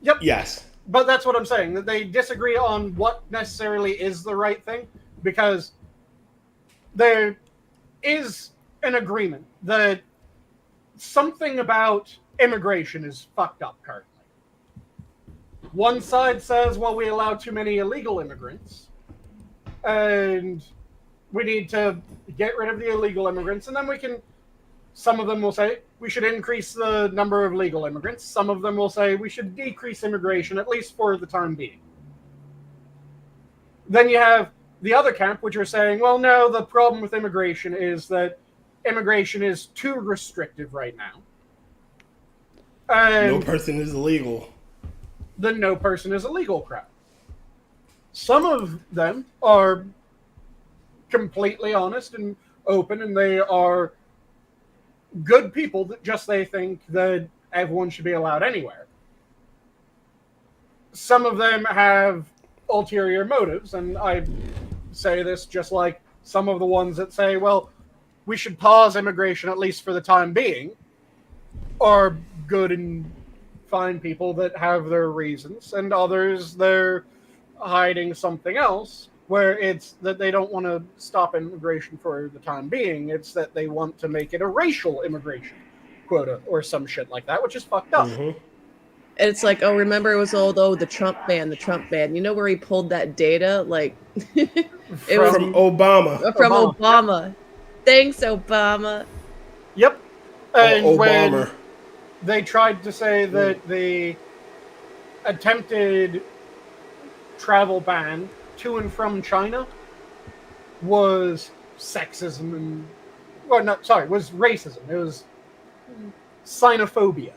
Yep. Yes. But that's what I'm saying, that they disagree on what necessarily is the right thing, because there is an agreement that something about immigration is fucked up currently. One side says, well, we allow too many illegal immigrants, and we need to get rid of the illegal immigrants, and then some of them will say we should increase the number of legal immigrants. Some of them will say we should decrease immigration, at least for the time being. Then you have the other camp, which are saying, well, no, the problem with immigration is that immigration is too restrictive right now. And no person is illegal. The no person is illegal crowd. Some of them are completely honest and open, and they are good people that just they think that everyone should be allowed anywhere. Some of them have ulterior motives, and I say this just like some of the ones that say, well, we should pause immigration at least for the time being, are good and fine people that have their reasons, and others, they're hiding something else, where it's that they don't want to stop immigration for the time being. It's that they want to make it a racial immigration quota or some shit like that, which is fucked up. And it's like, oh, remember it was the Trump ban. You know where he pulled that data? Like, it was from Obama. From Obama. Thanks, Obama. Yep. And Obama. When they tried to say that the attempted travel ban to and from China was sexism and was racism. It was xenophobia.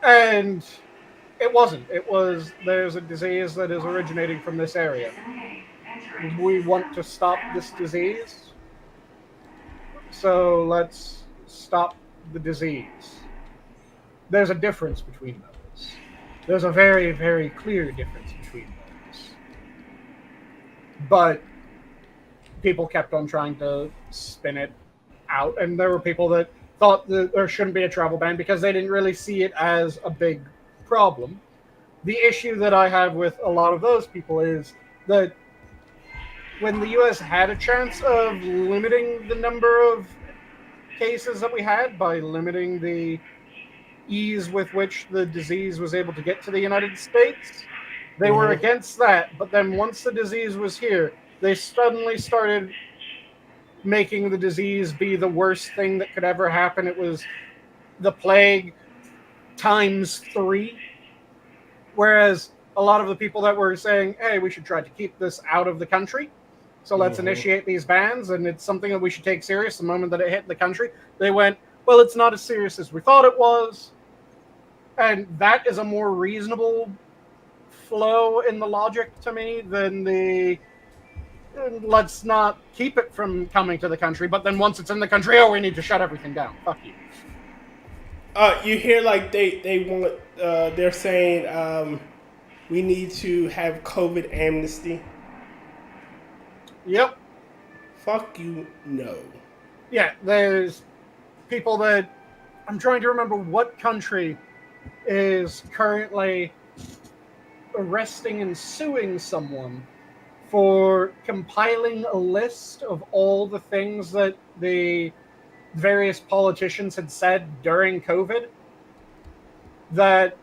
And it wasn't. It was, there's a disease that is originating from this area. We want to stop this disease, so let's stop the disease. There's a difference between those. There's a very, very clear difference between those. But people kept on trying to spin it out, and there were people that thought that there shouldn't be a travel ban because they didn't really see it as a big problem. The issue that I have with a lot of those people is that when the U.S. had a chance of limiting the number of cases that we had by limiting the ease with which the disease was able to get to the United States, they were against that. But then once the disease was here, they suddenly started making the disease be the worst thing that could ever happen. It was the plague times 3. Whereas a lot of the people that were saying, hey, we should try to keep this out of the country, so let's initiate these bans, and it's something that we should take serious the moment that it hit the country, they went, well, it's not as serious as we thought it was. And that is a more reasonable flow in the logic to me than the let's not keep it from coming to the country, but then once it's in the country, oh, we need to shut everything down. Fuck you. You hear like they want they're saying We need to have COVID amnesty. Yep. Fuck you, no. Yeah, there's people that... I'm trying to remember what country is currently arresting and suing someone for compiling a list of all the things that the various politicians had said during COVID that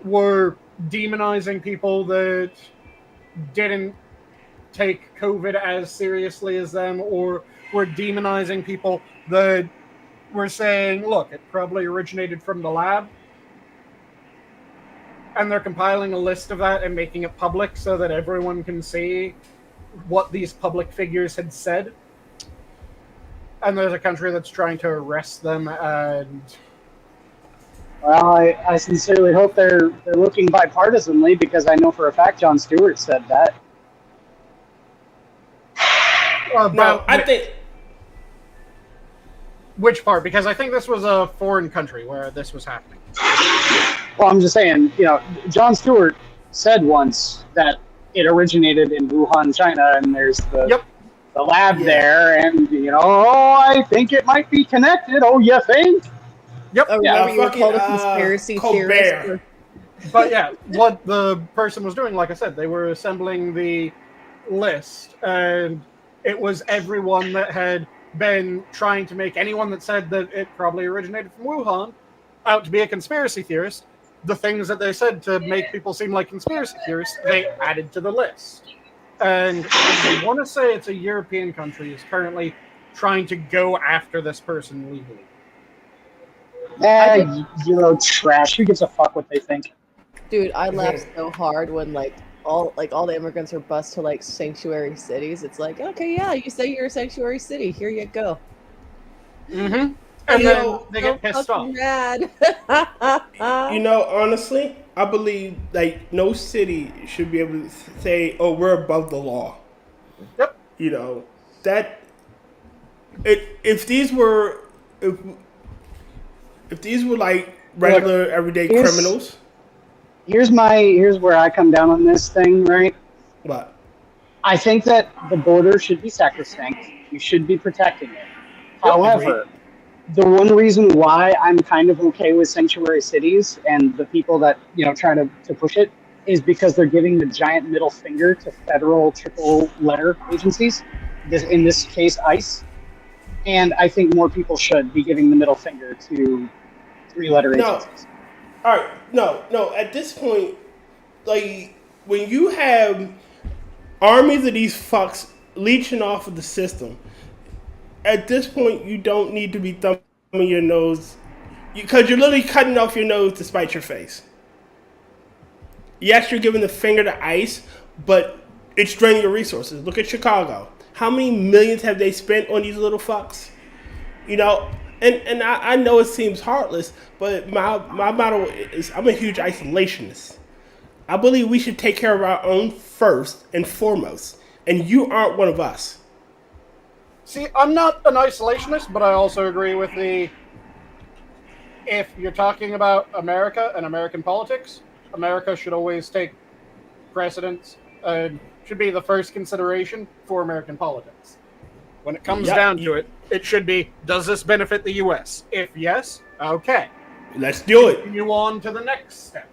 were demonizing people that didn't take COVID as seriously as them, or were demonizing people that were saying, look, it probably originated from the lab. And they're compiling a list of that and making it public so that everyone can see what these public figures had said. And there's a country that's trying to arrest them. And Well, I sincerely hope they're looking bipartisanly, because I know for a fact Jon Stewart said that. No, I think... Which part? Because I think this was a foreign country where this was happening. Well, I'm just saying, Jon Stewart said once that it originated in Wuhan, China, and there's the lab there, and, I think it might be connected. Oh, you think? Yep. Oh, Yeah, remember you were called a conspiracy theorist? But yeah, what the person was doing, like I said, they were assembling the list, and it was everyone that had been trying to make anyone that said that it probably originated from Wuhan out to be a conspiracy theorist. The things that they said to make people seem like conspiracy theorists, they added to the list. And I want to say it's a European country is currently trying to go after this person legally. Euro trash. Who gives a fuck what they think? Dude, I laughed so hard when all the immigrants are bused to sanctuary cities. It's like, okay, yeah, you say you're a sanctuary city, here you go. Mm-hmm. And then they get pissed off. Mad. Honestly, I believe no city should be able to say, "Oh, we're above the law." Yep. That if these were regular everyday criminals. Here's where I come down on this thing, right? What? I think that the border should be sacrosanct. You should be protecting it. However, the one reason why I'm kind of okay with sanctuary cities and the people that try to push it is because they're giving the giant middle finger to federal triple letter agencies. In this case, ICE. And I think more people should be giving the middle finger to three-letter agencies. All right, no. At this point, when you have armies of these fucks leeching off of the system, at this point you don't need to be thumbing your nose, because you're literally cutting off your nose to spite your face. Yes, you're giving the finger to ICE, but it's draining your resources. Look at Chicago. How many millions have they spent on these little fucks? And I know it seems heartless, but my motto is I'm a huge isolationist. I believe we should take care of our own first and foremost, and you aren't one of us. See, I'm not an isolationist, but I also agree with if you're talking about America and American politics, America should always take precedence and should be the first consideration for American politics. When it comes down to it, it should be, does this benefit the U.S.? If yes, okay. Let's do it. Continue on to the next step.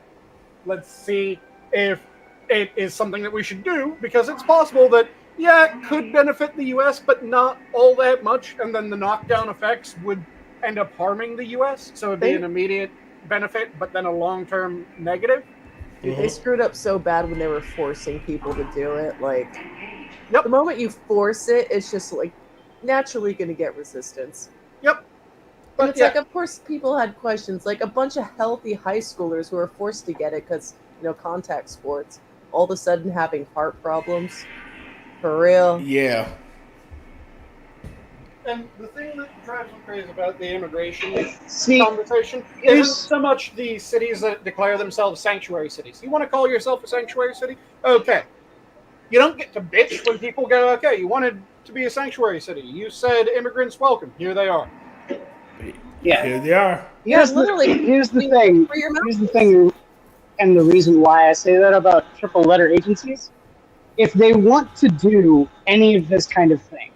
Let's see if it is something that we should do, because it's possible that, it could benefit the U.S., but not all that much, and then the knockdown effects would end up harming the U.S., so it would be an immediate benefit, but then a long-term negative. Dude, they screwed up so bad when they were forcing people to do it. The moment you force it, it's just naturally going to get resistance. Yep. But it's of course, people had questions. A bunch of healthy high schoolers who are forced to get it because, contact sports, all of a sudden having heart problems. For real. Yeah. And the thing that drives me crazy about the immigration conversation isn't so much the cities that declare themselves sanctuary cities. You want to call yourself a sanctuary city? Okay. You don't get to bitch when people go, okay, you wanted to be a sanctuary city. You said immigrants welcome. Here they are. Yeah. Here they are. Here's the thing. and the reason why I say that about triple letter agencies, if they want to do any of this kind of thing,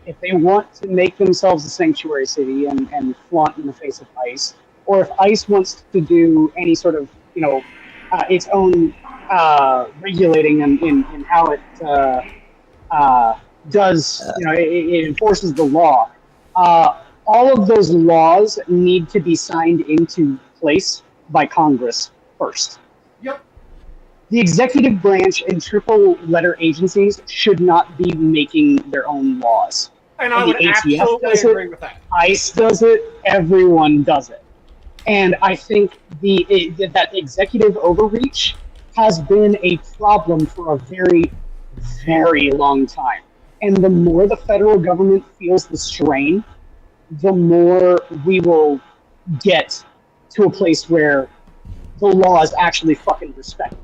if they want to make themselves a sanctuary city and flaunt in the face of ICE, or if ICE wants to do any sort of, its own regulating in how it does, it enforces the law, all of those laws need to be signed into place by Congress first. Yep. The executive branch and triple letter agencies should not be making their own laws. And I would absolutely agree with that. ICE does it. Everyone does it. And I think that executive overreach has been a problem for a very, very long time. And the more the federal government feels the strain, the more we will get to a place where the law is actually fucking respected.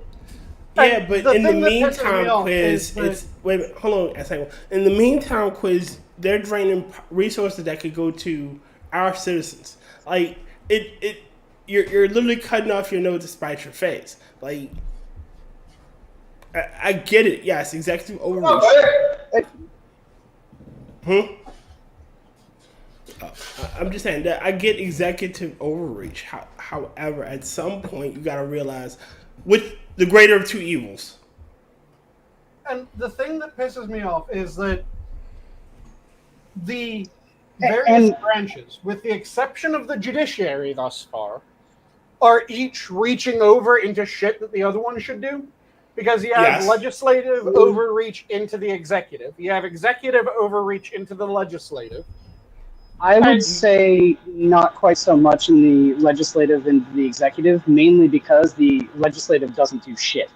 Yeah, but in the meantime, Quiz, hold on a second. In the meantime, Quiz, they're draining resources that could go to our citizens. Like you're literally cutting off your nose to spite your face. Like, I get it. Yes, executive overreach. I'm just saying that I get executive overreach. However, at some point, you got to realize with the greater of two evils. And the thing that pisses me off is that the various branches, with the exception of the judiciary thus far, are each reaching over into shit that the other one should do. Because you have legislative overreach into the executive. You have executive overreach into the legislative. I would say not quite so much in the legislative and the executive, mainly because the legislative doesn't do shit.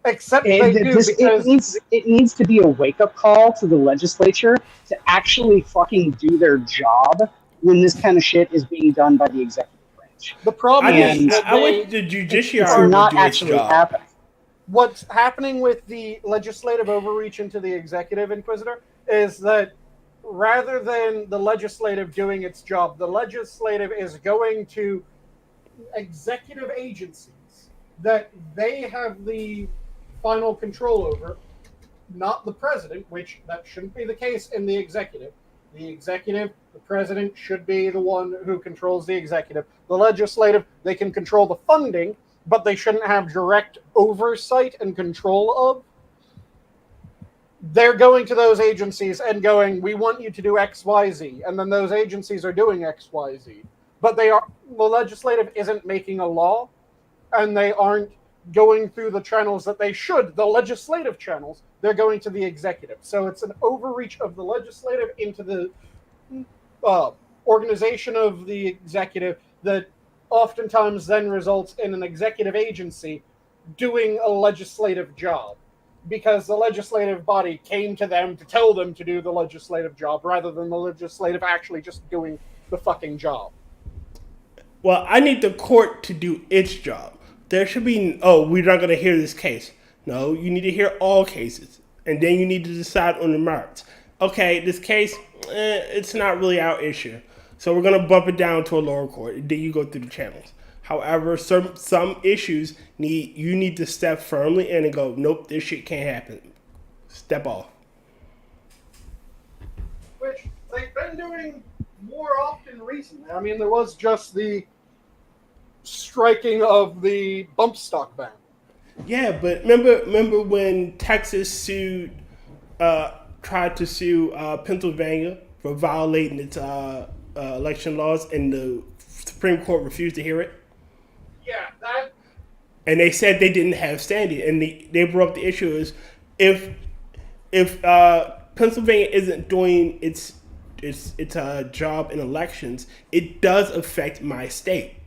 Except they do, because it needs to be a wake-up call to the legislature to actually fucking do their job when this kind of shit is being done by the executive branch. The problem is I want the judiciary it's not actually happening. What's happening with the legislative overreach into the executive, Inquisitor, is that rather than the legislative doing its job, the legislative is going to executive agencies that they have the final control over, not the president, which that shouldn't be the case in the executive. The executive, the president should be the one who controls the executive. The legislative, they can control the funding, but they shouldn't have direct oversight and control of. They're going to those agencies and going, we want you to do X, Y, Z. And then those agencies are doing X, Y, Z. But the legislative isn't making a law, and they aren't going through the channels that they should, the legislative channels. They're going to the executive. So it's an overreach of the legislative into the organization of the executive that oftentimes then results in an executive agency doing a legislative job. Because the legislative body came to them to tell them to do the legislative job rather than the legislative actually just doing the fucking job. Well, I need the court to do its job. There should be, we're not going to hear this case. No, you need to hear all cases. And then you need to decide on the merits. Okay, this case, it's not really our issue. So we're going to bump it down to a lower court. Then you go through the channels. However, some issues you need to step firmly in and go, nope, this shit can't happen. Step off. Which they've been doing more often recently. I mean, there was just the striking of the bump stock ban. Yeah, but remember when Texas tried to sue Pennsylvania for violating its election laws, and the Supreme Court refused to hear it? Yeah, that. And they said they didn't have standing, and they brought up the issue is if Pennsylvania isn't doing its job in elections, it does affect my state.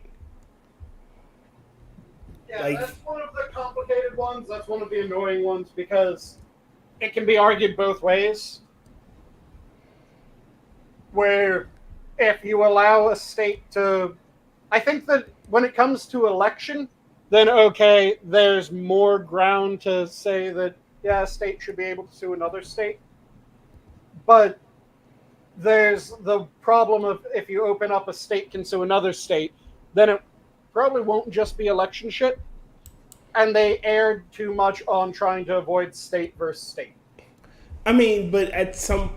Yeah, that's one of the complicated ones. That's one of the annoying ones because it can be argued both ways. Where if you allow a state to... I think that when it comes to election, then okay, there's more ground to say that, yeah, a state should be able to sue another state. But there's the problem of if you open up a state can sue another state, then it probably won't just be election shit. and they erred too much on trying to avoid state versus state. I mean, but at some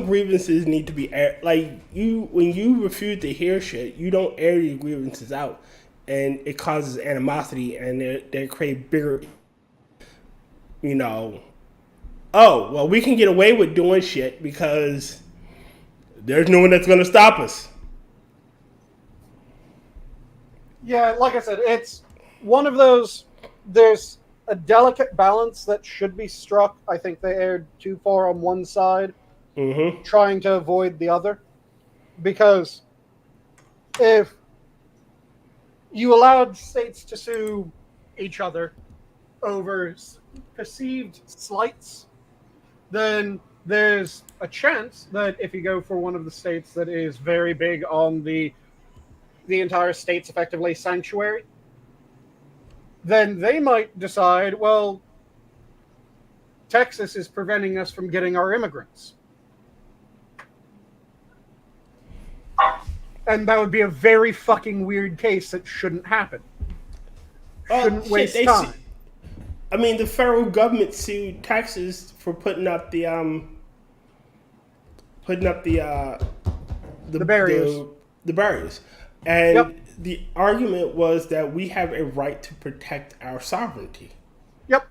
grievances need to be aired. Like when you refuse to hear shit, you don't air your grievances out, and it causes animosity, and they create bigger. You know, oh well, we can get away with doing shit because there's no one that's going to stop us. Yeah, like I said, it's one of those. There's a delicate balance that should be struck. I think they erred too far on one side, trying to avoid the other. Because if you allowed states to sue each other over perceived slights, then there's a chance that if you go for one of the states that is very big on the entire state's effectively sanctuary, then they might decide, well, Texas is preventing us from getting our immigrants. And that would be a very fucking weird case that shouldn't happen. Shouldn't waste time. I mean, the federal government sued Texas for putting up the barriers. The barriers. And the argument was that we have a right to protect our sovereignty. Yep.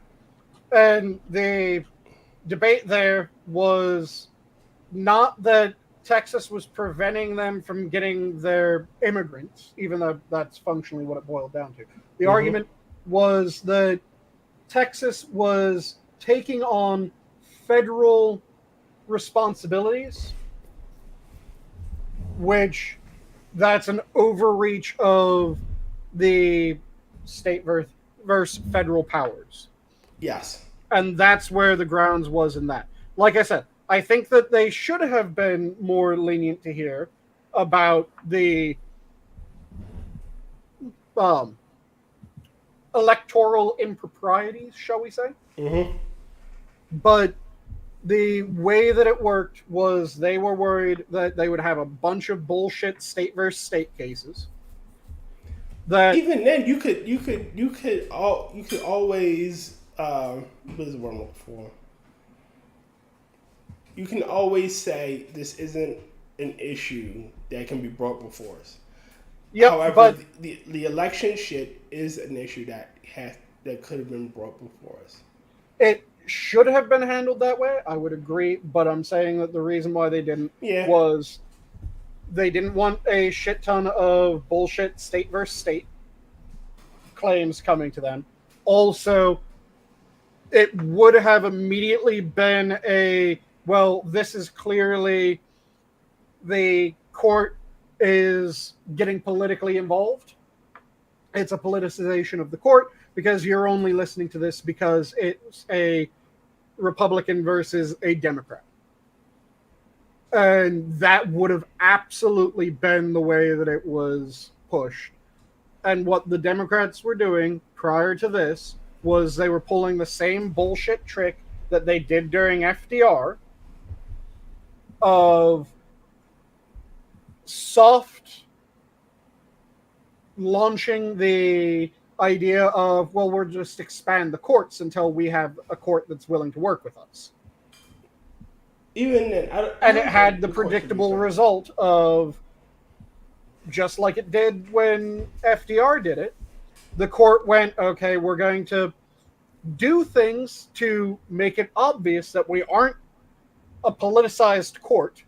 And the debate there was not that Texas was preventing them from getting their immigrants, even though that's functionally what it boiled down to. The argument was that Texas was taking on federal responsibilities, which that's an overreach of the state versus federal powers. Yes. And that's where the grounds was in that. Like I said, I think that they should have been more lenient to hear about the electoral improprieties, shall we say. But the way that it worked was they were worried that they would have a bunch of bullshit state versus state cases. That even then, you could always what is the word I'm looking for? You can always say this isn't an issue that can be brought before us. Yeah, however, but the election shit is an issue that could have been brought before us. It should have been handled that way. I would agree, but I'm saying that the reason why they didn't was they didn't want a shit ton of bullshit state versus state claims coming to them. Also, it would have immediately been well, this is clearly the court is getting politically involved. It's a politicization of the court because you're only listening to this because it's a Republican versus a Democrat. And that would have absolutely been the way that it was pushed. And what the Democrats were doing prior to this was they were pulling the same bullshit trick that they did during FDR of soft launching the idea of, well, we'll just expand the courts until we have a court that's willing to work with us. Even then, and it had the predictable result of, just like it did when FDR did it, the court went, okay, we're going to do things to make it obvious that we aren't a politicized court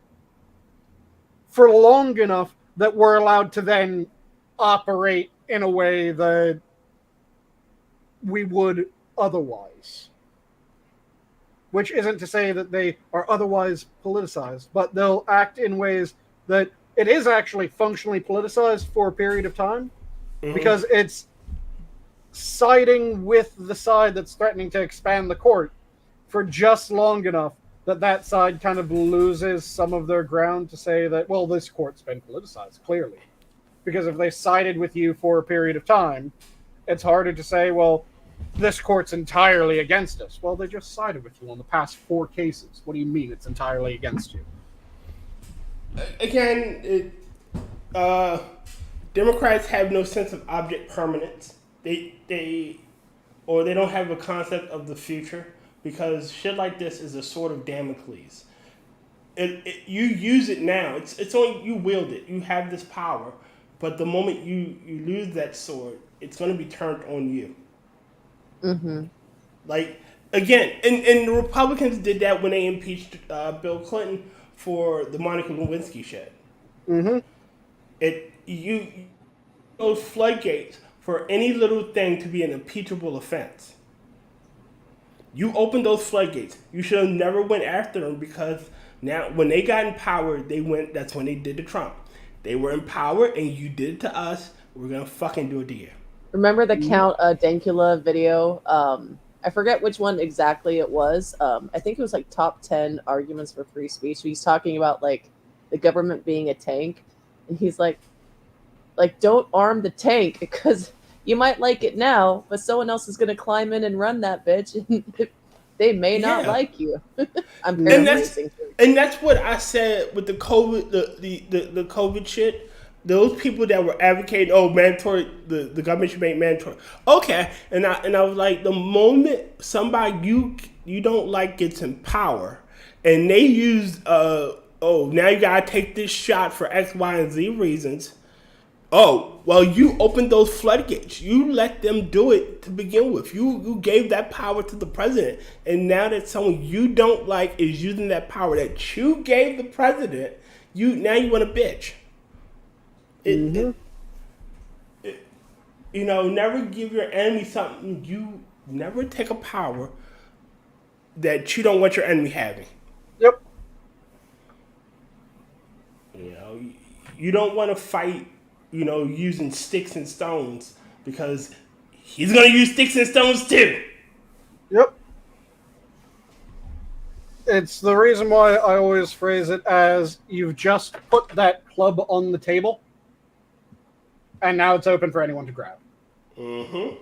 for long enough that we're allowed to then operate in a way that we would otherwise. Which isn't to say that they are otherwise politicized, but they'll act in ways that it is actually functionally politicized for a period of time because it's siding with the side that's threatening to expand the court for just long enough that that side kind of loses some of their ground to say that, well, this court's been politicized, clearly. Because if they sided with you for a period of time, it's harder to say, well, this court's entirely against us. Well, they just sided with you on the past 4 cases. What do you mean it's entirely against you? Again, Democrats have no sense of object permanence. They or they don't have a concept of the future, because shit like this is a sword of Damocles. You use it now. It's only you wield it. You have this power, but the moment you lose that sword, it's going to be turned on you. Mm-hmm. Like again, and the Republicans did that when they impeached Bill Clinton for the Monica Lewinsky shit. Mm-hmm. Those floodgates for any little thing to be an impeachable offense. You opened those floodgates. You should have never went after them, because now when they got in power, that's when they did to Trump. They were in power and you did it to us. We're going to fucking do it to you. Remember the Count Dankula video? I forget which one exactly it was. I think it was like top 10 arguments for free speech. He's talking about like the government being a tank. And he's like, don't arm the tank, because you might like it now, but someone else is going to climb in and run that bitch, and they may not like you. I'm paraphrasing. And that's what I said with the COVID, the COVID shit. Those people that were advocating, mandatory, the government should make mandatory. Okay, and I was like, the moment somebody you don't like gets in power, and they use now you gotta take this shot for X, Y, and Z reasons. Oh, well, you opened those floodgates. You let them do it to begin with. You gave that power to the president. And now that someone you don't like is using that power that you gave the president, now you want to bitch. Never give your enemy something. You never take a power that you don't want your enemy having. Yep. You don't want to fight, using sticks and stones, because he's going to use sticks and stones too. Yep. It's the reason why I always phrase it as, you've just put that club on the table, and now it's open for anyone to grab. Mm-hmm.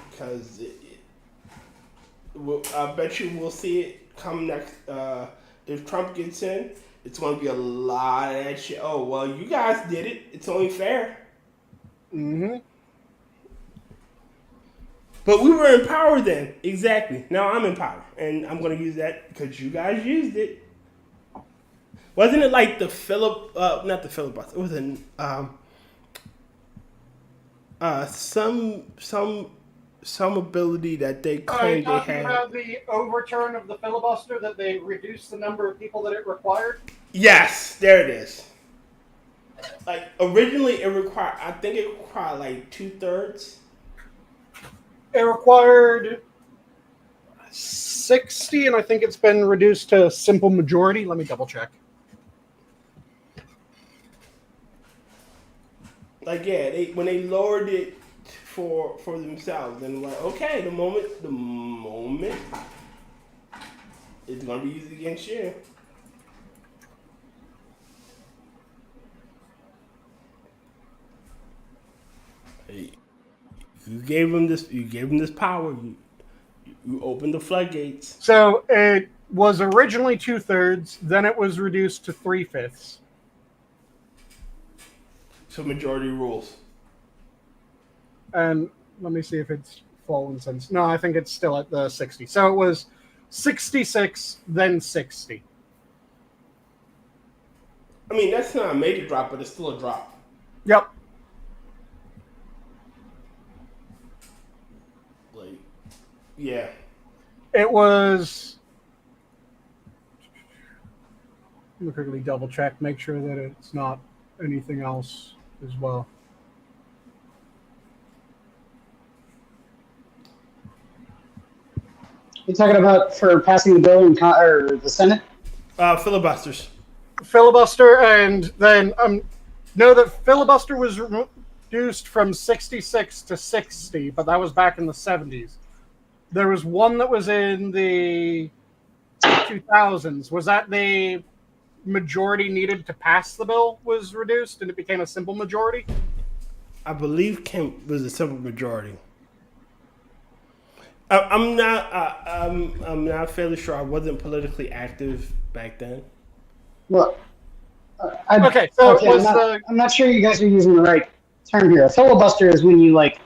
Because I bet you we'll see it come next. If Trump gets in, it's going to be a lot of that shit. Oh, well, you guys did it. It's only fair. Mm-hmm. But we were in power then. Exactly. Now I'm in power. And I'm going to use that because you guys used it. Wasn't it like the not the filibuster. It was some ability that they claimed they had. About the overturn of the filibuster, that they reduced the number of people that it required? Yes, there it is. Like, originally it required like 2/3. It required 60, and I think it's been reduced to simple majority. Let me double check. Like, when they lowered it for themselves, and like, okay, the moment it's gonna be used against you. Hey, you gave him this power. You opened the floodgates. So it was originally 2/3, then it was reduced to 3/5. So majority rules. And let me see if it's fallen since. No, I think it's still at the 60. So it was 66, then 60. I mean, that's not a major drop, but it's still a drop. Yep. Like, yeah. It was... Let me quickly double check, make sure that it's not anything else as well. You're talking about for passing the bill or the Senate? Filibusters. Filibuster, and then know that filibuster was reduced from 66 to 60, but that was back in the 70s. There was one that was in the 2000s. Was that the majority needed to pass the bill was reduced, and it became a simple majority? I believe was a simple majority. I'm not fairly sure. I wasn't politically active back then. Well, I'm not sure you guys are using the right term here. A filibuster is when you like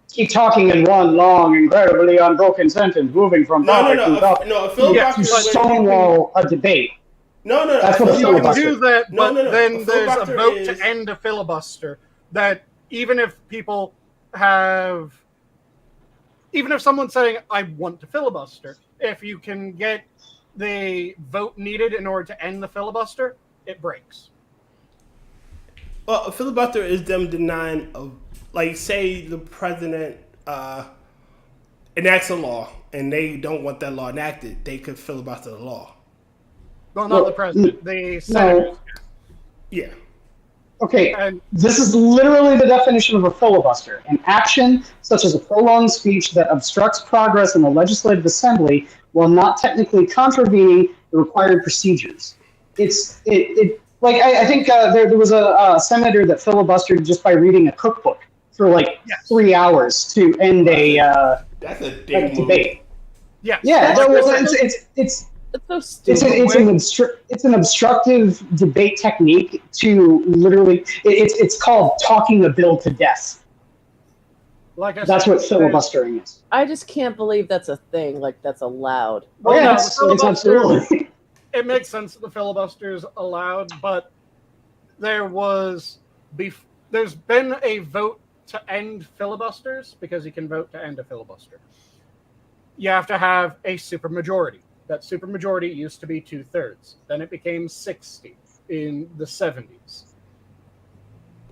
keep talking in one long, incredibly unbroken sentence, moving from topic to topic. A filibuster to stonewall a debate. That's what a You can filibuster. do that, but then A there's a filibuster vote is- to end a filibuster. That even if people have, even if someone's saying I want to filibuster, if you can get the vote needed in order to end the filibuster, it breaks. Well, a filibuster is them denying like, say the president enacts a law and they don't want that law enacted, they could filibuster the law. Well, not the president, the senators. Yeah. Okay, And this is literally the definition of a filibuster: an action such as a prolonged speech that obstructs progress in the legislative assembly while not technically contravening the required procedures. Like I think there was a senator that filibustered just by reading a cookbook for like 3 hours to end a That's a dick move. debate. yeah, Yeah, it's That's so stupid. it's an obstructive debate technique to literally. It's called talking a bill to death. like I That's said, what filibustering is. I just can't believe that's a thing. Like that's allowed. Oh yeah, no, it's filibuster- absolutely. It makes sense that the filibuster is allowed, but there's been a vote to end filibusters because you can vote to end a filibuster. You have to have a supermajority. That supermajority used to be 2/3. Then it became 60 in the 70s.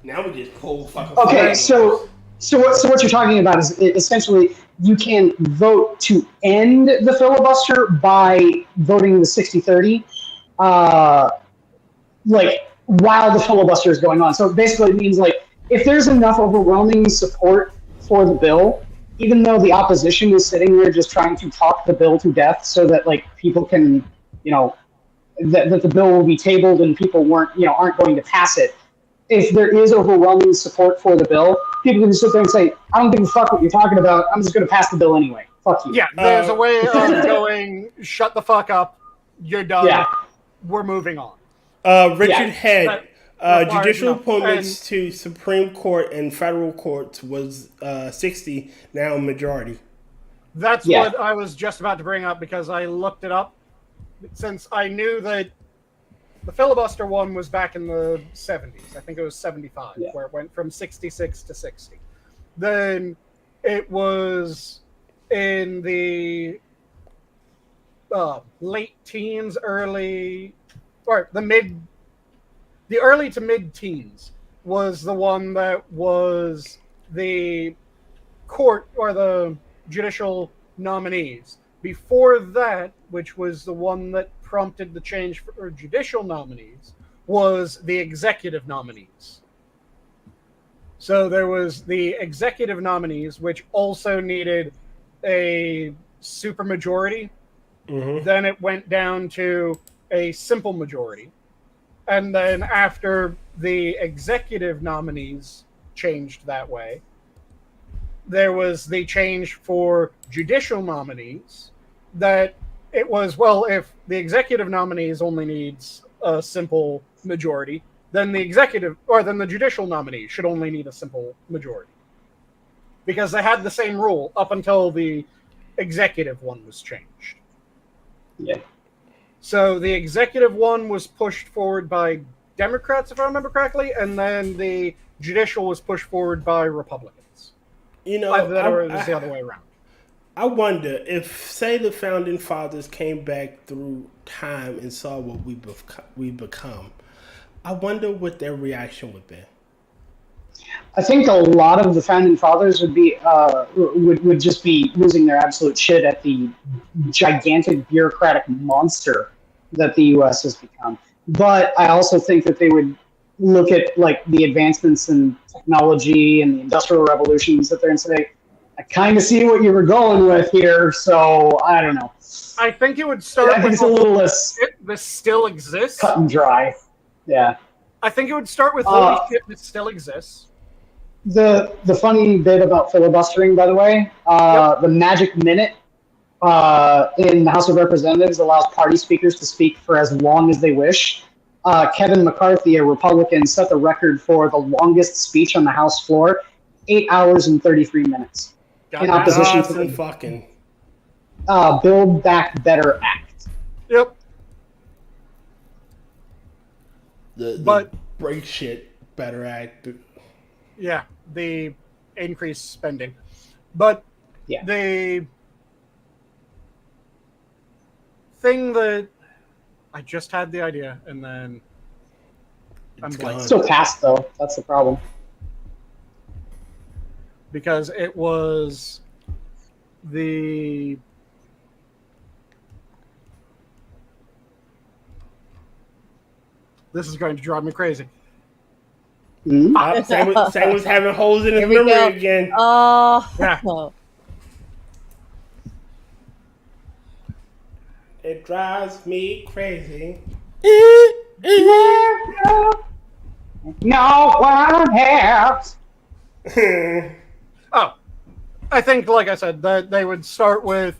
Now we just pull fucking. Okay, so what you're talking about is essentially you can vote to end the filibuster by voting the 60-30, like while the filibuster is going on. So basically, it means like if there's enough overwhelming support for the bill, even though the opposition is sitting there just trying to talk the bill to death, so that like people can, that the bill will be tabled and people aren't going to pass it. If there is overwhelming support for the bill, people can just sit there and say, I don't give a fuck what you're talking about. I'm just going to pass the bill anyway. Fuck you. Yeah, there's a way of going, shut the fuck up, you're done, Yeah. we're moving on. Richard Head, required judicial enough. appointments to Supreme Court and federal courts was 60, now majority. That's Yeah. what I was just about to bring up because I looked it up. Since I knew that the filibuster one was back in the 70s. I think it was 75, where it went from 66 to 60. Then it was in the late teens, the early to mid teens was the one that was the court or the judicial nominees. Before that, which was the one that prompted the change for judicial nominees, was the executive nominees. So there was the executive nominees, which also needed a supermajority. Mm-hmm. Then it went down to a simple majority. And then after the executive nominees changed that way, there was the change for judicial nominees that it was, well, if the executive nominees only needs a simple majority, then the judicial nominee should only need a simple majority. Because they had the same rule up until the executive one was changed. Yeah. So the executive one was pushed forward by Democrats, if I remember correctly, and then the judicial was pushed forward by Republicans. Either that or it was the other way around. I wonder if, say, the founding fathers came back through time and saw what we become. I wonder what their reaction would be. I think a lot of the founding fathers would just be losing their absolute shit at the gigantic bureaucratic monster that the U.S. has become. But I also think that they would look at like the advancements in technology and the industrial revolutions that they're in today. I kind of see what you were going with here, so I don't know. I think it would start I think it's a little less this still exists. cut and dry. Yeah. I think it would start with holy shit, this still exists. The funny bit about filibustering, by the way, the magic minute in the House of Representatives allows party speakers to speak for as long as they wish. Kevin McCarthy, a Republican, set the record for the longest speech on the House floor, 8 hours and 33 minutes. In opposition to the fucking Build Back Better Act. Yep. The break shit better act. Yeah, the increased spending. But yeah. The thing that I just had the idea and then I'm blank. Still passed though. That's the problem. Because it was the this is going to drive me crazy. Sam was having holes in his memory again. Yeah. It drives me crazy. No one helps. Oh, I think, like I said, that they would start with,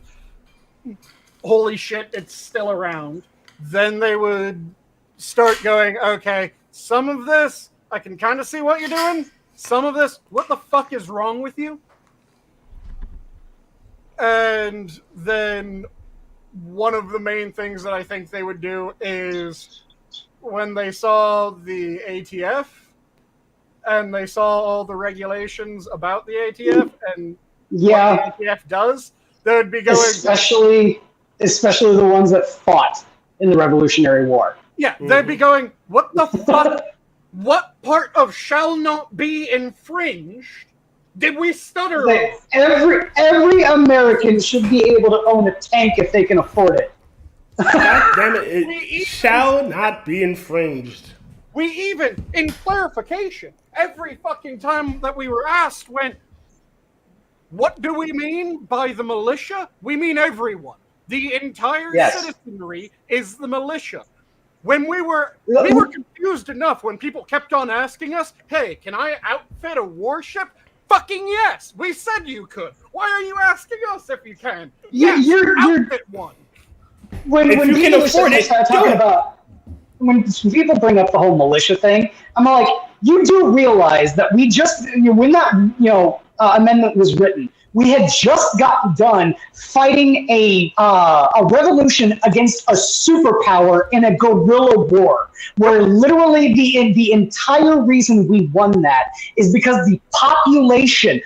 holy shit, it's still around. Then they would start going, okay, some of this, I can kind of see what you're doing. Some of this, what the fuck is wrong with you? And then one of the main things that I think they would do is when they saw the ATF and they saw all the regulations about the ATF and what the ATF does, they would be going... Especially the ones that fought in the Revolutionary War. Yeah, they'd be going, what the fuck? What part of shall not be infringed did we stutter on? Every American should be able to own a tank if they can afford it. God damn it, it shall not be infringed. We even, in clarification, every fucking time that we were asked went, what do we mean by the militia? We mean everyone. The entire citizenry is the militia. When we were confused enough when people kept on asking us, hey, can I outfit a warship? Fucking yes! We said you could. Why are you asking us if you can? Yes, outfit one. When you can afford it, when people bring up the whole militia thing, I'm like, you do realize that we just, when that amendment was written, we had just gotten done fighting a revolution against a superpower in a guerrilla war, where literally the entire reason we won that is because the population,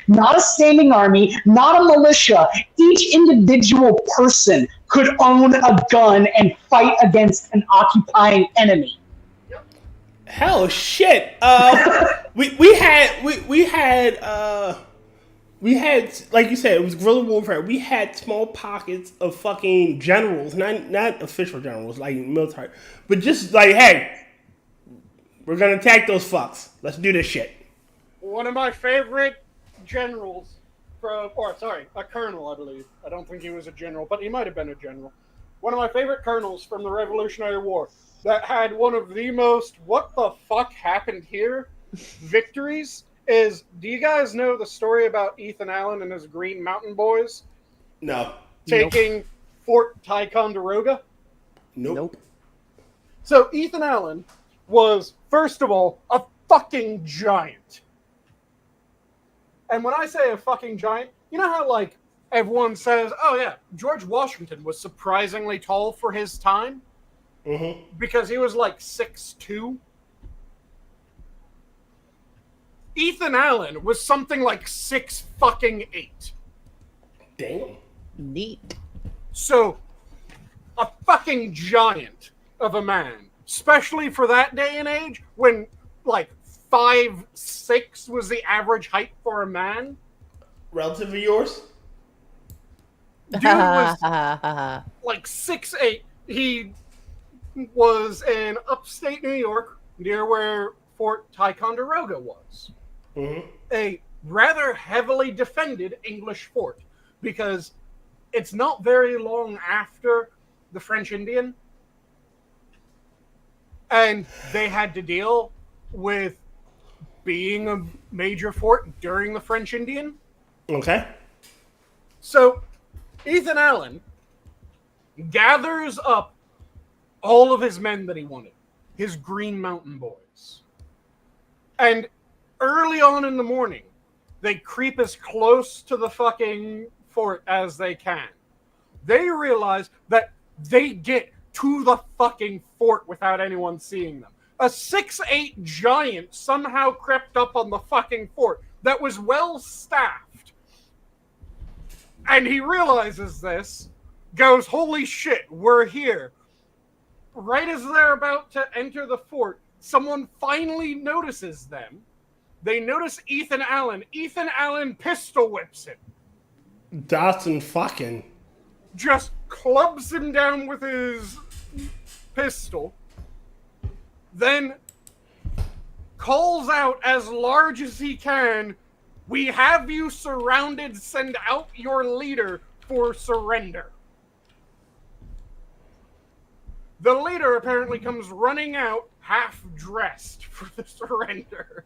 not a standing army, not a militia, each individual person could own a gun and fight against an occupying enemy. Hell, shit. We had, like you said, it was guerrilla warfare. We had small pockets of fucking generals, not official generals, like military, but just like, hey, we're gonna attack those fucks. Let's do this shit. One of my favorite generals a colonel, I believe. I don't think he was a general, but he might have been a general. One of my favorite colonels from the Revolutionary War that had one of the most what the fuck happened here victories is, do you guys know the story about Ethan Allen and his Green Mountain Boys? No. Taking Fort Ticonderoga? Nope. So Ethan Allen was, first of all, a fucking giant. And when I say a fucking giant, you know how, like, everyone says, oh yeah, George Washington was surprisingly tall for his time? Mm-hmm. Because he was like 6'2". Ethan Allen was something like 6'8". Damn. Neat. So, a fucking giant of a man, especially for that day and age when like 5'6" was the average height for a man. Relative to yours? Dude was like 6'8". He was in upstate New York, near where Fort Ticonderoga was. Mm-hmm. A rather heavily defended English fort, because it's not very long after the French Indian, and they had to deal with being a major fort during the French Indian. Okay. So Ethan Allen gathers up all of his men that he wanted, his Green Mountain Boys. And early on in the morning, they creep as close to the fucking fort as they can. They realize that they get to the fucking fort without anyone seeing them. A 6'8" giant somehow crept up on the fucking fort that was well staffed. And he realizes this, goes, holy shit, we're here. Right as they're about to enter the fort, someone finally notices them. They notice Ethan Allen. Ethan Allen pistol whips him. Dawson fucking. Just clubs him down with his pistol. Then calls out as large as he can, "We have you surrounded. Send out your leader for surrender." The leader apparently comes running out, half-dressed, for the surrender.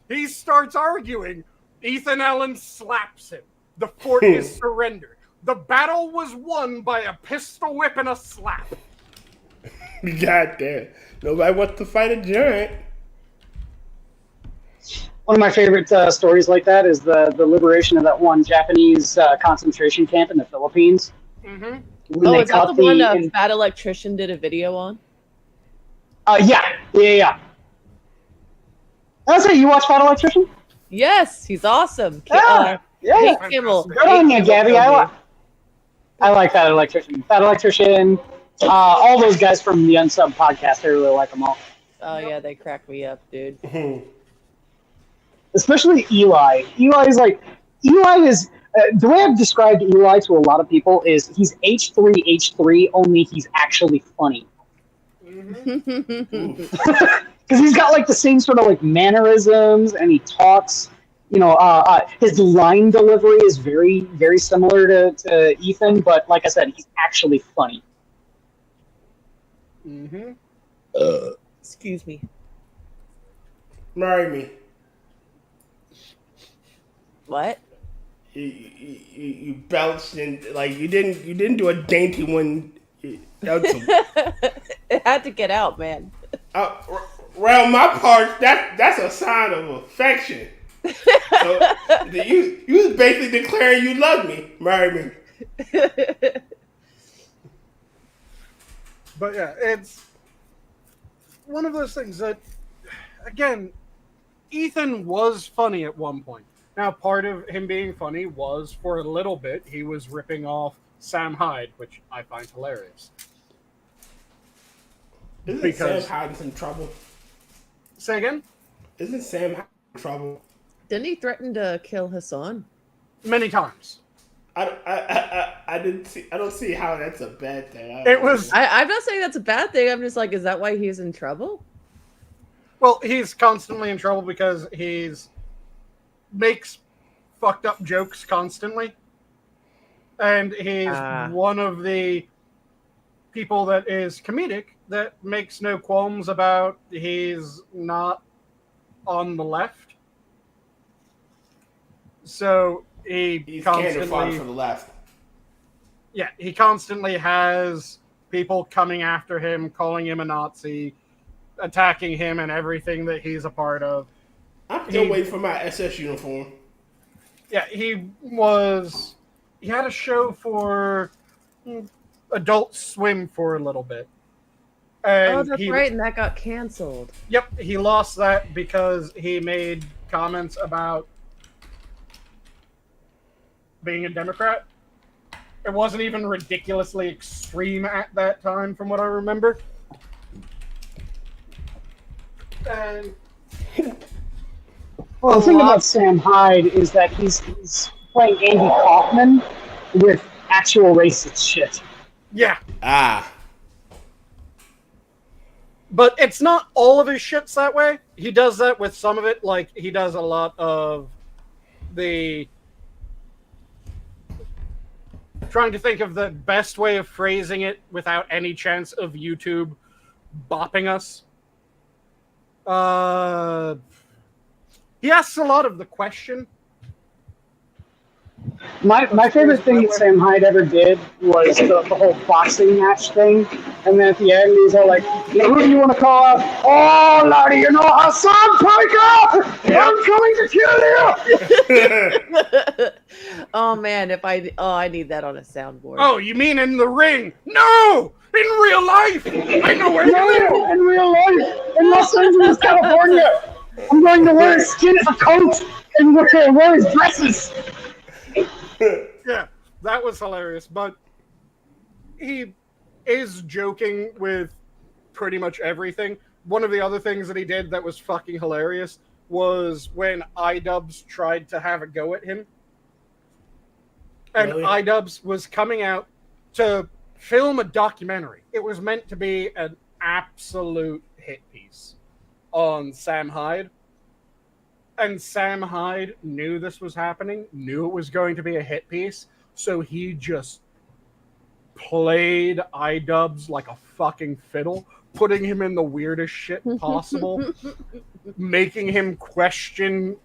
He starts arguing. Ethan Allen slaps him. The fort is surrendered. The battle was won by a pistol whip and a slap. God damn. Nobody wants to fight a giant. One of my favorite stories like that is the liberation of that one Japanese concentration camp in the Philippines. Mm-hmm. Oh, is that the one Bad Electrician did a video on? Yeah. That's it. You watch Bad Electrician? Yes, he's awesome. Yeah. Hate Kimmel. Good on you, Gabby. I like Bad Electrician. Bad Electrician. All those guys from the Unsub podcast, I really like them all. Oh yeah, they crack me up, dude. Especially Eli. Eli is the way I've described Eli to a lot of people is he's H3, only he's actually funny. Because he's got like the same sort of like mannerisms, and he talks. You know, his line delivery is very, very similar to Ethan, but like I said, he's actually funny. Excuse me. Marry me. What? You belched and like you didn't do a dainty one. It had to get out, man. Around my part, that's a sign of affection. So you was basically declaring you love me. Marry me. But yeah, it's one of those things that, again, Ethan was funny at one point. Now, part of him being funny was, for a little bit, he was ripping off Sam Hyde, which I find hilarious. Isn't Sam Hyde in trouble? Say again? Isn't Sam Hyde in trouble? Didn't he threaten to kill Hassan? Many times. I don't see how that's a bad thing. I'm not saying that's a bad thing. I'm just like, is that why he's in trouble? Well, he's constantly in trouble because makes fucked up jokes constantly. And he's one of the people that is comedic that makes no qualms about he's not on the left. So he's constantly for the left. Yeah, he constantly has people coming after him, calling him a Nazi, attacking him and everything that he's a part of. I'm still waiting for my SS uniform. Yeah, he had a show for Adult Swim for a little bit. And that's right, and that got canceled. Yep, he lost that because he made comments about being a Democrat. It wasn't even ridiculously extreme at that time, from what I remember. And well, the thing about Sam Hyde is that he's playing Andy Kaufman with actual racist shit. Yeah. But it's not all of his shits that way. He does that with some of it. Like, he does a lot of the... Trying to think of the best way of phrasing it without any chance of YouTube bopping us. He asks a lot of the question. My favorite thing that Sam Hyde ever did was the whole boxing match thing. And then at the end, he's all like, who do you want to call out? Oh, Lordy, you know Hassan Piker! I'm coming to kill you! Oh man, I need that on a soundboard. Oh, you mean in the ring? No! In real life! I know where you live! In real life! In Los Angeles, California! I'm going to wear a coat and wear his dresses! Yeah, that was hilarious, but he is joking with pretty much everything. One of the other things that he did that was fucking hilarious was when iDubbbz tried to have a go at him. And Really? iDubbbz was coming out to film a documentary. It was meant to be an absolute hit piece on Sam Hyde. And Sam Hyde knew this was happening, knew it was going to be a hit piece, so he just played iDubbbz like a fucking fiddle, putting him in the weirdest shit possible, making him question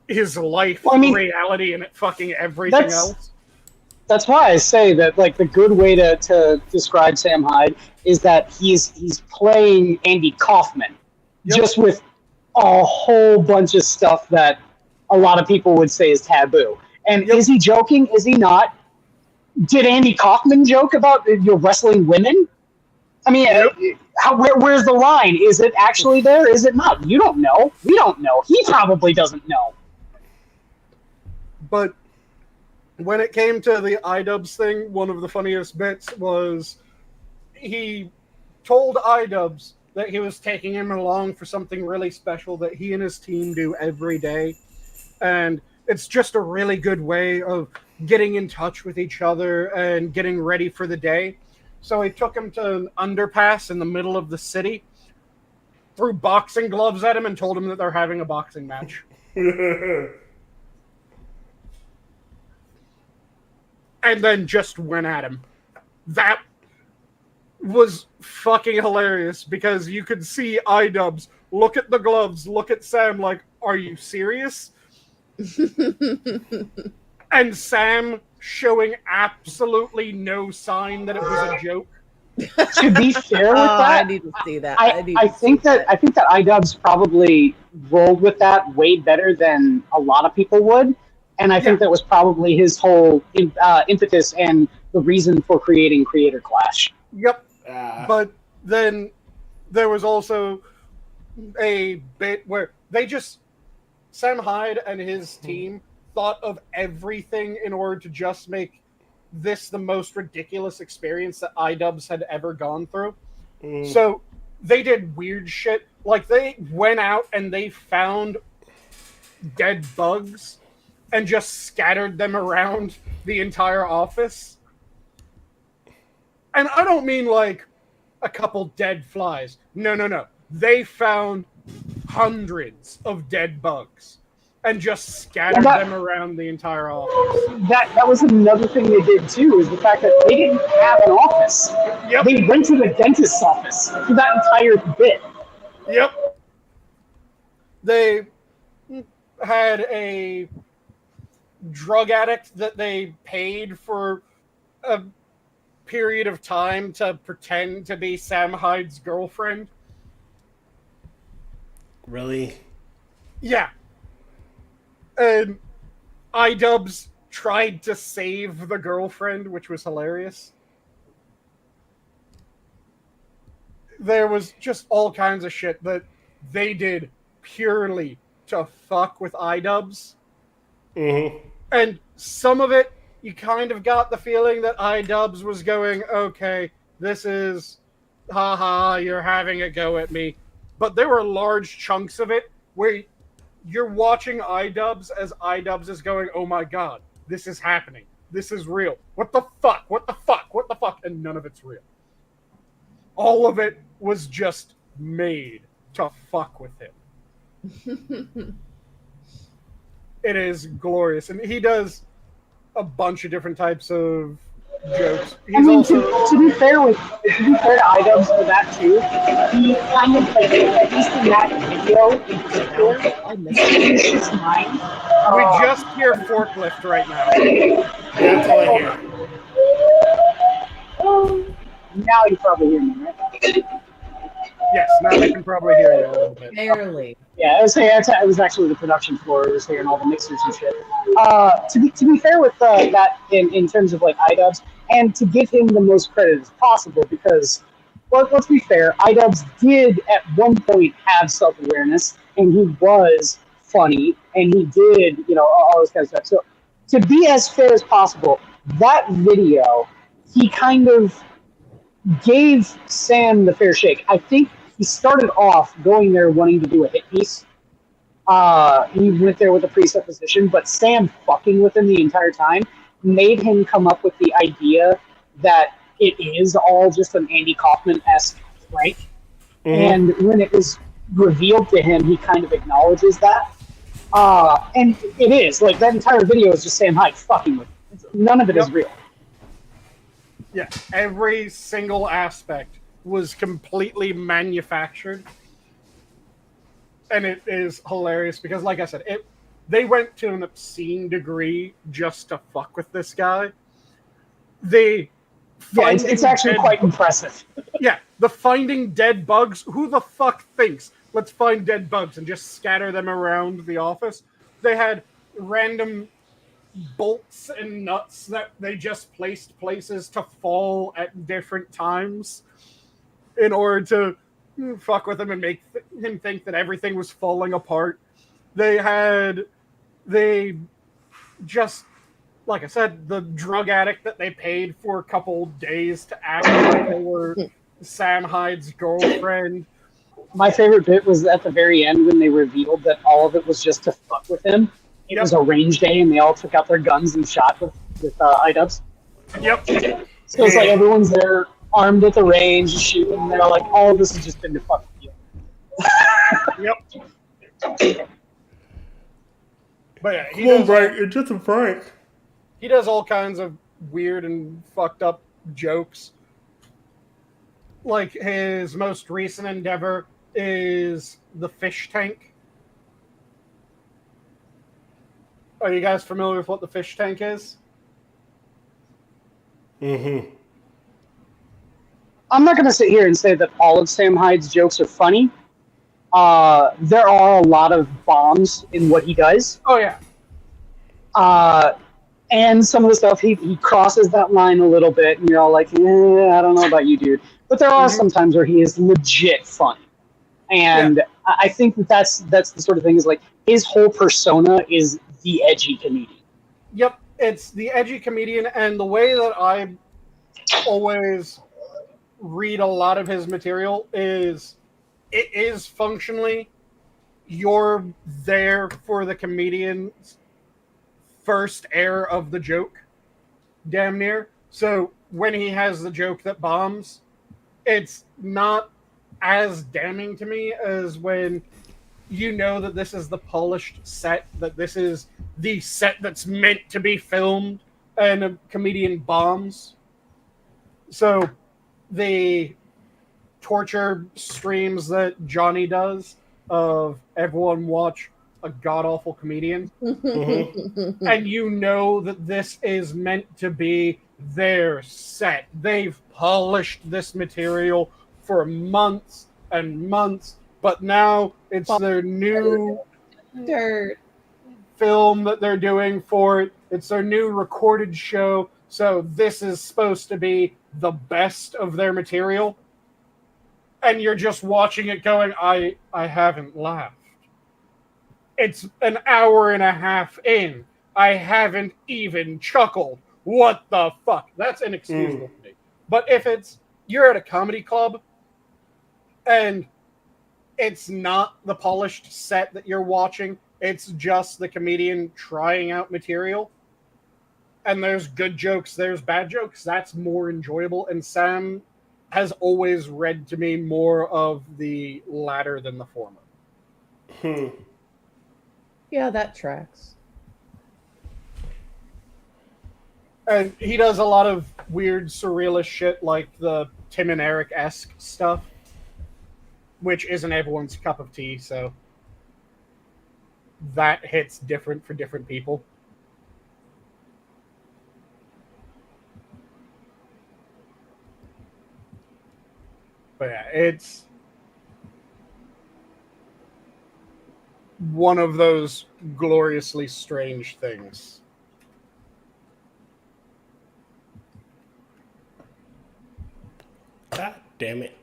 his life, reality, and fucking everything else. That's why I say that, like, the good way to describe Sam Hyde is that he's playing Andy Kaufman, just with a whole bunch of stuff that a lot of people would say is taboo. And is he joking? Is he not? Did Andy Kaufman joke about wrestling women? I mean, where's the line? Is it actually there? Is it not? You don't know. We don't know. He probably doesn't know. But when it came to the iDubbbz thing, one of the funniest bits was he told iDubbbz that he was taking him along for something really special that he and his team do every day. And it's just a really good way of getting in touch with each other and getting ready for the day. So he took him to an underpass in the middle of the city, threw boxing gloves at him, and told him that they're having a boxing match. And then just went at him. That was fucking hilarious because you could see iDubbbz look at the gloves, look at Sam like, are you serious? And Sam showing absolutely no sign that it was a joke. To be fair with that, I need to see that. I think that iDubbbz probably rolled with that way better than a lot of people would, and I think that was probably his whole impetus and the reason for creating Creator Clash. Yep. But then there was also a bit where Sam Hyde and his team thought of everything in order to just make this the most ridiculous experience that iDubbbz had ever gone through. So they did weird shit. Like, they went out and they found dead bugs and just scattered them around the entire office. And I don't mean like a couple dead flies. No. They found hundreds of dead bugs and just scattered them around the entire office. That was another thing they did too, is the fact that they didn't have an office. Yep. They went to the dentist's office for that entire bit. Yep. They had a drug addict that they paid for a period of time to pretend to be Sam Hyde's girlfriend. Really? Yeah. And iDubbbz tried to save the girlfriend, which was hilarious. There was just all kinds of shit that they did purely to fuck with iDubbbz. And some of it, you kind of got the feeling that iDubbbz was going, okay, this is, haha, you're having a go at me. But there were large chunks of it where you're watching iDubbbz as iDubbbz is going, oh my god, this is happening. This is real. What the fuck? What the fuck? What the fuck? And none of it's real. All of it was just made to fuck with him. It is glorious. And he does a bunch of different types of jokes. I He's mean, also to be fair to iDubbbz for that too, he kind of like at least in that video in particular, I he missed it. changed his mind. we just hear forklift right now. Yeah, that's all I hear. Now you probably hear me, right? Yes, now we can probably hear you a little bit. Barely. Yeah, it was actually the production floor. It was hearing all the mixers and shit. To be fair with that in terms of like iDubbbz, and to give him the most credit as possible, because let's be fair, iDubbbz did at one point have self awareness, and he was funny, and he did all this kind of stuff. So to be as fair as possible, that video he kind of gave Sam the fair shake. I think he started off going there wanting to do a hit piece. He went there with a presupposition, but Sam fucking with him the entire time made him come up with the idea that it is all just an Andy Kaufman-esque prank. And when it was revealed to him, he kind of acknowledges that. And it is. Like, that entire video is just Sam Hyde fucking with him. None of it is real. Yeah, every single aspect was completely manufactured. And it is hilarious because, like I said, they went to an obscene degree just to fuck with this guy. It's actually quite impressive. Yeah, the finding dead bugs. Who the fuck thinks, let's find dead bugs and just scatter them around the office? They had random bolts and nuts that they just placed places to fall at different times in order to fuck with him and make him think that everything was falling apart. They just, like I said, the drug addict that they paid for a couple days to act like they were Sam Hyde's girlfriend. My favorite bit was at the very end when they revealed that all of it was just to fuck with him. It was a range day, and they all took out their guns and shot with iDubbbz. Yep. So it's like everyone's there, armed at the range, shooting. And they're like, all of this has just been to fuck with you. Yep. But yeah, It's just a prank. He does all kinds of weird and fucked up jokes. Like, his most recent endeavor is the fish tank. Are you guys familiar with what the fish tank is? I'm not going to sit here and say that all of Sam Hyde's jokes are funny. There are a lot of bombs in what he does. Oh, yeah. And some of the stuff, he crosses that line a little bit, and you're all like, I don't know about you, dude. But there are some times where he is legit funny. And I think that's the sort of thing, is like, his whole persona is the edgy comedian. Yep, it's the edgy comedian, and the way that I always read a lot of his material is it is functionally you're there for the comedian's first air of the joke, damn near. So when he has the joke that bombs, it's not as damning to me as when you know that this is the polished set, that this is the set that's meant to be filmed, and a comedian bombs. So the torture streams that Johnny does of everyone watch a god-awful comedian, and you know that this is meant to be their set. They've polished this material for months and months, but now it's their new film that they're doing for it. It's their new recorded show, so this is supposed to be the best of their material. And you're just watching it going, I haven't laughed. It's an hour and a half in. I haven't even chuckled. What the fuck? That's inexcusable to me. But if you're at a comedy club and it's not the polished set that you're watching, it's just the comedian trying out material, and there's good jokes, there's bad jokes, that's more enjoyable. And Sam has always read to me more of the latter than the former. Yeah, that tracks. And he does a lot of weird, surrealist shit like the Tim and Eric-esque stuff, which isn't everyone's cup of tea, so that hits different for different people. But yeah, it's one of those gloriously strange things. God damn it.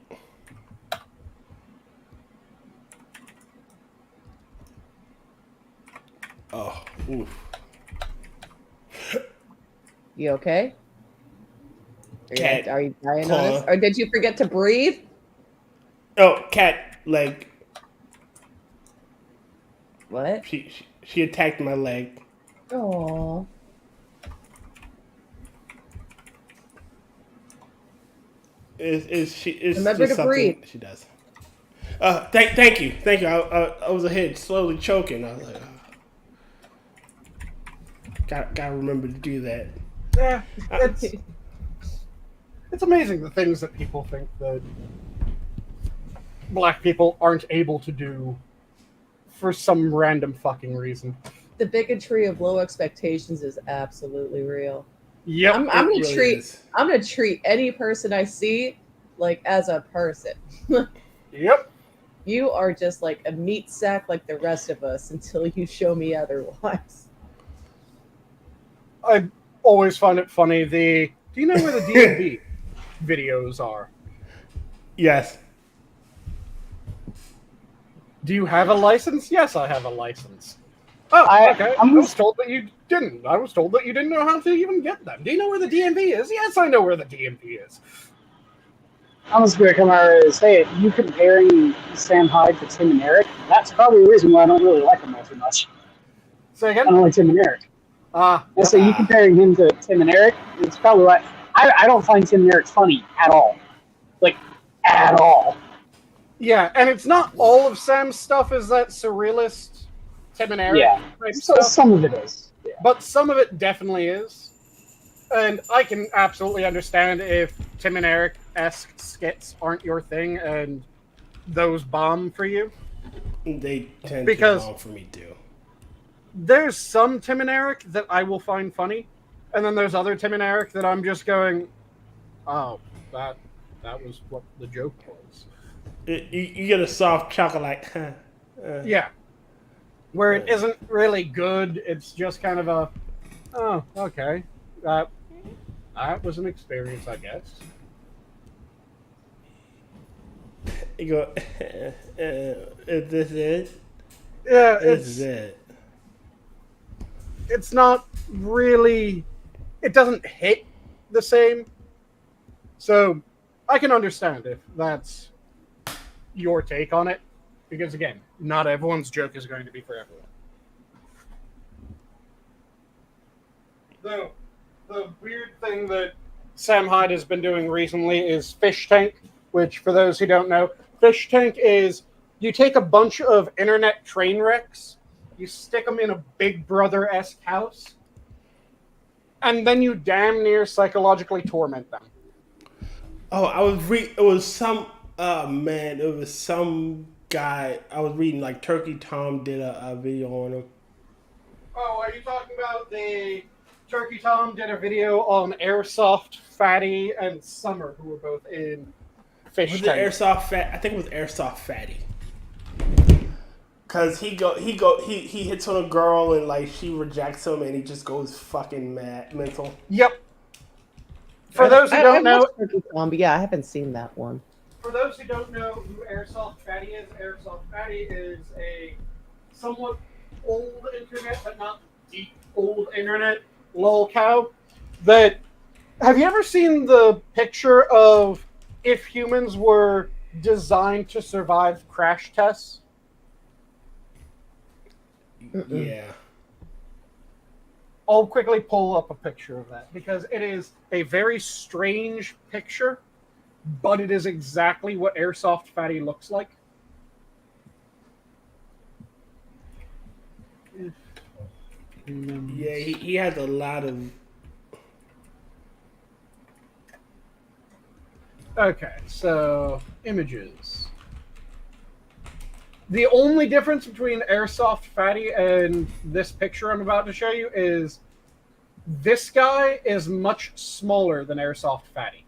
Oh, oof. You okay? Cat Are you dying claw. on us? Or did you forget to breathe? Oh, cat leg. What? She attacked my leg. Oh. It's Remember just to breathe. something she does. Thank you. I was ahead, slowly choking. I was like, gotta remember to do that. Yeah, it's amazing the things that people think that black people aren't able to do for some random fucking reason. The bigotry of low expectations is absolutely real. Yep. I'm gonna really I'm gonna treat any person I see like as a person. Yep. You are just like a meat sack like the rest of us until you show me otherwise. I always find it funny. Do you know where the D&D videos are? Yes. Do you have a license? Yes, I have a license. Oh, okay. I was told that you didn't. I was told that you didn't know how to even get them. Do you know where the DMV is? Yes, I know where the DMV is. I'm just going to come out and say, you comparing Sam Hyde to Tim and Eric, that's probably the reason why I don't really like them all too much. Say again? I don't like Tim and Eric. So you comparing him to Tim and Eric, it's probably why I don't find Tim and Eric funny at all. Like, at all. Yeah, and it's not all of Sam's stuff is that surrealist Tim and Eric type so stuff. Some of it is. Yeah. But some of it definitely is. And I can absolutely understand if Tim and Eric-esque skits aren't your thing and those bomb for you. They tend to bomb for me too. There's some Tim and Eric that I will find funny, and then there's other Tim and Eric that I'm just going, oh, that was what the joke was. You get a soft chuckle like, yeah. Where it isn't really good, it's just kind of a, oh, okay. That was an experience, I guess. You go, is this it? Yeah, this is it. It's not really, it doesn't hit the same. So I can understand if that's your take on it. Because again, not everyone's joke is going to be for everyone. The weird thing that Sam Hyde has been doing recently is Fish Tank, which for those who don't know, Fish Tank is you take a bunch of internet train wrecks, you stick them in a Big Brother-esque house, and then you damn near psychologically torment them. Oh, it was some guy I was reading, like Turkey Tom did a video on him. Oh, are you talking about the Turkey Tom did a video on Airsoft Fatty and Summer, who were both in Fish Tank? I think it was Airsoft Fatty. Cause he hits on a girl and like she rejects him and he just goes fucking mental. Yep. For those who don't know, Turkey Tom, but yeah, I haven't seen that one. For those who don't know who Airsoft Fatty is a somewhat old internet, but not deep old internet, lol cow. Have you ever seen the picture of if humans were designed to survive crash tests? Yeah. I'll quickly pull up a picture of that because it is a very strange picture, but it is exactly what Airsoft Fatty looks like. Yeah, he has a lot of Okay, so images. The only difference between Airsoft Fatty and this picture I'm about to show you is this guy is much smaller than Airsoft Fatty.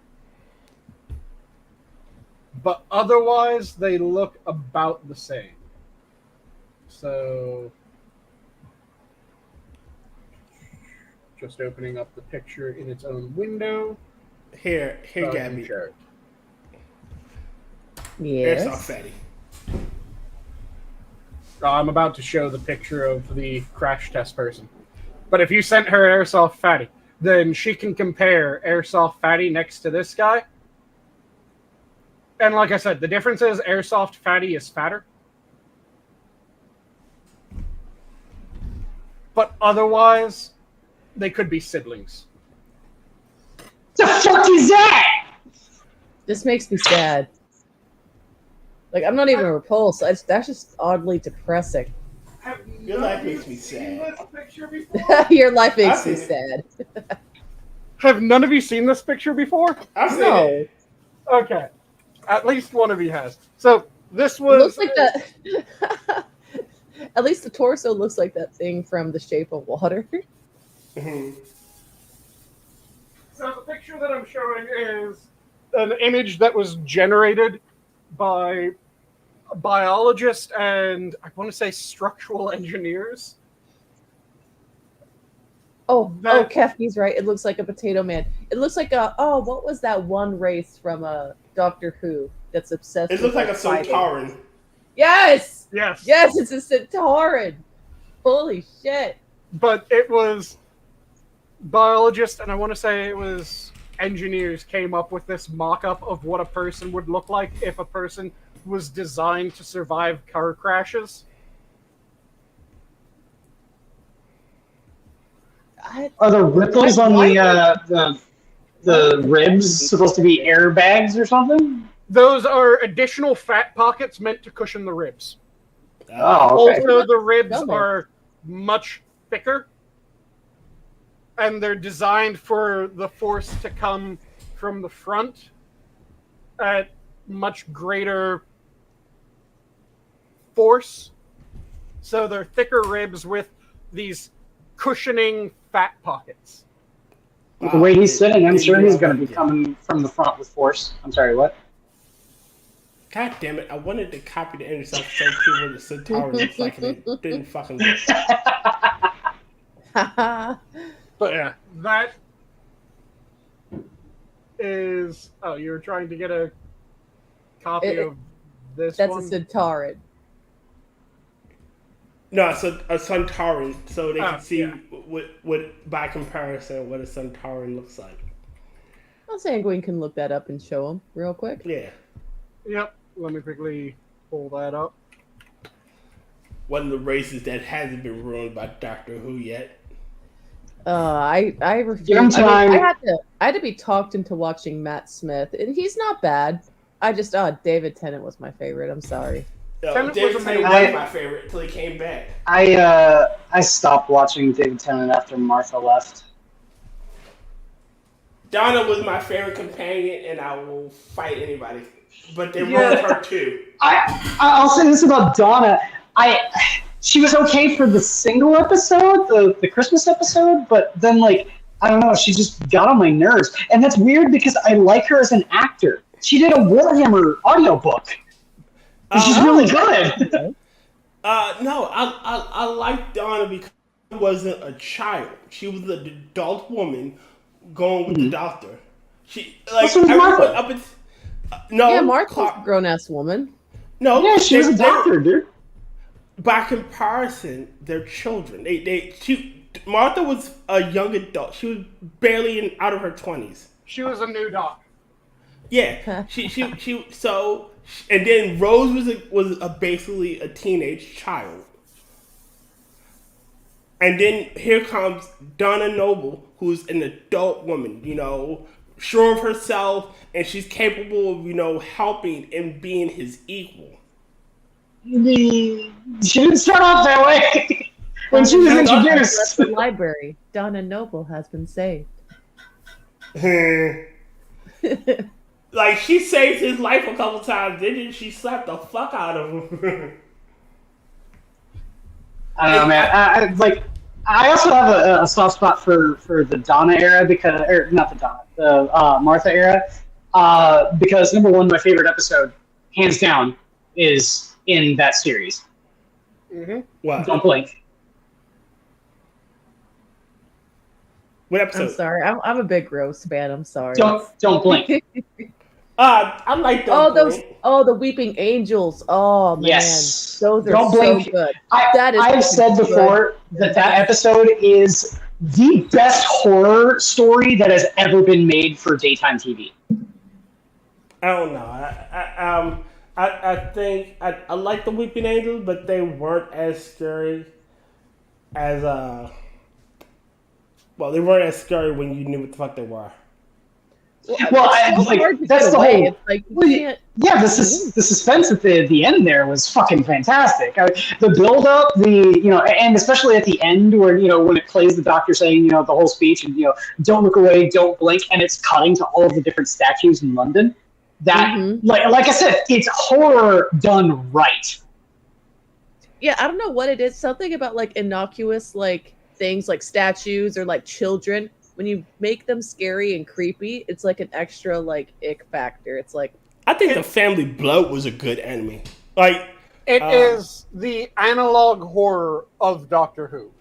But otherwise, they look about the same. So, just opening up the picture in its own window. Here, Gabby. Share it. Yes. Airsoft Fatty. I'm about to show the picture of the crash test person. But if you sent her Airsoft Fatty, then she can compare Airsoft Fatty next to this guy. And like I said, the difference is Airsoft Fatty is fatter. But otherwise, they could be siblings. The fuck is that? This makes me sad. Like, I'm not even repulsed. That's just oddly depressing. Your life makes me sad. Your life makes me sad. Have none of you seen this picture before? I've seen No. it. Okay. At least one of you has. So, this It was... looks like that. At least the torso looks like that thing from The Shape of Water. Mhm. So the picture that I'm showing is an image that was generated by biologists and I want to say structural engineers. Oh, That- Kefki's right. It looks like a potato man. It looks like what was that one race from Doctor Who that's obsessed It with looks like a fighting? Centauran. Yes! Yes. Yes, it's a Centauran! Holy shit. But it was biologists and I want to say it was engineers came up with this mock-up of what a person would look like if a person was designed to survive car crashes. Are the ripples on the ribs supposed to be airbags or something? Those are additional fat pockets meant to cushion the ribs. Oh, okay. Also, the ribs Stomach. are much thicker, and they're designed for the force to come from the front at much greater force. So they're thicker ribs with these cushioning fat pockets. The way he's sitting, I'm sure he's going to be coming from the front with force. I'm sorry, what? God damn it! I wanted to copy the image so I could show people what the Centauran looks like, and it didn't fucking work. But yeah, that is... Oh, you were trying to get a copy of this That's one? a Centauran. No, so a Centauran, so they can see yeah. what by comparison what a Centauran looks like. Well, Sanguine can look that up and show him real quick. Yeah, Yep, let me quickly pull that up. one of the races that hasn't been ruined by Doctor Who yet. I refuse. Give him time. I had to be talked into watching Matt Smith, and he's not bad. I just David Tennant was my favorite. I'm sorry. No, Tennant David was Tennant amazing. was my favorite until he came back. I stopped watching David Tennant after Martha left. Donna was my favorite companion, and I will fight anybody. But they Yeah. ruined her too. I'll say this about Donna. She was okay for the single episode, the Christmas episode, but then I don't know, she just got on my nerves. And that's weird because I like her as an actor. She did a Warhammer audiobook. And she's really good. No, I like Donna because she wasn't a child. She was an adult woman going with the doctor. She So was Martha. No, Yeah, Martha's a grown-ass woman. No, Yeah, she was a doctor, dude. By comparison, they're children. Martha was a young adult. She was barely out of her 20s. She was a new doc. Yeah, and then Rose was basically a teenage child. And then here comes Donna Noble, who's an adult woman, sure of herself, and she's capable of, helping and being his equal. She didn't start off that way when she was Left introduced. the library. Donna Noble has been saved. Like Like, she saved his life a couple times, didn't she? Slapped the fuck out of him. I don't know, man. I also have a soft spot for the Donna era or not the Donna, the Martha era, because number one, my favorite episode, hands down, is in that series. Mm-hmm. What? Don't blink. What episode? I'm sorry. I'm a big Rose fan. I'm sorry. Don't blink. I like those. The Weeping Angels. Oh man, Yes. those are Don't so blink. good. I've said before that episode is the best horror story that has ever been made for daytime TV. I don't know. I think I like the Weeping Angels, but they weren't as scary as well, they weren't as scary when you knew what the fuck they were. Well, that's the whole. It's like you can't. Yeah, the suspense at the end there was fucking fantastic. The build up, and especially at the end where when it plays the doctor saying the whole speech and don't look away, don't blink, and it's cutting to all of the different statues in London. That like I said, it's horror done right. Yeah, I don't know what it is. Something about like innocuous like things like statues or like children. When you make them scary and creepy, it's like an extra like ick factor. It's like I think the Family Blood was a good enemy. Like it is the analog horror of Doctor Who.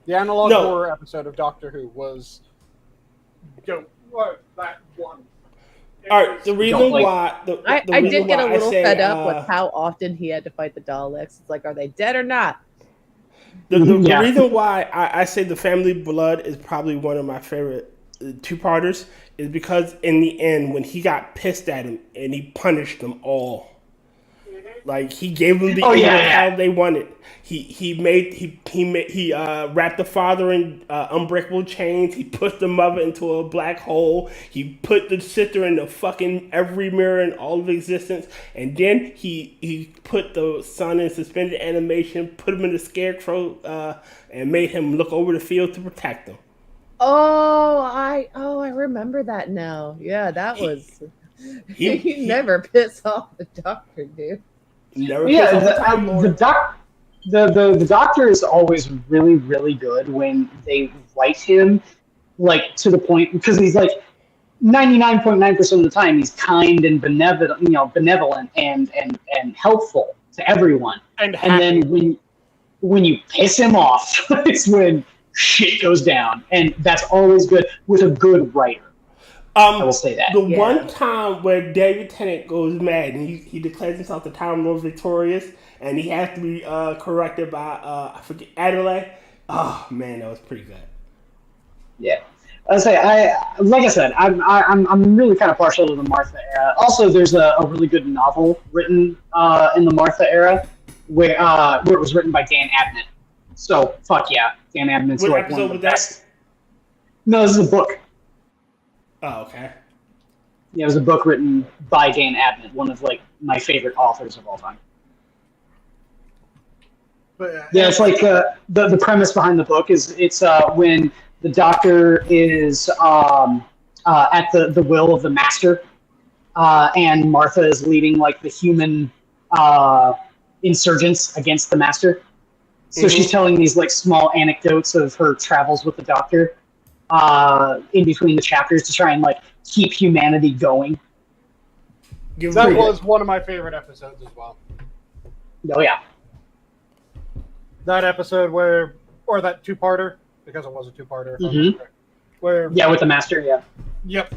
The analog horror episode of Doctor Who was that one. All right, the reason why I did get a little fed up with how often he had to fight the Daleks. It's like, are they dead or not? The reason why I say the Family Blood is probably one of my favorite two-parters is because in the end, when he got pissed at him and he punished them all, like he gave them the how they wanted. He wrapped the father in unbreakable chains. He put the mother into a black hole. He put the sister in the fucking every mirror in all of existence. And then he put the son in suspended animation, put him in the scarecrow, and made him look over the field to protect them. I remember that now. Yeah, that was he never piss off the doctor, dude. The doctor is always really, really good when they write him like to the point because he's like 99.9% of the time he's kind and benevolent and helpful to everyone. And then when you piss him off, it's when shit goes down, and that's always good with a good writer. I will say that. The one time where David Tennant goes mad and he declares himself the Time Lord victorious, and he has to be corrected by I forget Adelaide. Oh man, that was pretty good. Yeah, like I said, I'm really kind of partial to the Martha era. Also, there's a really good novel written in the Martha era where it was written by Dan Abnett. So fuck yeah, Dan Abnett's like one of the best. No, this is a book. Oh, okay. Yeah, it was a book written by Dan Abnett, one of like my favorite authors of all time. Yeah, it's like the premise behind the book is it's when the doctor is at the will of the master, and Martha is leading like the human insurgents against the master. So she's telling these like small anecdotes of her travels with the doctor in between the chapters to try and like keep humanity going. That was one of my favorite episodes as well. Oh yeah. That episode or that two-parter, because it was a two-parter. With the master, yeah. Yep.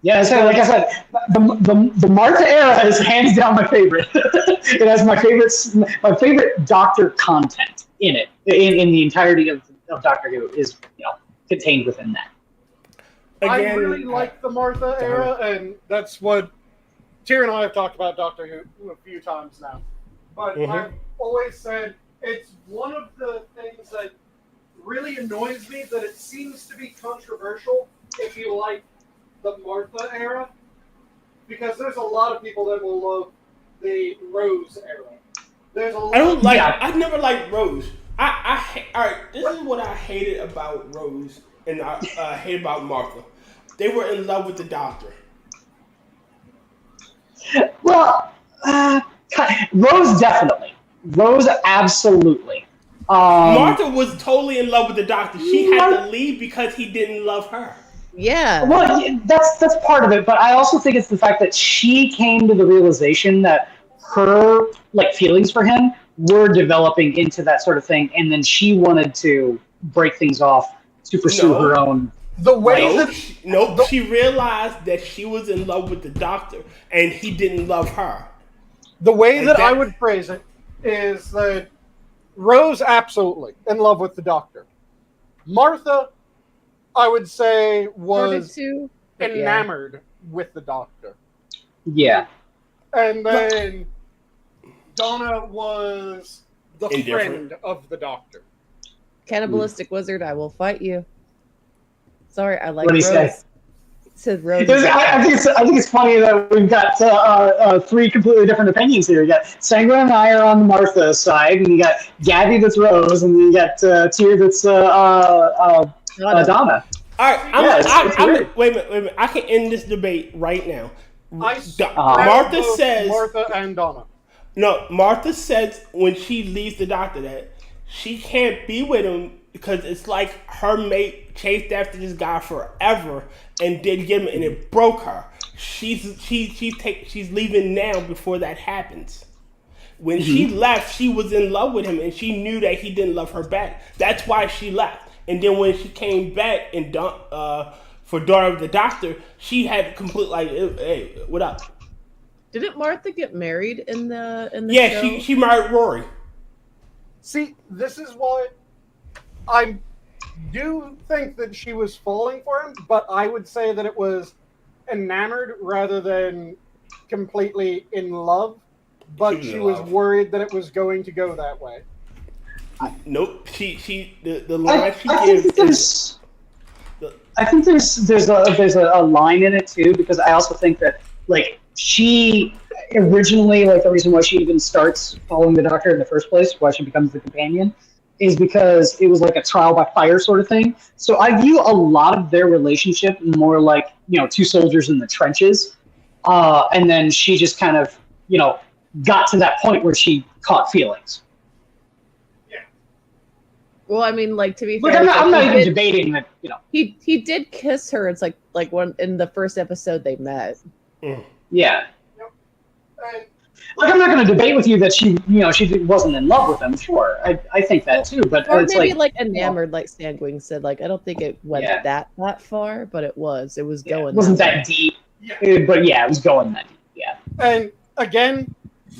Yeah, so like I said, the Martha era is hands down my favorite. It has my favorite Doctor content in it. In the entirety of Doctor Who is contained within that. Again, I really like the Martha era, and that's what Tyr and I have talked about Doctor Who a few times now. But I've always said it's one of the things that really annoys me that it seems to be controversial if you like the Martha era, because there's a lot of people that will love the Rose era. There's a lot I never liked Rose. All right, this is what I hated about Rose and I hate about Martha. They were in love with the doctor. Well, Rose definitely. Rose absolutely. Martha was totally in love with the doctor. She had to leave because he didn't love her. Yeah. Well, that's part of it, but I also think it's the fact that she came to the realization that her feelings for him were developing into that sort of thing, and then she wanted to break things off to pursue her own. The way she realized that she was in love with the doctor, and he didn't love her. The way that I would phrase it is that Rose absolutely in love with the doctor. Martha, I would say, was enamored with the doctor. Yeah. And then Donna was the friend of the doctor. Cannibalistic wizard, I will fight you. Sorry, I like What did he Rose. say? Said Rose. I think it's funny that we've got three completely different opinions here. You got Sanguine and I are on the Martha side, and you got Gabby that's Rose, and you got Tyr that's Donna. All right, wait a minute. I can end this debate right now. Martha says Martha and Donna. No, Martha says when she leaves the doctor that she can't be with him because it's like her mate chased after this guy forever and didn't get him, and it broke her. She's leaving now before that happens. When she left, she was in love with him, and she knew that he didn't love her back. That's why she left. And then when she came back and for Daughter of the Doctor, she had complete hey, what up? Didn't Martha get married in the show? Yeah, she married Rory. See, this is why I do think that she was falling for him, but I would say that it was enamored rather than completely in love. But she was worried that it was going to go that way. Nope. The line she gives. I think there's a line in it too, because I also think that she originally the reason why she even starts following the doctor in the first place, why she becomes the companion, is because it was like a trial by fire sort of thing. So I view a lot of their relationship more like two soldiers in the trenches, and then she just kind of got to that point where she caught feelings. Well, I mean, to be fair, I'm not even debating that. He did kiss her. It's like when in the first episode they met. Yeah. I'm not going to debate with you that she wasn't in love with him. Sure, I think that too. But or it's maybe enamored, like Sanguine said. I don't think it went that far, but it was. It was going. It wasn't that deep. But yeah, it was going that deep. Yeah. And again,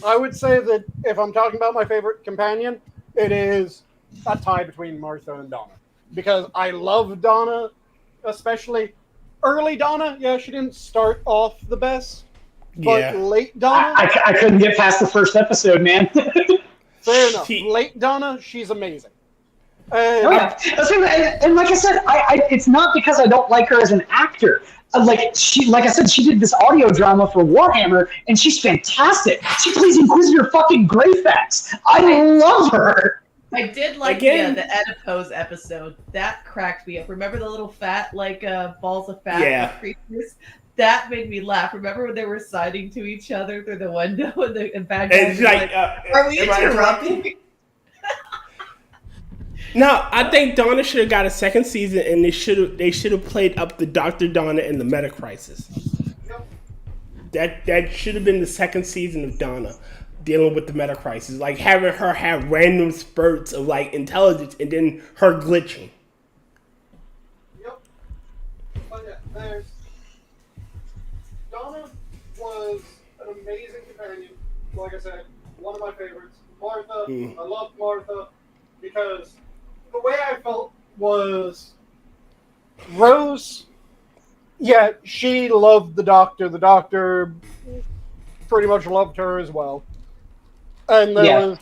I would say that if I'm talking about my favorite companion, it is a tie between Martha and Donna, because I love Donna, especially early Donna. Yeah, she didn't start off the best, but late Donna, I couldn't get past the first episode, man. Fair enough. Late Donna, she's amazing. And like I said, it's not because I don't like her as an actor. Like I said, she did this audio drama for Warhammer, and she's fantastic. She plays Inquisitor fucking Greyfax. I love her. I did like the Oedipus episode. That cracked me up. Remember the little fat, balls of fat creatures? That made me laugh. Remember when they were signing to each other through the window and the bad guys were are we interrupting? No, I think Donna should have got a second season, and they should have played up the Dr. Donna and the Meta Crisis. That should have been the second season of Donna, dealing with the Meta Crisis, having her have random spurts of intelligence and then her glitching. Yep. But yeah, Donna was an amazing companion. Like I said, one of my favorites. Martha, I loved Martha because the way I felt was Rose. Yeah, she loved the Doctor. The Doctor pretty much loved her as well. And there was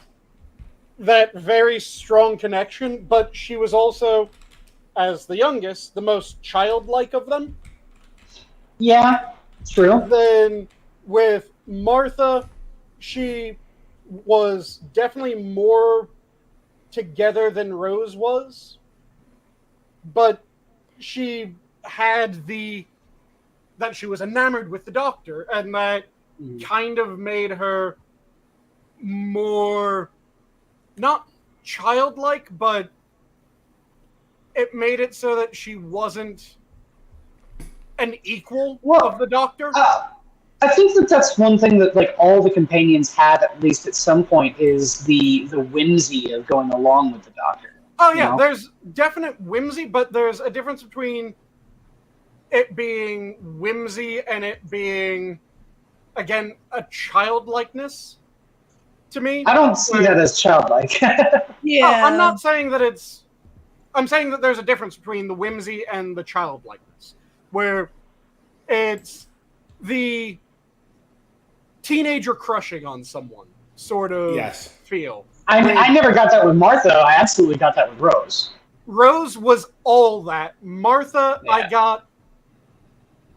that very strong connection, but she was also, as the youngest, the most childlike of them. Yeah, true. Then with Martha, she was definitely more together than Rose was, but she had the that she was enamored with the Doctor, and that kind of made her more, not childlike, but it made it so that she wasn't an equal of the Doctor. I think that's one thing that like all the companions have, at least at some point, is the whimsy of going along with the Doctor. Oh yeah, there's definite whimsy, but there's a difference between it being whimsy and it being, again, a childlikeness to me. I don't see that as childlike. Yeah. I'm not saying that it's... I'm saying that there's a difference between the whimsy and the childlikeness, where it's the teenager crushing on someone sort of feel. I never got that with Martha. I absolutely got that with Rose. Rose was all that. Martha, I got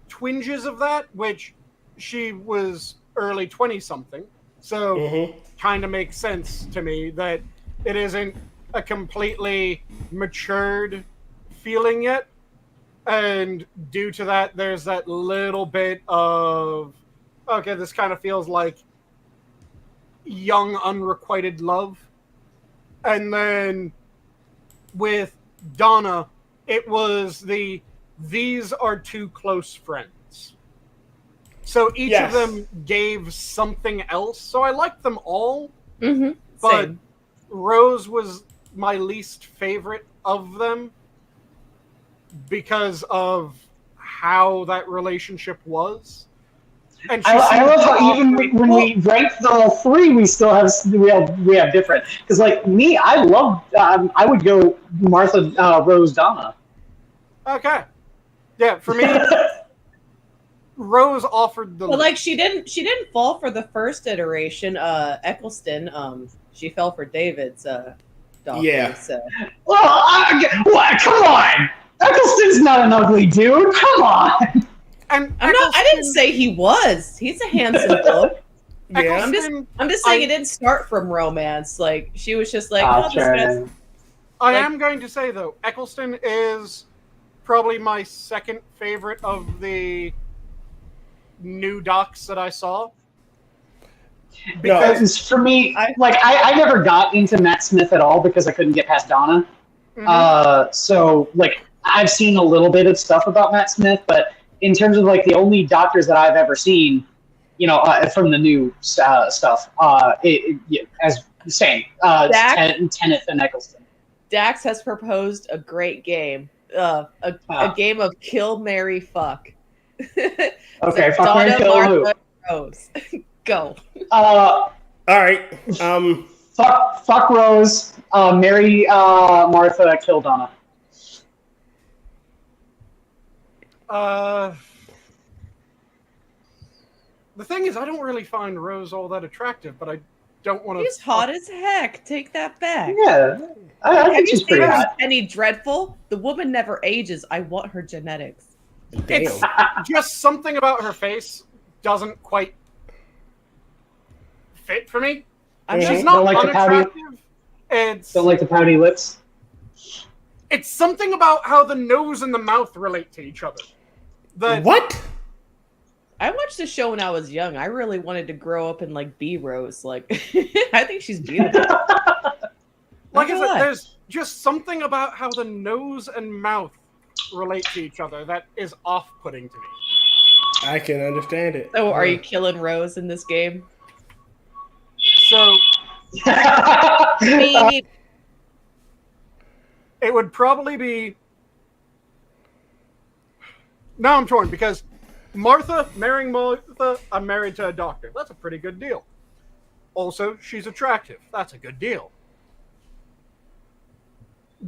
twinges of that, which she was early 20-something. So kind of makes sense to me that it isn't a completely matured feeling yet. And due to that, there's that little bit of, okay, this kind of feels like young, unrequited love. And then with Donna, it was these are two close friends. So each of them gave something else. So I liked them all. But Same. Rose was my least favorite of them because of how that relationship was. And I love how even when we ranked the all three, we still have different. Because like me, I love I would go Martha, Rose, Donna. Okay, yeah, for me, Rose offered the. But like she didn't fall for the first iteration. Eccleston, she fell for David's Doctor. Yeah. So. Well, come on, Eccleston's not an ugly dude. Come on. And I didn't say he was. He's a handsome bloke. Yeah. I'm just saying it didn't start from romance. Like she was just like, this guy's... I am going to say though, Eccleston is probably my second favorite of the new docs that I saw. Because for me, I never got into Matt Smith at all because I couldn't get past Donna. So like I've seen a little bit of stuff about Matt Smith, but in terms of like the only Doctors that I've ever seen, from the new stuff, as same, Tennant and Eccleston. Dax has proposed a great game, a game of kill, marry, fuck. Okay, like fuck, marry, kill, Martha, Rose. Go. All right. Fuck Rose, marry Martha, kill Donna. The thing is, I don't really find Rose all that attractive, but I don't want to. She's hot as heck. Take that back. Yeah, I think she's pretty hot. Penny Dreadful? The woman never ages. I want her genetics. It's just something about her face doesn't quite fit for me. She's not like unattractive. Don't like the pouty lips. It's something about how the nose and the mouth relate to each other. What? I watched the show when I was young. I really wanted to grow up and like be Rose. Like, I think she's beautiful. Like I said, there's just something about how the nose and mouth relate to each other that is off-putting to me. I can understand it. So, are you killing Rose in this game? So, it would probably be. Now I'm torn because marrying Martha, I'm married to a doctor. That's a pretty good deal. Also, she's attractive. That's a good deal.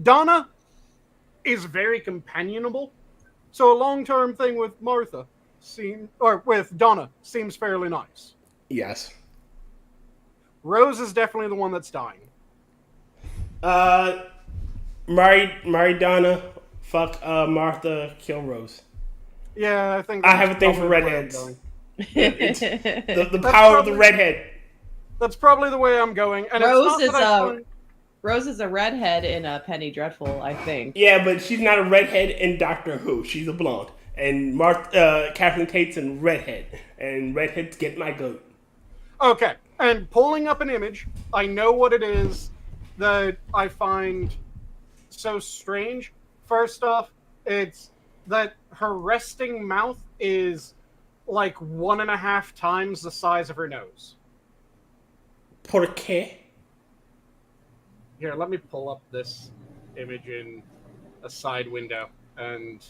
Donna is very companionable, so a long-term thing with with Donna seems fairly nice. Yes. Rose is definitely the one that's dying. Marry Donna, fuck Martha, kill Rose. Yeah, I think I have a thing for redheads. It's the power of the redhead. That's probably the way I'm going. And Rose is a redhead in Penny Dreadful, I think. Yeah, but she's not a redhead in Doctor Who. She's a blonde. And Catherine Tate's in redhead, and redhead's getting my goat. Okay, and pulling up an image, I know what it is that I find so strange. First off, it's that her resting mouth is like 1.5 times the size of her nose. ¿Por qué? Here, let me pull up this image in a side window, and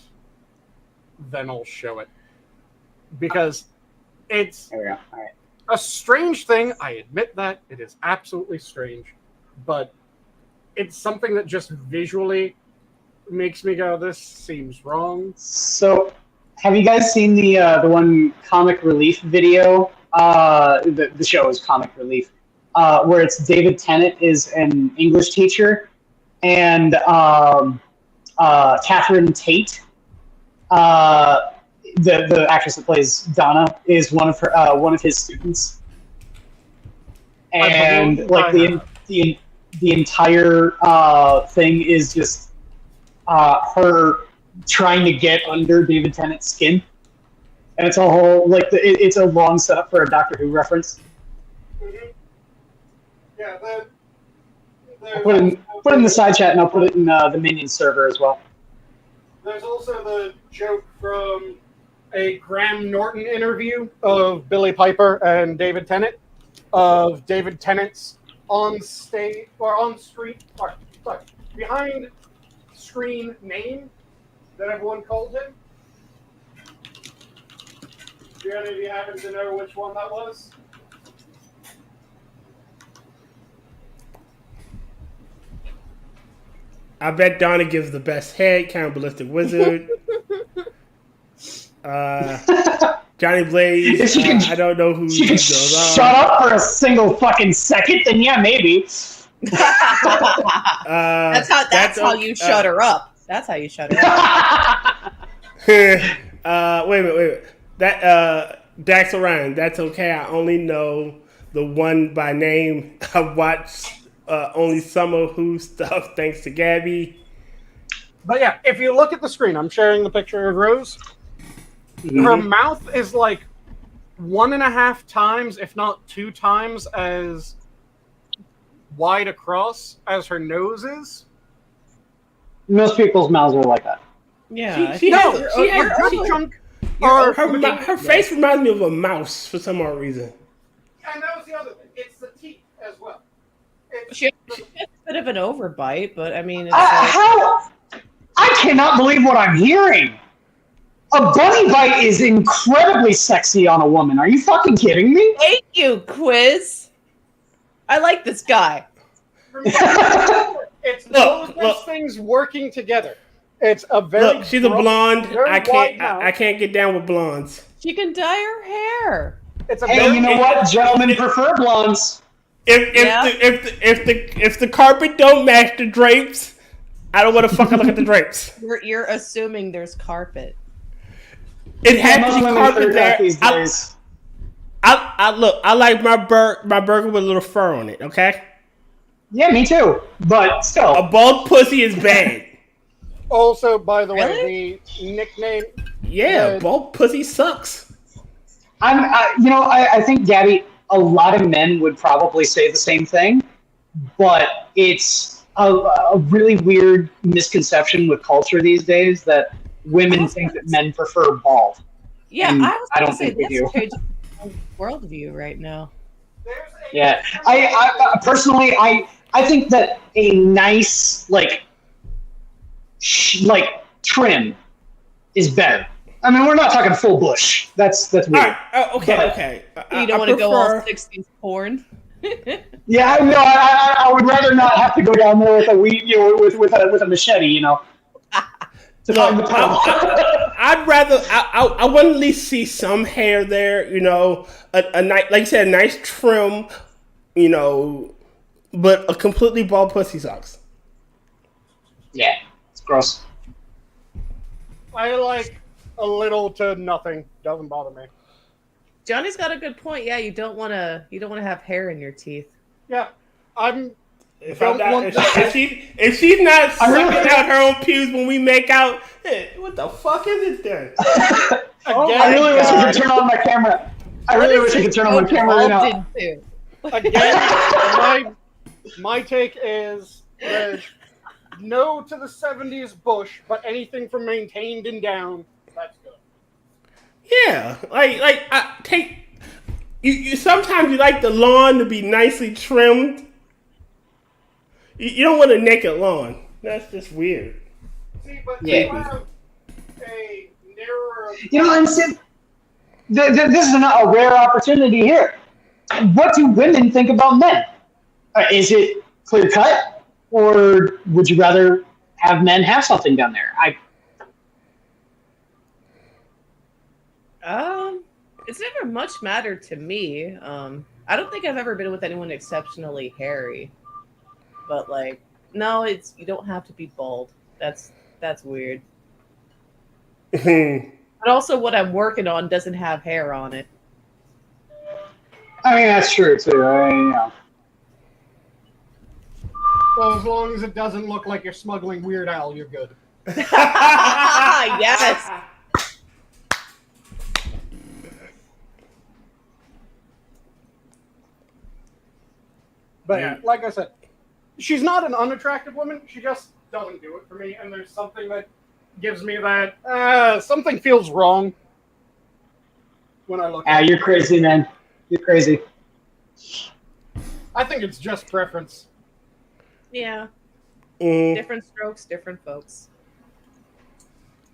then I'll show it. Because it's There we go. All right. a strange thing. I admit that. It is absolutely strange. But it's something that just visually makes me go, this seems wrong. So, have you guys seen the one Comic Relief video? The show is Comic Relief, where it's David Tennant is an English teacher, and Catherine Tate, the actress that plays Donna, is one of his students, and like the entire thing is just her trying to get under David Tennant's skin, and it's a whole it's a long setup for a Doctor Who reference. Mm-hmm. Yeah, I'll put it in the side chat, and I'll put it in the Minions server as well. There's also the joke from a Graham Norton interview of Billy Piper and David Tennant, of David Tennant's on stage or on screen, sorry, behind screen name that everyone called him. Do any of you happen to know which one that was? I bet Donna gives the best head, Cannibalistic Wizard. Johnny Blaze. If she can, I don't know who she can these girls shut up for a single fucking second, then yeah, maybe. That's how you shut her up. That's how you shut her up. Wait a minute. That Dax Orion. That's okay. I only know the one by name. I watched only some of Who stuff thanks to Gabby. But yeah, if you look at the screen, I'm sharing the picture of Rose. Mm-hmm. Her mouth is like 1.5 times, if not 2 times, as wide across as her nose is. Most people's mouths are like that. Yeah. Her face reminds me of a mouse for some odd reason. And that was the other thing. It's the teeth as well. She has a bit of an overbite, but I mean, it's how? I cannot believe what I'm hearing. A bunny bite is incredibly sexy on a woman. Are you fucking kidding me? Thank you, Quiz. I like this guy. It's both those things working together. It's a very she's a blonde. I can't get down with blondes. She can dye her hair. It's a you know what? Gentlemen prefer blondes. If the carpet don't match the drapes, I don't want to fucking look at the drapes. You're assuming there's carpet. It has to be carpet there. I like my burger with a little fur on it. Okay. Yeah, me too. But still, a bald pussy is bad. Also, by the way, the nickname. Yeah, bald pussy sucks. I think, Gabby, a lot of men would probably say the same thing, but it's a really weird misconception with culture these days that women think that men prefer bald. Yeah, I don't think we do. Worldview right now. Yeah, I personally, I think that a nice trim is better. I mean, we're not talking full bush. That's weird. Okay. You don't want to go all 60s porn. Yeah, no, I would rather not have to go down there with a with a machete, to find the pearl. I'd rather I want to at least see some hair there, a nice, like you said, a nice trim, but a completely bald pussy sucks. Yeah, it's gross. I like a little to nothing. Doesn't bother me. Johnny's got a good point. Yeah, you don't want to have hair in your teeth. Yeah, I'm If she's not sucking out her own pubes when we make out, hey, what the fuck is it then? I really wish I could turn on my camera. Right now. Again, my take is no to the 70s bush, but anything from maintained and down, that's good. Yeah, I take you. Sometimes you like the lawn to be nicely trimmed. You don't want a naked lawn. That's just weird. See, but you have a narrower. And see, this is a rare opportunity here. What do women think about men? Is it clear cut, or would you rather have men have something down there? It's never much mattered to me. I don't think I've ever been with anyone exceptionally hairy. But no, you don't have to be bald. That's weird. But also what I'm working on doesn't have hair on it. I mean, that's true too. Well, as long as it doesn't look like you're smuggling Weird Al, you're good. Yes. But yeah, like I said, she's not an unattractive woman. She just doesn't do it for me. And there's something that gives me that something feels wrong when I look at you're crazy, man. You're crazy. I think it's just preference. Yeah. Different strokes, different folks.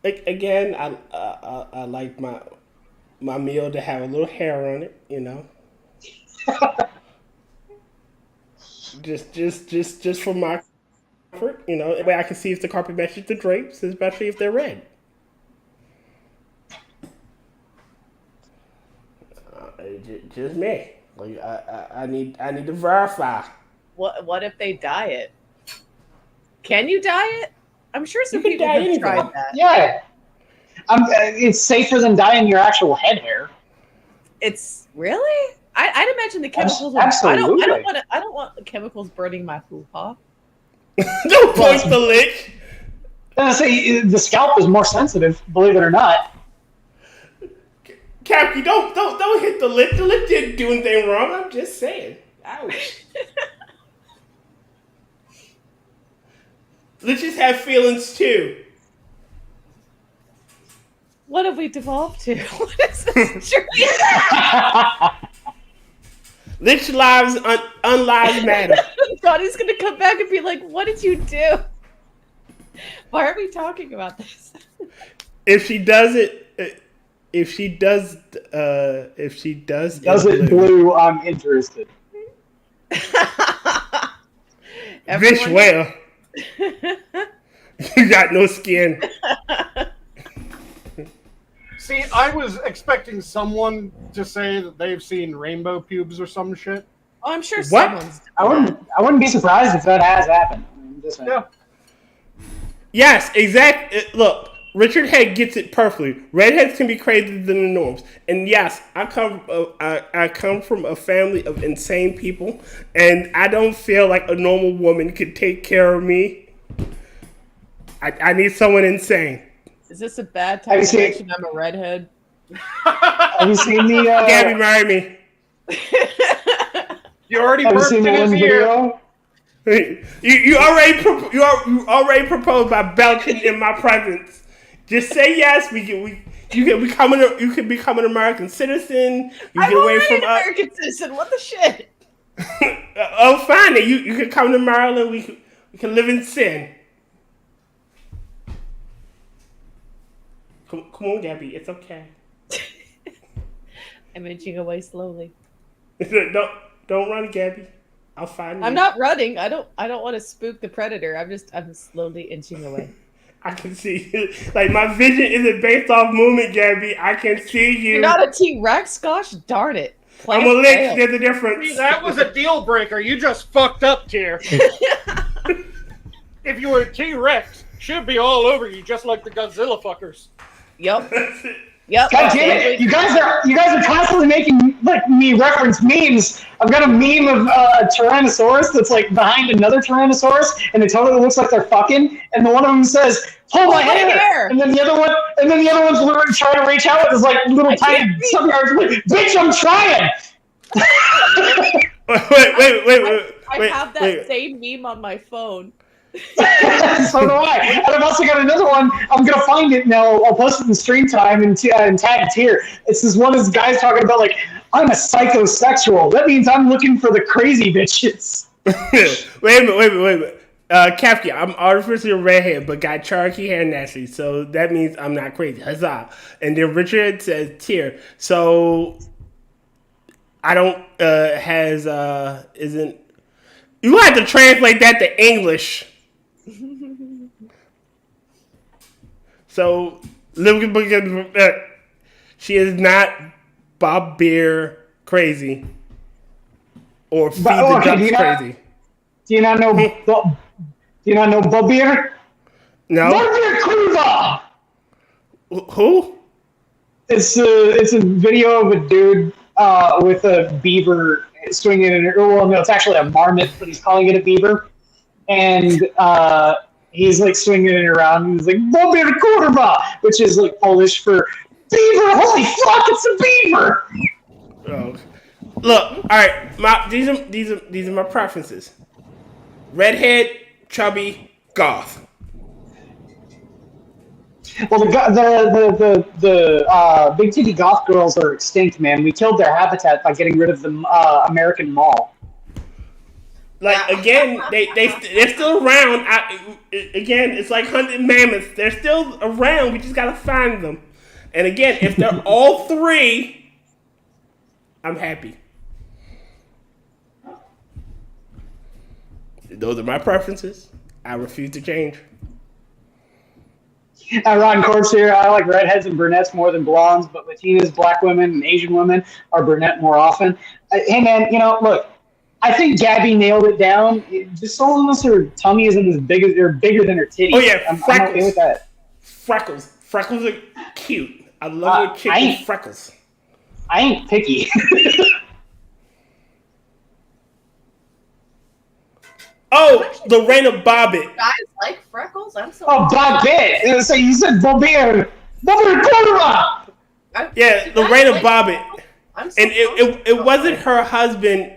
Again, I like my meal to have a little hair on it, you know. just for my comfort, you know. That way I can see if the carpet matches the drapes, especially if they're red. Just me. I need to verify. What if they dye it? Can you dye it? I'm sure some people have tried that. Yeah. It's safer than dyeing your actual head hair. It's really? I'd imagine the chemicals. Absolutely. I don't want the chemicals burning my hoo-ha. Don't point the lick. I say the scalp is more sensitive, believe it or not. Kefki, don't hit the lip. The lip didn't do anything wrong. I'm just saying. Ouch. Liches have feelings too. What have we devolved to? What is this journey? Lich lives unlives matter. Johnny's gonna come back and be like, "What did you do? Why are we talking about this?" Does it blue, I'm interested. Vish well. You got no skin. See, I was expecting someone to say that they've seen rainbow pubes or some shit. Oh, I'm sure someone's. I wouldn't be surprised if that has happened. Yeah. Yes, exactly. Look, Richard Head gets it perfectly. Redheads can be crazier than the norms, and yes, I come from a family of insane people, and I don't feel like a normal woman could take care of me. I need someone insane. Is this a bad time to mention I'm a redhead? Have you seen the? Gabby, marry me. You already burped in his ear. You already proposed by belching in my presence. Just say yes. You can become an American citizen. I'm already an American citizen. What the shit? Oh, fine. You can come to Maryland. We can live in sin. Come on, Gabby. It's okay. I'm inching away slowly. Don't run, Gabby. I'll find you. I'm not running. I don't want to spook the predator. I'm slowly inching away. I can see you. Like, my vision isn't based off movement, Gabby. I can see you. You're not a T-Rex? Gosh darn it. I'm a lick. There's a difference. See, that was a deal breaker. You just fucked up, Tier. If you were a T-Rex, should be all over you, just like the Godzilla fuckers. Yep. Yep. God damn it! You guys are constantly making me me reference memes. I've got a meme of a Tyrannosaurus that's like behind another Tyrannosaurus, and it totally looks like they're fucking. And the one of them says, "Pull my hair," and then the other one's literally trying to reach out with his like little tiny sucker. Like, bitch, I'm trying. Wait. I have that same meme on my phone. So do I. And I've also got another one. I'm gonna find it now. I'll post it in stream time and tag it here. It's this one of these guys talking about like, I'm a psychosexual. That means I'm looking for the crazy bitches. Wait a minute. Kefki, I'm artificially a redhead, but got Cherokee hair naturally, so that means I'm not crazy. Huzzah! And then Richard says tear. So I don't isn't. You have to translate that to English. So, she is not Bob Beer crazy or Feed the Ducks crazy. Do you not know? Do you not know Bob Beer? No. Bob Beer Kurva. Who? It's a video of a dude with a beaver swinging in it. Well, no, it's actually a marmot, but he's calling it a beaver. And he's like swinging it around. And he's like, "Bobby Kurwa," which is like Polish for beaver. Holy fuck, it's a beaver! Oh. Look, all right. These are my preferences: redhead, chubby, goth. Well, the big titty goth girls are extinct, man. We killed their habitat by getting rid of the American Mall. Like again, they're still around. Again, it's like hunting mammoths. They're still around. We just gotta find them. And again, if they're all three, I'm happy. Those are my preferences. I refuse to change. Ron Corbs here. I like redheads and brunettes more than blondes, but Latinas, black women, and Asian women are brunette more often. Hey, man, look, I think Gabby nailed it down. Just so long as her tummy isn't as big as or bigger than her titties. Oh yeah, I'm freckles. okay with that. Freckles are cute. I love a chick with freckles. I ain't picky. Oh, Lorena Bobbitt. Guys like freckles? I'm so. Oh, Bobbitt. So you said Bobbitt. Kurva. Yeah, Lorena Bobbitt. I'm so And it wasn't her husband.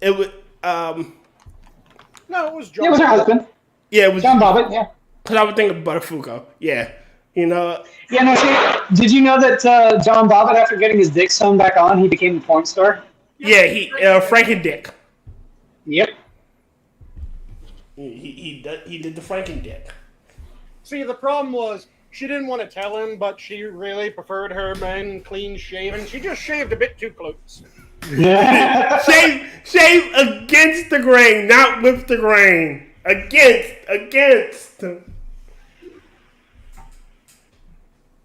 It was No, it was John. It was her husband. Yeah, it was John Bobbitt. Yeah. Because I would think of Butterfugo. Yeah, Yeah, no. Did you know that John Bobbitt, after getting his dick sewn back on, he became a porn star? Yeah, he Franken Dick. Yep. He did the Franken Dick. See, the problem was she didn't want to tell him, but she really preferred her men clean shaven. She just shaved a bit too close. Shave against the grain, not with the grain. Against.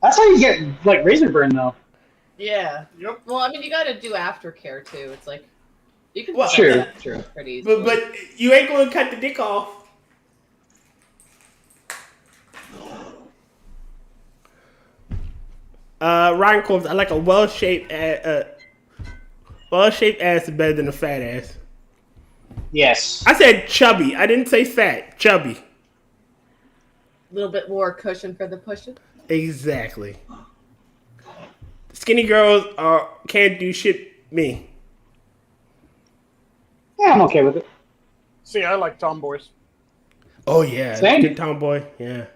That's how you get like razor burn, though. Yeah. Yep. Well, I mean, you got to do aftercare too. It's like you can. True. Pretty easily. But you ain't gonna cut the dick off. Ryan Corbs, I like a well-shaped ass is better than a fat ass. Yes. I said chubby. I didn't say fat. Chubby. A little bit more cushion for the pushing. Exactly. Skinny girls can't do shit. Me. Yeah, I'm okay with it. See, I like tomboys. Oh yeah, Same. good tomboy. Yeah.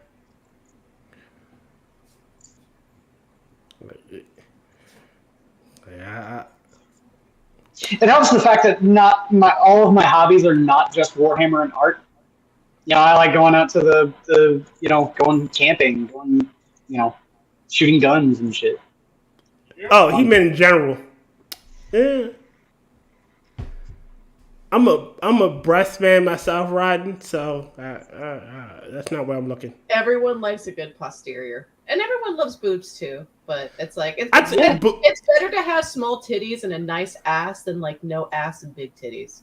Yeah. It helps the fact that all of my hobbies are not just Warhammer and art. I like going out to the going camping, going, shooting guns and shit. Oh, he meant in general. Yeah. I'm a breast man myself, riding, so that's not where I'm looking. Everyone likes a good posterior, and everyone loves boobs too. But it's like it's better to have small titties and a nice ass than like no ass and big titties.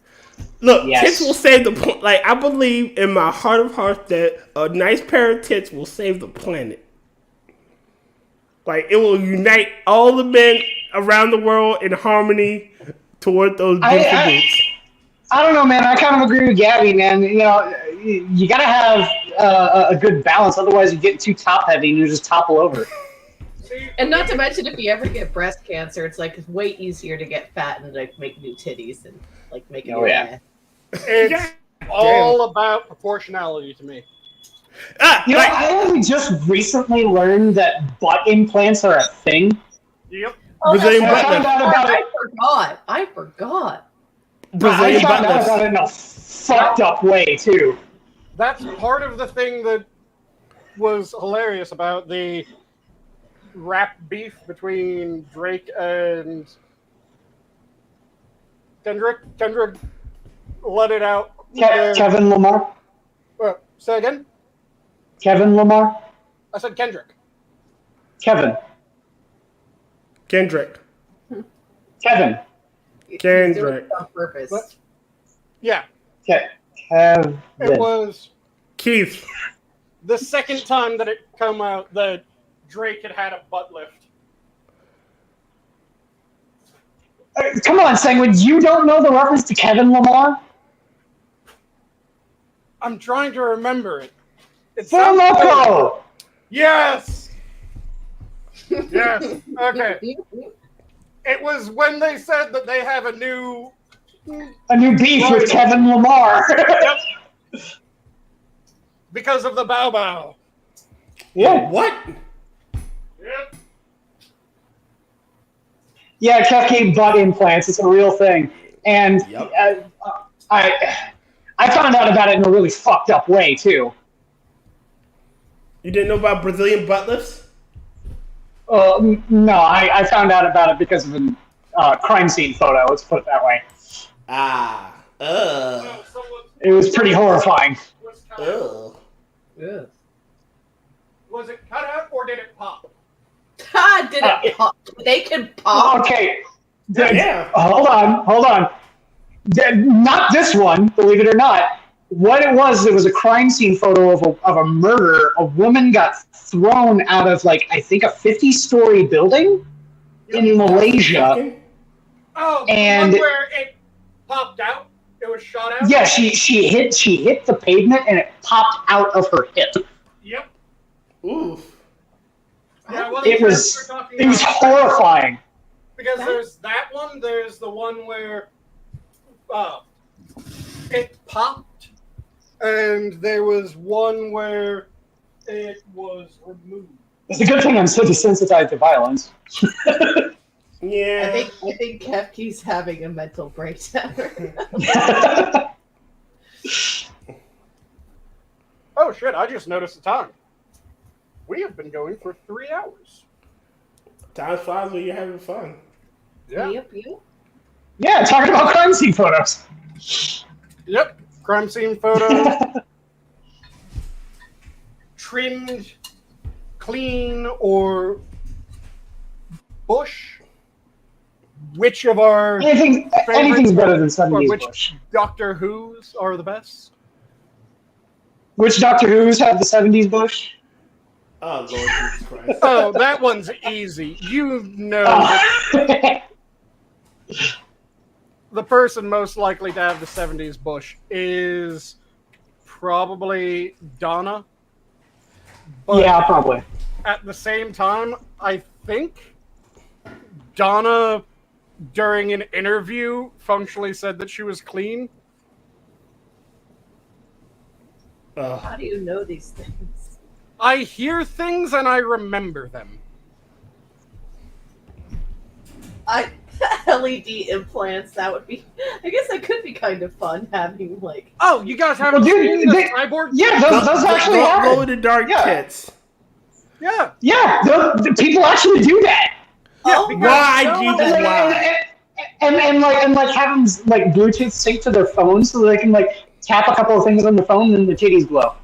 Look, Yes. tits will save the planet. Like, I believe in my heart of hearts that a nice pair of tits will save the planet. Like, it will unite all the men around the world in harmony toward those beautiful boots. I don't know, man. I kind of agree with Gabby, man. You know, you got to have a good balance. Otherwise, you get too top heavy and you just topple over. And not to mention, if you ever get breast cancer, it's like way easier to get fat and like make new titties and like make it. It's all about proportionality to me. You know, I only just recently learned that butt implants are a thing. Yep. Oh, I forgot. I found out about it in a fucked up way too. That's part of the thing that was hilarious about the rap beef between Drake and Kendrick. Kendrick let it out. Kevin Lamar. Say again? Kevin Lamar. I said Kendrick. Kevin. Kendrick. Kevin. Kendrick. On purpose. But, yeah. Kevin. It was Keith. the second time that it come out that Drake had a butt lift. Come on, Sanguine. You don't know the reference to Kevin Lamar? I'm trying to remember it. It's Four Loko! Yes! Yes. Okay. It was when they said that they have a new beef with Kevin Lamar. Yep. Because of the Bow Bow. Yeah. What? Yep. Yeah, Kefki butt implants. It's a real thing. And I found out about it in a really fucked up way, too. You didn't know about Brazilian butt lifts? No, I found out about it because of a crime scene photo. Let's put it that way. It was pretty horrifying. Yeah. Was it cut out or did it pop? Did it pop? They can pop. Okay. Yeah. Hold on. Not this one, believe it or not. What it was a crime scene photo of a murder. A woman got thrown out of, like, I think a 50-story building in Malaysia. Oh, and the one where it popped out? It was shot out? Yeah, she hit the pavement and it popped out of her hip. Yep. Oof. Yeah, It was horrifying. Because there's that one, there's the one where it popped, and there was one where it was removed. It's a good thing I'm so desensitized to violence. Yeah. I think Kefki's having a mental breakdown. Oh shit, I just noticed the time. We have been going for 3 hours. Time flies when you're having fun. Yeah. Yep. Yeah, talking about crime scene photos. Yep. Crime scene photo. Trimmed, clean, or bush. Which of our anything's better than 70s which bush. Doctor Who's are the best? Which Doctor Who's have the 70s bush? Oh, Lord Jesus Christ. Oh, that one's easy. You know the person most likely to have the 70s bush is probably Donna. But yeah, probably. At the same time, I think Donna, during an interview, functionally said that she was clean. How do you know these things? I hear things and I remember them. LED implants, that would be... I guess that could be kind of fun, having, like... Oh, you guys haven't seen the cyborg? Yeah, those actually happen. Glow-in-the-dark kits. Yeah. Yeah, the people actually do that. Yeah, why? And like have them like Bluetooth sync to their phone so they can like tap a couple of things on the phone and the titties glow.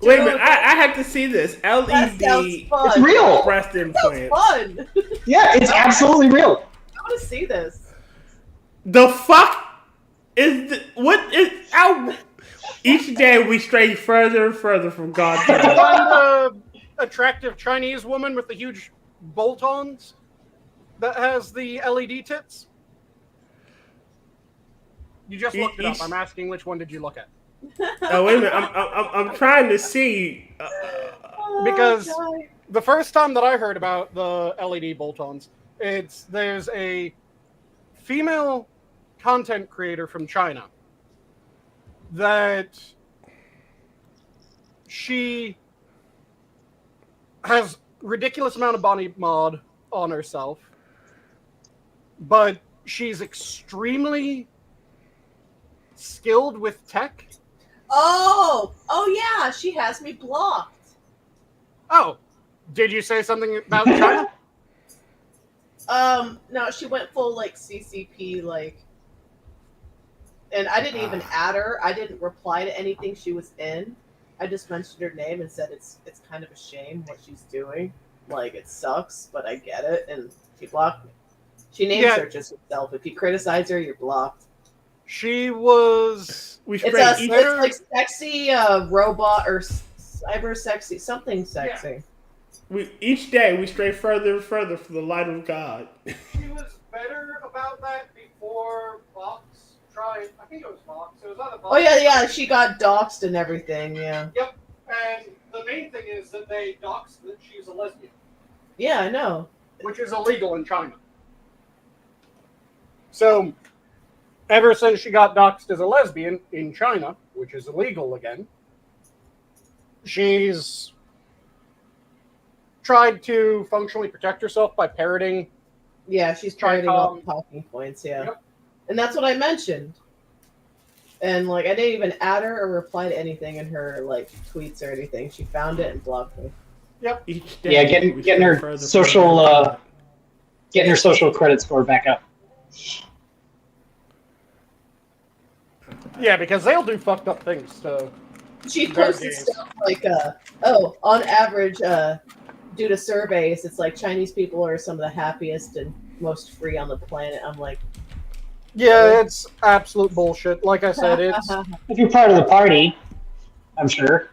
Wait a minute, I have to see this. LED. It's real. Breast implants. Fun. Yeah, it's absolutely real. I want to see this. The fuck is what is out? Each day we stray further and further from God. The attractive Chinese woman with the huge bolt-ons. that has the LED tits? You just looked it up. I'm asking which one did you look at? Oh wait a minute! I'm trying to see because the first time that I heard about the LED bolt-ons, there's a female content creator from China that she has ridiculous amount of body mod on herself, but she's extremely skilled with tech. Oh yeah, she has me blocked. Oh, did you say something about China? No, she went full like CCP like, and I didn't even add her. I didn't reply to anything she was in. I just mentioned her name and said it's kind of a shame what she's doing. Like, it sucks, but I get it. And she blocked me. She name searches herself. If you criticize her, you're blocked. She was. It's like sexy robot or cyber sexy, something sexy. Yeah. Each day we stray further and further from the light of God. She was better about that before Vox tried. I think it was Vox. It was either Vox. Oh yeah. She got doxxed and everything. Yeah. Yep. And the main thing is that they doxed that she's a lesbian. Yeah, I know. Which is illegal in China. So, ever since she got doxed as a lesbian in China, which is illegal again, she's tried to functionally protect herself by parroting. Yeah, she's parroting all the talking points, yeah. Yep. And that's what I mentioned. And, like, I didn't even add her or reply to anything in her, like, tweets or anything. She found it and blocked me. Yep. Yeah, getting her social credit score back up. Yeah, because they'll do fucked up things. So she posted stuff like, on average, due to surveys, it's like Chinese people are some of the happiest and most free on the planet. I'm like, yeah, it's absolute bullshit. Like I said, it's if you're part of the party, I'm sure.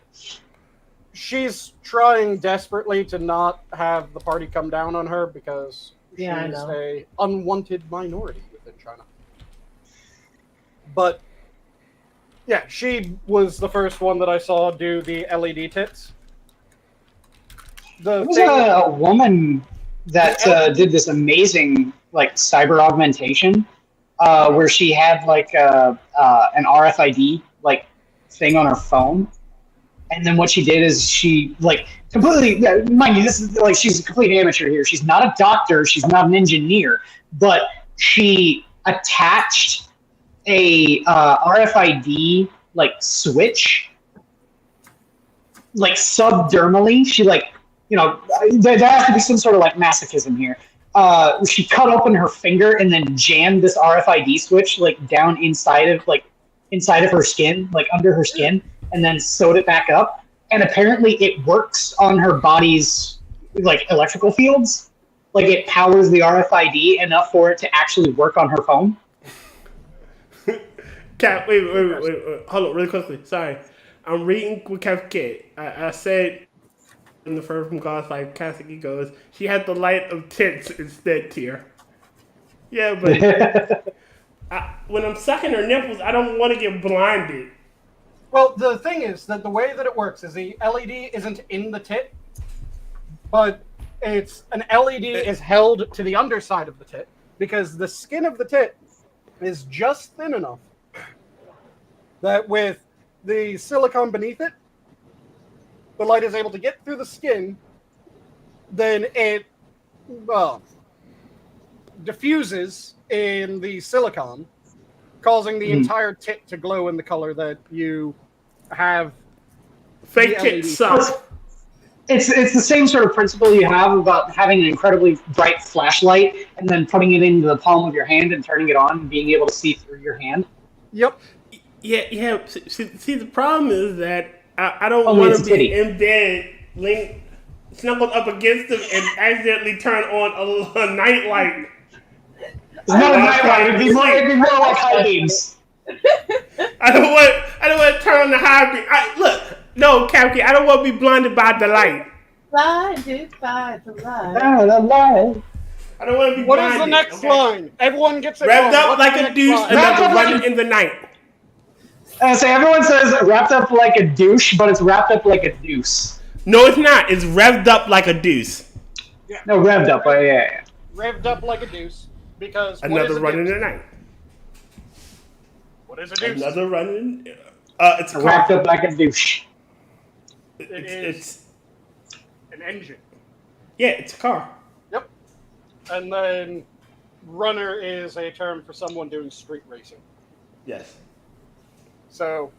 She's trying desperately to not have the party come down on her because she's a unwanted minority within China. But yeah, she was the first one that I saw do the LED tits. There was a woman that did this amazing like cyber augmentation where she had like an RFID like thing on her phone. And then what she did is she, like, completely, mind you, this is, like, she's a complete amateur here. She's not a doctor. She's not an engineer. But she attached a RFID, like, switch, like, subdermally. She, like, you know, there has to be some sort of, like, masochism here. She cut open her finger and then jammed this RFID switch, like, down inside of her skin, like, under her skin. And then sewed it back up, and apparently it works on her body's like electrical fields. Like it powers the RFID enough for it to actually work on her phone. Cap, wait, hold on, really quickly. Sorry, I'm reading with Kefki. I said in the first from God's Life, Kefki goes, she had the light of tits instead, tier. Yeah, but when I'm sucking her nipples, I don't want to get blinded. Well, the thing is that the way that it works is the LED isn't in the tit, but it's an LED is held to the underside of the tit because the skin of the tit is just thin enough that with the silicone beneath it, the light is able to get through the skin, then it diffuses in the silicone, causing the entire tit to glow in the color that you have. Fake tit sucks. It's the same sort of principle you have about having an incredibly bright flashlight and then putting it into the palm of your hand and turning it on and being able to see through your hand. Yep. Yeah. See, the problem is that I don't want to be in bed, snuggled up against him, and accidentally turn on a night light. It's not a night light. It'd be more like high beams. I don't want to turn on the high beam. No, Kefki, I don't want to be blinded by the light. Blinded by the light. The light. I don't want to be What blinded. is the next okay? line? Everyone gets it Wrapped wrong. up What's like the a next deuce, line? another running in the night. So everyone says wrapped up like a douche, but it's wrapped up like a deuce. No, it's not. It's revved up like a deuce. Yeah. No, revved up. Yeah. Revved up like a deuce. Because Another what is run in a the deuce? night. What is a deuce? Another run in. It's a car. Wrapped up like a douche. It's an engine. yeah, it's a car. Yep. And then runner is a term for someone doing street racing. Yes. So,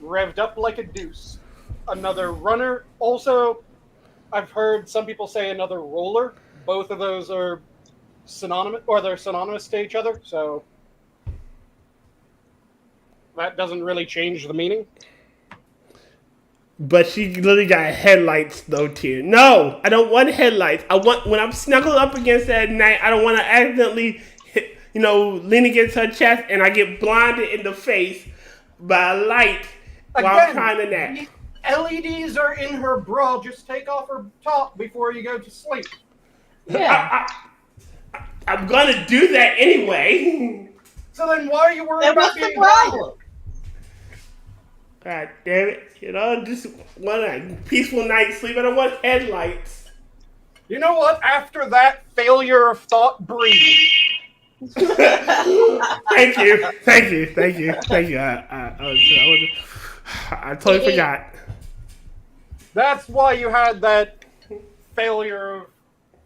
revved up like a deuce. Another runner. Also, I've heard some people say another roller. Both of those are synonymous, or they're synonymous to each other. So, that doesn't really change the meaning. But she literally got headlights though, too. No, I don't want headlights. I want when I'm snuggled up against her at night. I don't want to accidentally, lean against her chest and I get blinded in the face by a light while I'm trying to nap. LEDs are in her bra. Just take off her top before you go to sleep. Yeah. I'm gonna do that anyway. So then, why are you worried Then about what's the being blinded? problem? God damn it! Just want a peaceful night's sleep. I don't want headlights. You know what? After that failure of thought, breathe. Thank you. I totally forgot. That's why you had that failure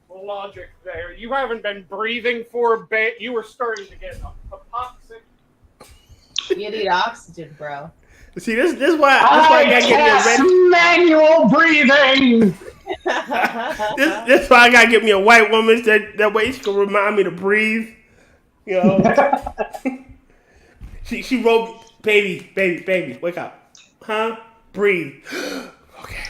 of logic there. You haven't been breathing for a bit. You were starting to get hypoxic. You need oxygen, bro. See, this is why I gotta get me a manual breathing. this is why I gotta get me a white woman that way she can remind me to breathe. She wrote, baby, wake up, huh? Breathe. Okay.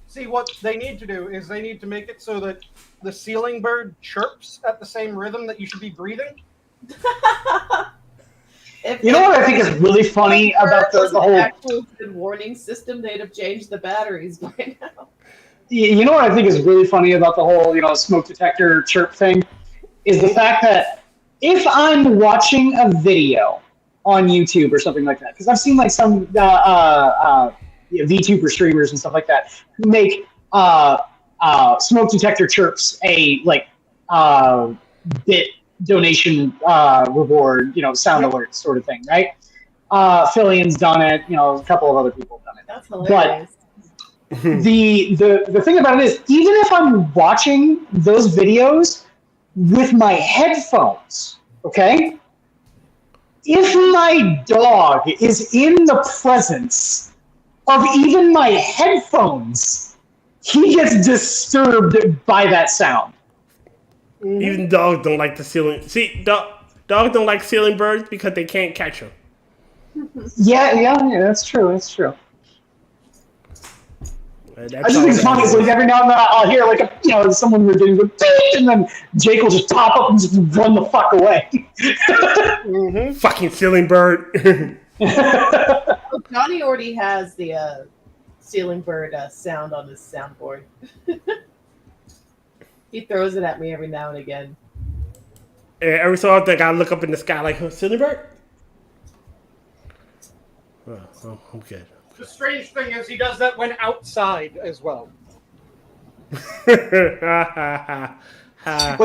See, what they need to do is they need to make it so that the ceiling bird chirps at the same rhythm that you should be breathing. You know what I think is really funny about the whole actual warning system? They'd have changed the batteries by now. You know what I think is really funny about the whole, smoke detector chirp thing is the fact that if I'm watching a video on YouTube or something like that, because I've seen like some VTuber streamers and stuff like that who make smoke detector chirps a bit donation reward, sound alert sort of thing, right? Fillion's done it, a couple of other people have done it. That's hilarious. But the thing about it is, even if I'm watching those videos with my headphones, okay? If my dog is in the presence of even my headphones, he gets disturbed by that sound. Even dogs don't like the ceiling. See, dogs don't like ceiling birds because they can't catch them. Yeah, that's true. I just think it's funny. So every now and then I'll hear someone we're doing and then Jake will just pop up and just run the fuck away. Fucking ceiling bird. Johnny already has the ceiling bird sound on his soundboard. He throws it at me every now and again. Every so often I gotta look up in the sky like, ceiling bird? Oh, I'm good. The strange thing is he does that when outside as well. Well,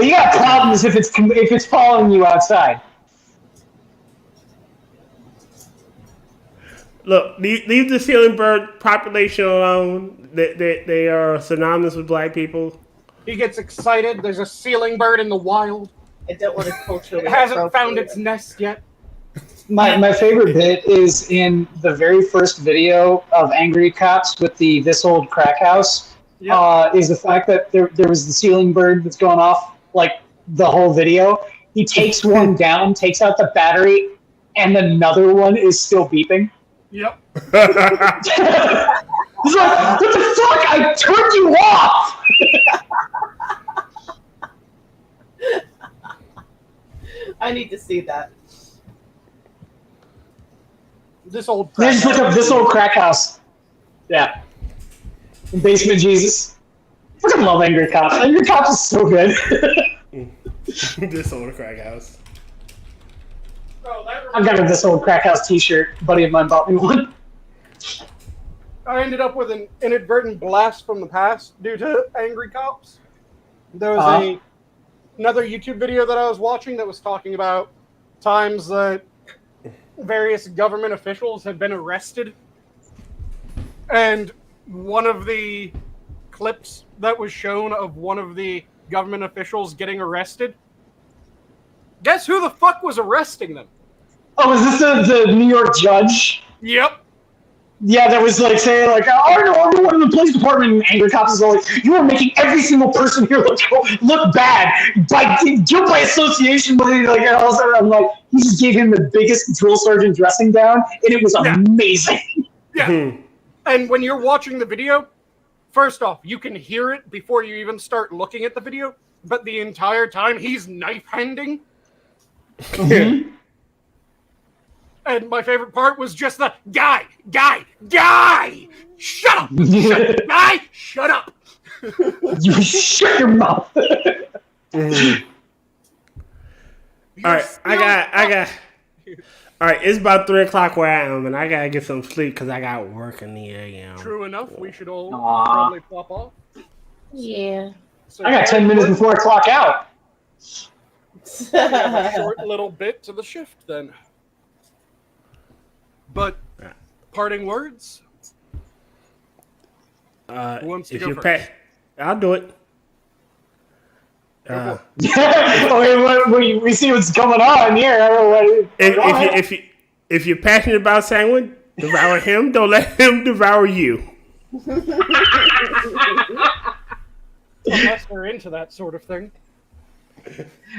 you got problems if it's following you outside. Look, leave the ceiling bird population alone. They are synonymous with black people. He gets excited. There's a ceiling bird in the wild. I don't want to culturally. It hasn't found its nest yet. My favorite bit is in the very first video of Angry Cops with This Old Crack House. Yep. Is the fact that there was the ceiling bird that's going off like the whole video. He takes one down, takes out the battery, and another one is still beeping. Yep. He's like, what the fuck? I turned you off! I need to see that. This old Crack House. Yeah. Basement Jesus. What fucking love Angry Cops. Angry Cops is so good. This old crack house. I've got a This Old Crack House t-shirt. A buddy of mine bought me one. I ended up with an inadvertent blast from the past due to Angry Cops. There was another YouTube video that I was watching that was talking about times that various government officials had been arrested. And one of the clips that was shown of one of the government officials getting arrested, guess who the fuck was arresting them? Oh, is this the New York judge? Yep. Yeah, that was like saying like, everyone in the police department, and Angry Cops is like, you are making every single person here look bad by guilt by association. Like, and all of a sudden, I'm like, he just gave him the biggest drill sergeant dressing down, and it was amazing. Yeah. And when you're watching the video, first off, you can hear it before you even start looking at the video, but the entire time he's knife-handing. Mm-hmm. And my favorite part was just the guy! Shut up! Guy, shut up! You shut your mouth. Mm-hmm. All right, I got. All right, it's about 3 o'clock where I am, and I gotta get some sleep because I got work in the AM. True enough, we should all probably pop off. Yeah. So I got 10 minutes before I clock out. we have a short little bit to the shift then. But parting words. Who wants to go first? I'll do it. We see what's going on here. If you're passionate about Sanguine, devour him. Don't let him devour you. Unless they're into that sort of thing.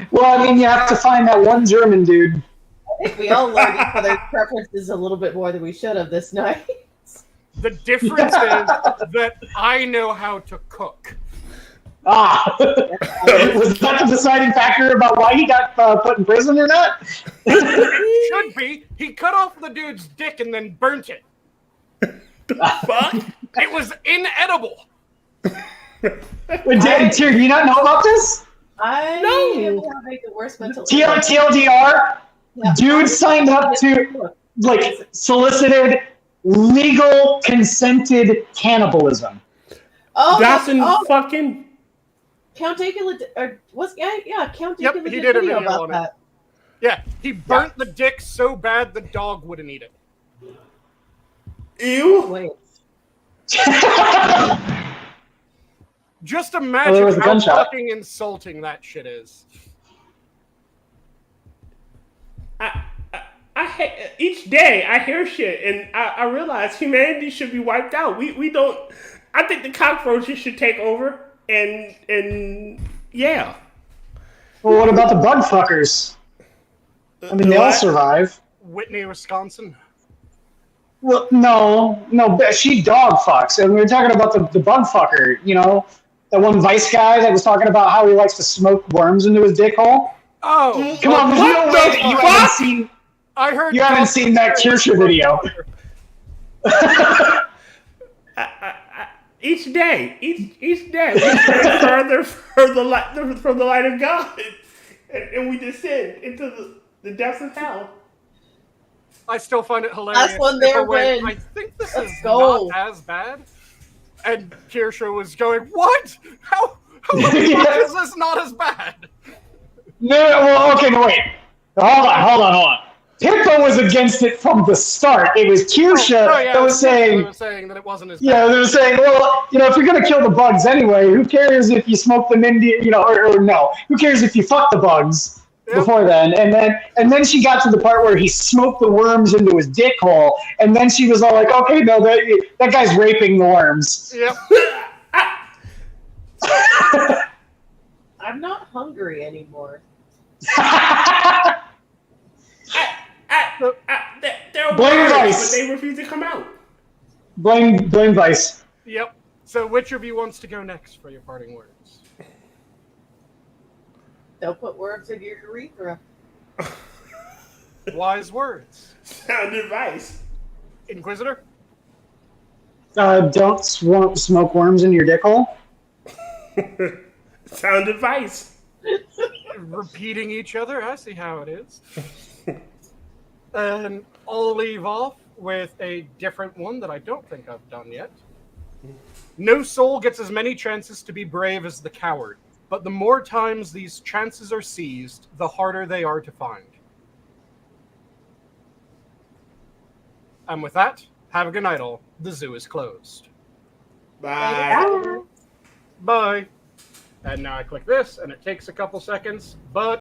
Well, I mean, you have to find that one German dude. I think we all learned each other's preferences a little bit more than we should have this night. The difference is that I know how to cook. Was that the deciding factor about why he got put in prison or not? It should be. He cut off the dude's dick and then burnt it. Fuck? It was inedible. Do you not know about this? I No. have made the worst mental TLDR? Yeah. Dude signed up to, solicited legal consented cannibalism. Oh, fucking... Count Acula Count Yep, Acula he did a video about on that. Yeah, he burnt the dick so bad the dog wouldn't eat it. Ew. Wait. Just imagine how gunshot. fucking insulting that shit is. I hate, each day I hear shit and I realize humanity should be wiped out. We don't. I think the cockroaches should take over and yeah. Well, what about the bug fuckers? I mean, they'll survive. Whitney, Wisconsin. Well, no, she dog fucks. And we were talking about the bug fucker, you know? That one Vice guy that was talking about how he likes to smoke worms into his dick hole. Oh, Come on, there's no way that you haven't seen... I heard You haven't seen that Kirscher video. Each day, we stray further from the light of God, and we descend into the depths of hell. I still find it hilarious. That's when they're when when. I think this Let's is go. not as bad. And Kirscher was going, what? How the fuck is this not as bad? No, well, okay, no, wait. Hold on. Pippa was against it from the start. It was Kirscher that was saying that it wasn't as bad. Yeah, they were saying, well, if you're going to kill the bugs anyway, who cares if you smoke them into, or no. Who cares if you fuck the bugs before then? And then she got to the part where he smoked the worms into his dick hole, and then she was all like, okay, no, that guy's raping the worms. Yep. I'm not hungry anymore. They're Blame words, Vice. but they refuse to come out. Blame Vice. Yep. So which of you wants to go next for your parting words? Don't put worms in your urethra. Wise words. Sound advice. Inquisitor? Don't smoke worms in your dick hole. Sound advice. Repeating each other, I see how it is. And I'll leave off with a different one that I don't think I've done yet. No soul gets as many chances to be brave as the coward, but the more times these chances are seized, the harder they are to find. And with that, have a good night all. The zoo is closed. Bye. Bye. And now I click this, and it takes a couple seconds, but